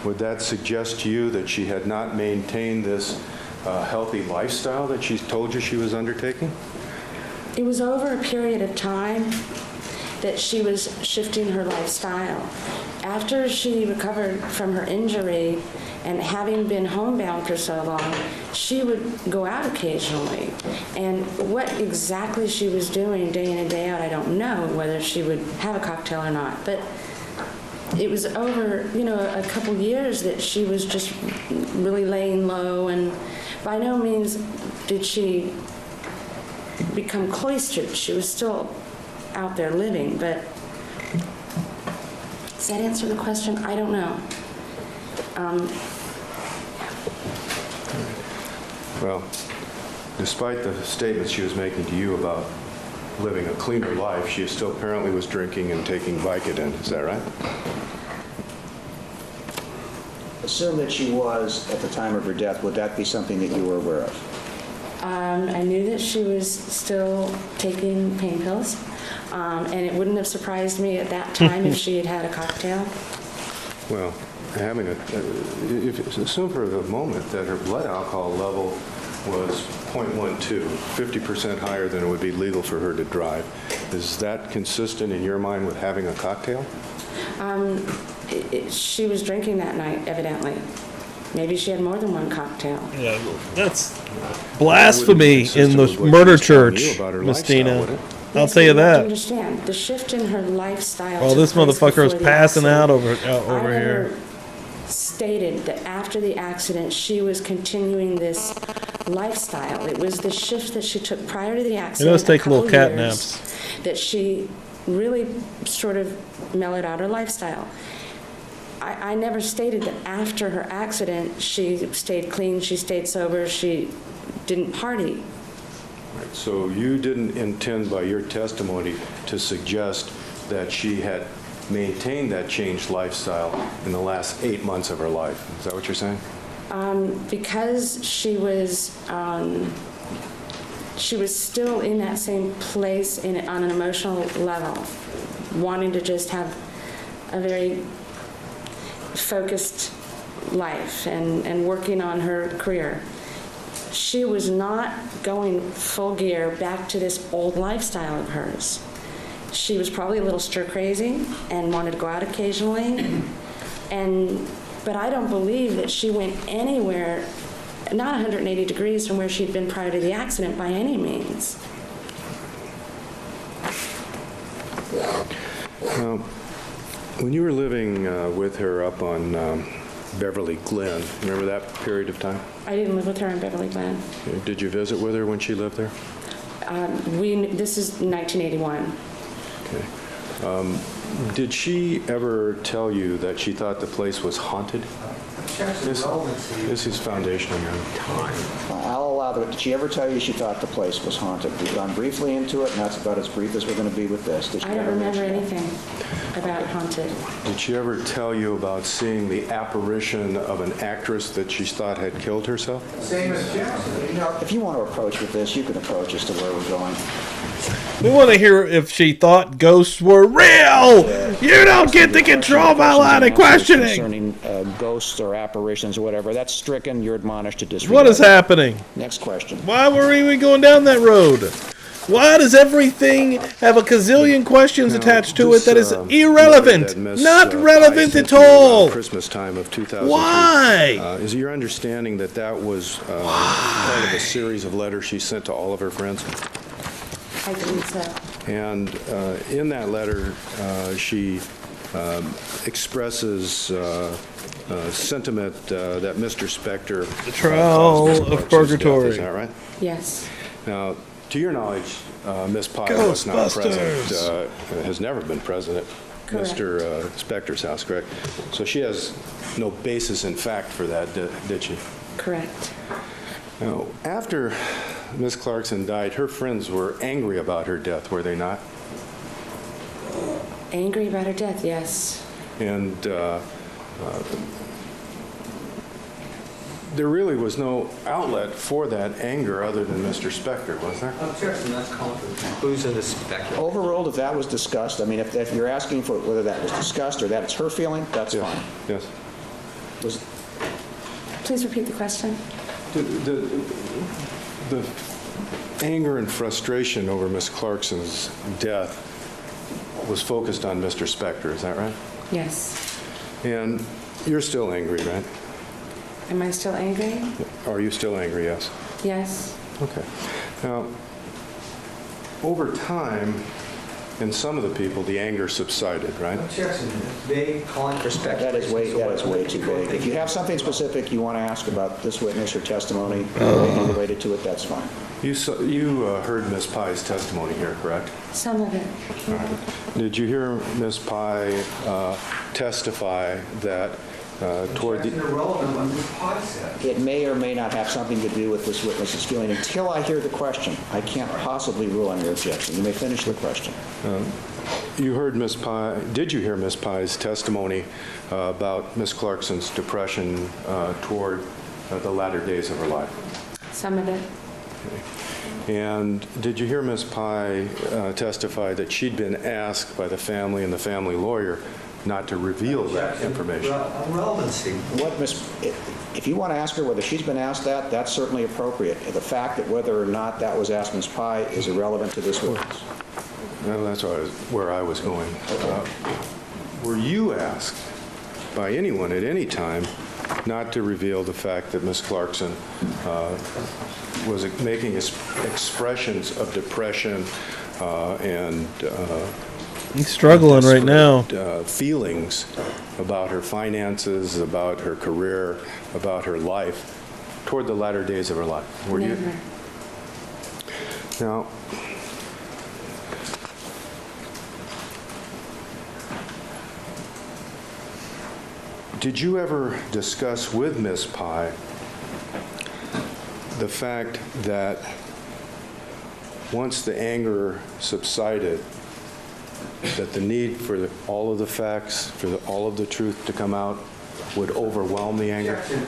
would that suggest to you that she had not maintained this healthy lifestyle that she told you she was undertaking? It was over a period of time that she was shifting her lifestyle. After she recovered from her injury and having been homebound for so long, she would go out occasionally. And what exactly she was doing day in and day out, I don't know, whether she would have a cocktail or not. But it was over, you know, a couple years that she was just really laying low, and by no means did she become cloistered. She was still out there living, but does that answer the question? I don't know. Well, despite the statements she was making to you about living a cleaner life, she still apparently was drinking and taking Vicodin. Is that right? Assume that she was at the time of her death. Would that be something that you were aware of? I knew that she was still taking pain pills, and it wouldn't have surprised me at that time if she had had a cocktail. Well, assume for the moment that her blood alcohol level was 0.12, 50% higher than it would be legal for her to drive. Is that consistent in your mind with having a cocktail? She was drinking that night, evidently. Maybe she had more than one cocktail. Yeah, that's blasphemy in the murder church, Miss Tina. I'll tell you You have to that. understand, the shift in her lifestyle. Well, took this place motherfucker was before the passing out accident. over I here. never stated that after the accident, she was continuing this lifestyle. It was the shift that she took prior to the accident. does take little couple cat years, naps. That she really sort of mellowed out her lifestyle. I never stated that after her accident, she stayed clean, she stayed sober, she didn't party. Right, so you didn't intend by your testimony to suggest that she had maintained that changed lifestyle in the last 8 months of her life. Is that what you're saying? Because she was still in that same place on an emotional level, wanting to just have a very focused life and working on her career. She was not going full gear back to this old lifestyle of hers. She was probably a little stir crazy and wanted to go out occasionally, but I don't believe that she went anywhere, not 180 degrees from where she'd been prior to the accident by any means. When you were living with her up on Beverly Glen, remember that period of time? I didn't live with her in Beverly Glen. Did you visit with her when she lived there? This is 1981. Okay. Did she ever tell you that she thought the place was haunted? This is foundational. I'll allow that. Did she ever tell you she thought the place was haunted? We've gone briefly into it, and that's about as brief as we're going to be with this. Did she I don't ever remember mention anything about haunted. Did she ever tell you about seeing the apparition of an actress that she thought had killed herself? Same as Jackson. that? If you want to approach with this, you can approach as to where we're going. We want to hear if she thought ghosts were real. You don't get to control my line of questioning. Concerning ghosts or apparitions or whatever, that's stricken. You're admonished to disregard. What is happening? Next question. Why were we going down that road? Why does everything have a gazillion questions attached to it that is irrelevant? Not relevant at all. Christmas time of 2003. Why? Is it your understanding that that was part of a series of letters she sent to all of her friends? I believe so. And in that letter, she expresses sentiment that Mr. Spector... The trial of purgatory. Is that right? Yes. Now, to your knowledge, Ms. Pyle was not present, Ghostbusters. has never been present at Correct. Mr. Spector's house, correct? So she has no basis in fact for that, did she? Correct. Now, after Ms. Clarkson died, her friends were angry about her death, were they not? Angry about her death, yes. And there really was no outlet for that anger other than Mr. Spector, was there? Objection, that's calling for the conclusion is speculative. Overruled if that was discussed. I mean, if you're asking for whether that was discussed or that's her feeling, that's Yes. fine. Yes. Was, Please repeat the question. The anger and frustration over Miss Clarkson's death was focused on Mr. Spector, is that right? Yes. And you're still angry, right? Am I still angry? Are you still angry, yes? Yes. Okay. Now, over time, in some of the people, the anger subsided, right? Objection, vague, calling for that is speculation. way too vague. If you have something specific you want to ask about this witness or testimony related to it, that's fine. You heard Ms. Pye's testimony here, correct? Some of it. All right. Did you hear Ms. Pye testify that toward That's the... irrelevant what Ms. Pye said. It may or may not have something to do with this witness's feeling. Until I hear the question, I can't possibly rule on your objection. You may finish the question. You heard Ms. Pye, did you hear Ms. Pye's testimony about Ms. Clarkson's depression toward the latter days of her life? Some of it. And did you hear Ms. Pye testify that she'd been asked by the family and the family lawyer not to reveal that information? Relevancy. If you want to ask her whether she's been asked that, that's certainly appropriate. The fact that whether or not that was asked Ms. Pye is irrelevant to this witness. Well, that's where I was going. Were you asked by anyone at any time not to reveal the fact that Ms. Clarkson was making expressions of depression and He's struggling right now. Feelings about her finances, about her career, about her life toward the latter days of her life? Were Never. you? Now, did you ever discuss with Ms. Pye the fact that once the anger subsided, that the need for all of the facts, for all of the truth to come out would overwhelm the anger? Objection.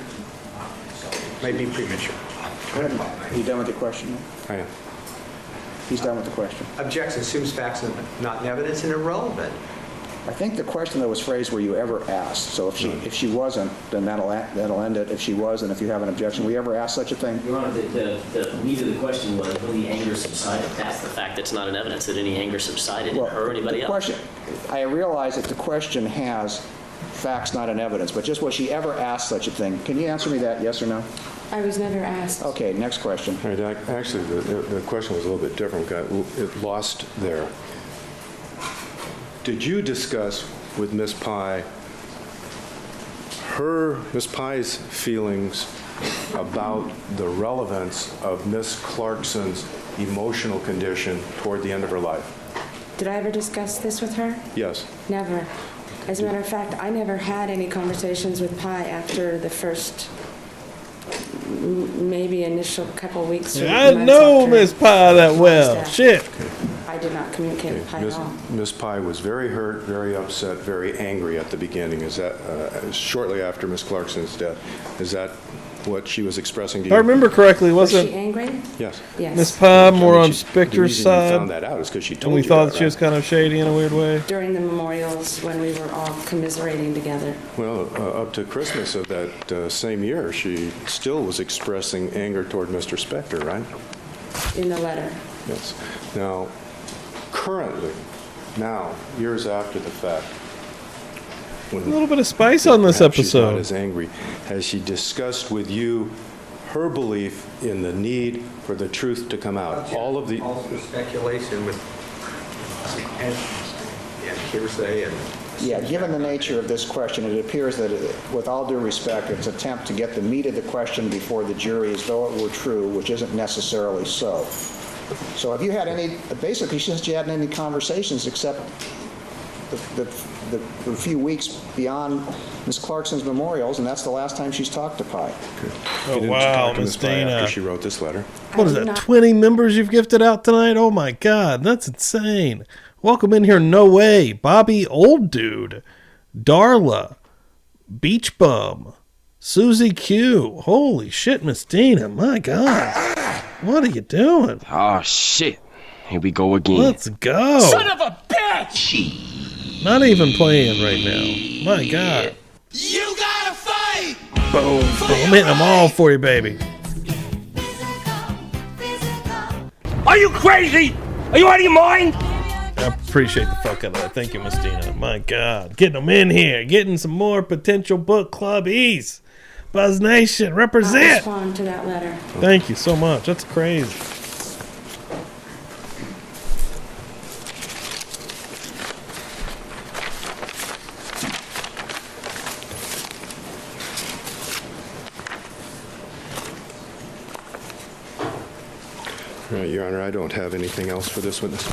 May be premature. Go ahead. Are you done with the question? I am. He's done with the question. Objection assumes facts and not in evidence and irrelevant. I think the question that was phrased, were you ever asked? So if she wasn't, then that'll end it. If she was, and if you have an objection, were you ever asked such a thing? Your Honor, the meat of the question was when the anger subsided. That's the fact that's not in evidence, that any anger subsided in her or anybody else. I realize that the question has facts not in evidence, but just was she ever asked such a thing? Can you answer me that, yes or no? I was never asked. Okay, next question. All right, actually, the question was a little bit different. It lost there. Did you discuss with Ms. Pye Ms. Pye's feelings about the relevance of Ms. Clarkson's emotional condition toward the end of her life? Did I ever discuss this with her? Yes. Never. As a matter of fact, I never had any conversations with Pye after the first maybe initial couple weeks. or I months know after Miss Pye that Pye's well. death. Shit. I did not communicate with Pye at all. Ms. Pye was very hurt, very upset, very angry at the beginning. Is that shortly after Ms. Clarkson's death? Is that what she was expressing to If you? I remember correctly, Was wasn't she angry? Yes. Yes. Miss Pye more on The Spector's reason you found side? that out is because she told And we you thought that, she was right? kind of shady in a weird way. During the memorials when we were all commiserating together. Well, up to Christmas of that same year, she still was expressing anger toward Mr. Spector, right? In the letter. Yes. Now, currently, now, years after the fact, A little bit of spice on this perhaps she's not episode. as angry, has she discussed with you her belief in the need for the truth to come out? All of the... Also speculation with and hearsay and... Yeah, given the nature of this question, it appears that, with all due respect, it's an attempt to get the meat of the question before the jury as though it were true, which isn't necessarily so. So have you had any, basically, since you hadn't any conversations except the few weeks beyond Ms. Clarkson's memorials, and that's the last time she's talked to Pye. Oh, You didn't wow, talk to Miss Ms. Pye after Dana. she wrote this letter? What is I did that, not- 20 members you've gifted out tonight? Oh my God, that's insane. Welcome in here, No Way, Bobby Old Dude, Darla, Beach Bum, Susie Q. Holy shit, Miss Dina, my God. What are you doing? Oh, shit. Here we go again. Let's go. Son of a bitch! Not even playing right now. My God. You gotta fight! Boom. I'm hitting them all for you, baby. Are you crazy? Are you out of your mind? I appreciate the fuck out of that. Thank you, Miss Dina. My God. Getting them in here. Getting some more potential book clubbies. Buzz Nation, I'll represent. respond to that letter. Thank you so much. That's crazy. Your Honor, I don't have anything else for this witness.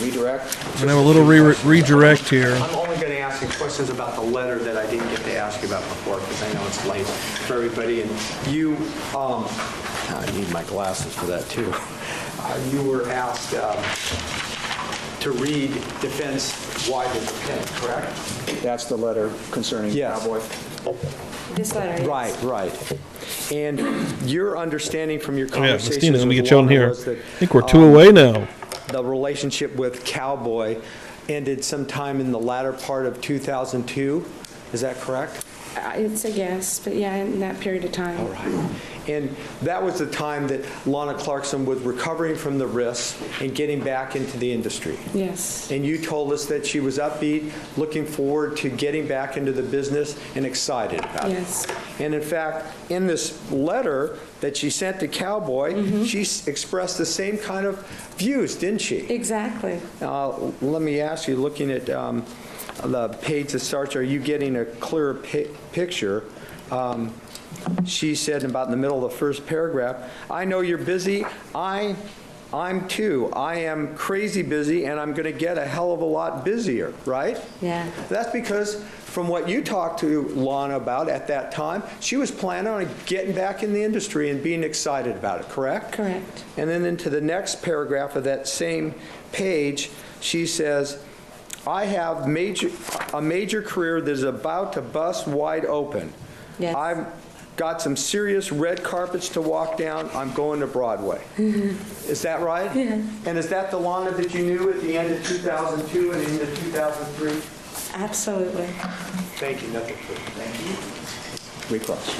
Redirect. I'm going to have a little redirect here. I'm only going to ask you questions about the letter that I didn't get to ask you about before, because I know it's late for everybody. And you, I need my glasses for that too. You were asked to read defense wide as a pen, correct? That's the letter concerning Yes. Cowboy. This letter, yes. Right. And your understanding from your Oh, yeah, conversations Christina, let me with get you on Lana here. was that, I think we're 2 away now. the relationship with Cowboy ended sometime in the latter part of 2002. Is that correct? It's a guess, but yeah, in that period of time. All right. And that was the time that Lana Clarkson was recovering from the risks and getting back into the industry. Yes. And you told us that she was upbeat, looking forward to getting back into the business and excited about it. Yes. And in fact, in this letter that she sent to Cowboy, she expressed the same kind of views, didn't she? Exactly. Let me ask you, looking at the page that starts, are you getting a clearer picture? She said about in the middle of the first paragraph, I know you're busy. I'm too. I am crazy busy, and I'm going to get a hell of a lot busier, right? Yeah. That's because from what you talked to Lana about at that time, she was planning on getting back in the industry and being excited about it, correct? Correct. And then into the next paragraph of that same page, she says, I have a major career that is about to bust wide open. Yes. I've got some serious red carpets to walk down. I'm going to Broadway. Is that right? Yeah. And is that the Lana that you knew at the end of 2002 and into 2003? Absolutely. Thank you. Nothing further. Thank you. Recross.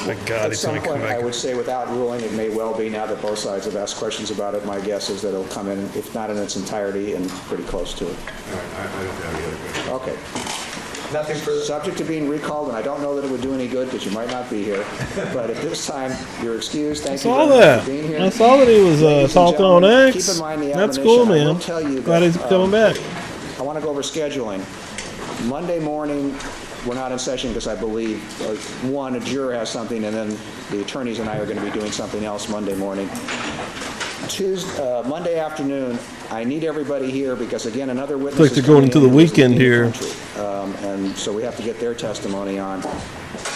My God, At he's some going to come point, I back. would say without ruling, it may well be, now that both sides have asked questions about it, my guess is that it'll come in, if not in its entirety, and pretty close to it. All right, I don't have any other questions. Okay. Nothing further. Subject to being recalled, and I don't know that it would do any good because you might not be here. But at this time, you're excused. Thank I you saw very much that. for being here. I saw that he was Ladies and talking on gentlemen, X. keep in mind the That's admonition. cool, I man. will tell you Glad he's that, coming back. I want to go over scheduling. Monday morning, we're not in session because I believe, one, a juror has something, and then the attorneys and I are going to be doing something else Monday morning. Monday afternoon, I need everybody here because, again, another witness Looks like is they're going coming into the in who's weekend in the here. country. And so we have to get their testimony on.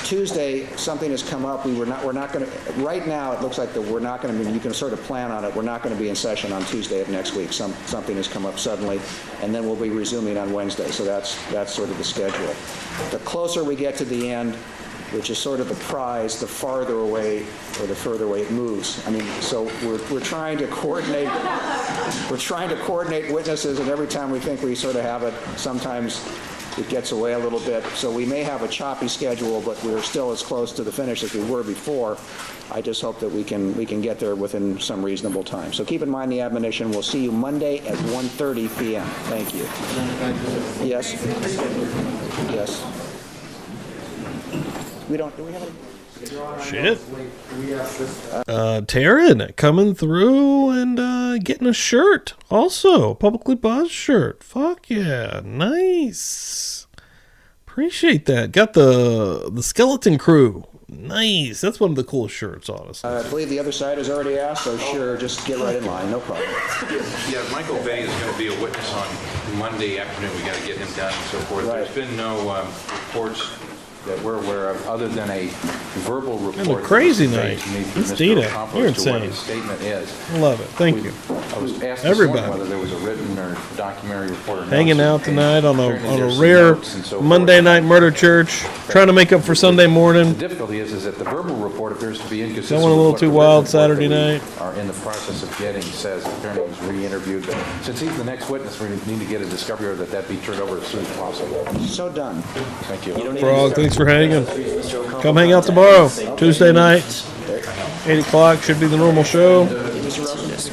Tuesday, something has come up. We're not going to, right now, it looks like that we're not going to be, you can sort of plan on it, we're not going to be in session on Tuesday of next week. Something has come up suddenly, and then we'll be resuming on Wednesday. So that's sort of the schedule. The closer we get to the end, which is sort of the prize, the farther away or the further away it moves. I mean, so we're trying to coordinate, witnesses, and every time we think we sort of have it, sometimes it gets away a little bit. So we may have a choppy schedule, but we're still as close to the finish as we were before. I just hope that we can get there within some reasonable time. So keep in mind the admonition. We'll see you Monday at 1:30 p.m. Thank you. Yes. Yes. Do we have a... Shit. Taryn coming through and getting a shirt. Also, Publicly Buzzed shirt. Fuck yeah. Nice. Appreciate that. Got the Skeleton Crew. Nice. That's one of the coolest shirts, honestly. I believe the other side has already asked, so sure, just get right in line. No problem. Yeah, Michael Bay is going to be a witness on Monday afternoon. We got to get him done and so forth. Right. There's been no reports that we're aware of, other than a verbal report. And a crazy that night. was conveyed to It's Mr. Dita. Ocampo You're as to what insane. his statement is. Love it. Thank you. I was asked this Everybody. morning whether there was a written or documentary report. Or Hanging notes out that tonight on apparently a there's some rare notes and so forth. Monday night murder church, trying to make up for Sunday morning. The difficulty is that the verbal report appears to be inconsistent. That went a little with too what the wild written report Saturday that we night. Are in the process of getting says apparently he was re-interviewed, but since he's the next witness, we need to get a discovery order that be turned over as soon as possible. So done. Thank you. Frog, thanks for hanging. Come hang out tomorrow, Tuesday night, 8 o'clock, should be the normal show. Mr.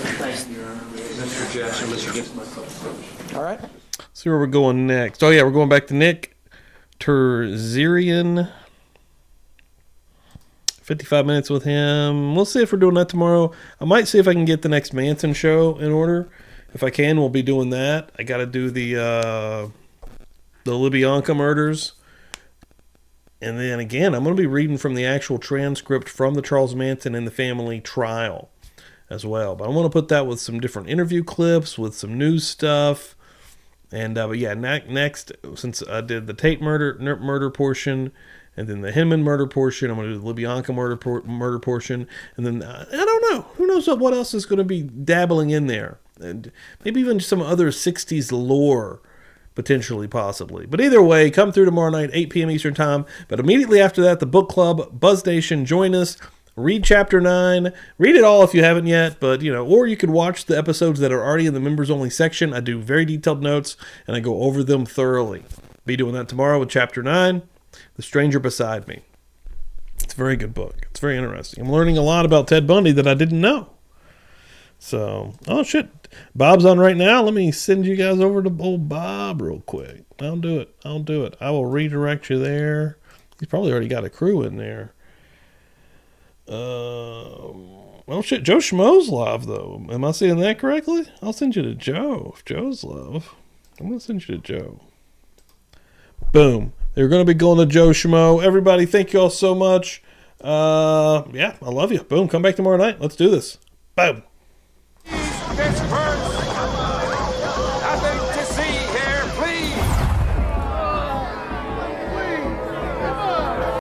Jackson, Mr. Gibson. All right. See where we're going next. Oh yeah, we're going back to Nick Terzerian. 55 minutes with him. We'll see if we're doing that tomorrow. I might see if I can get the next Manson show in order. If I can, we'll be doing that. I got to do the Libyanka murders. And then again, I'm going to be reading from the actual transcript from the Charles Manson and the family trial as well. But I want to put that with some different interview clips, with some news stuff. And but yeah, next, since I did the Tate murder portion, and then the Hinman murder portion, I'm going to do the Libyanka murder portion, and then I don't know, who knows what else is going to be dabbling in there, and maybe even some other 60s lore, potentially, possibly. But either way, come through tomorrow night, 8 p.m. Eastern Time. But immediately after that, the book club, Buzz Nation, join us. Read chapter 9. Read it all if you haven't yet, but or you could watch the episodes that are already in the members only section. I do very detailed notes and I go over them thoroughly. Be doing that tomorrow with chapter 9, The Stranger Beside Me. It's a very good book. It's very interesting. I'm learning a lot about Ted Bundy that I didn't know. So, oh shit. Bob's on right now. Let me send you guys over to old Bob real quick. I'll do it. I will redirect you there. He's probably already got a crew in there. Well, shit, Joe Schmo's live, though. Am I seeing that correctly? I'll send you to Joe. If Joe's live, I'm going to send you to Joe. Boom. They're going to be going to Joe Schmo. Everybody, thank you all so much. Yeah, I love you. Boom. Come back tomorrow night. Let's do this. Boom. Pittsburgh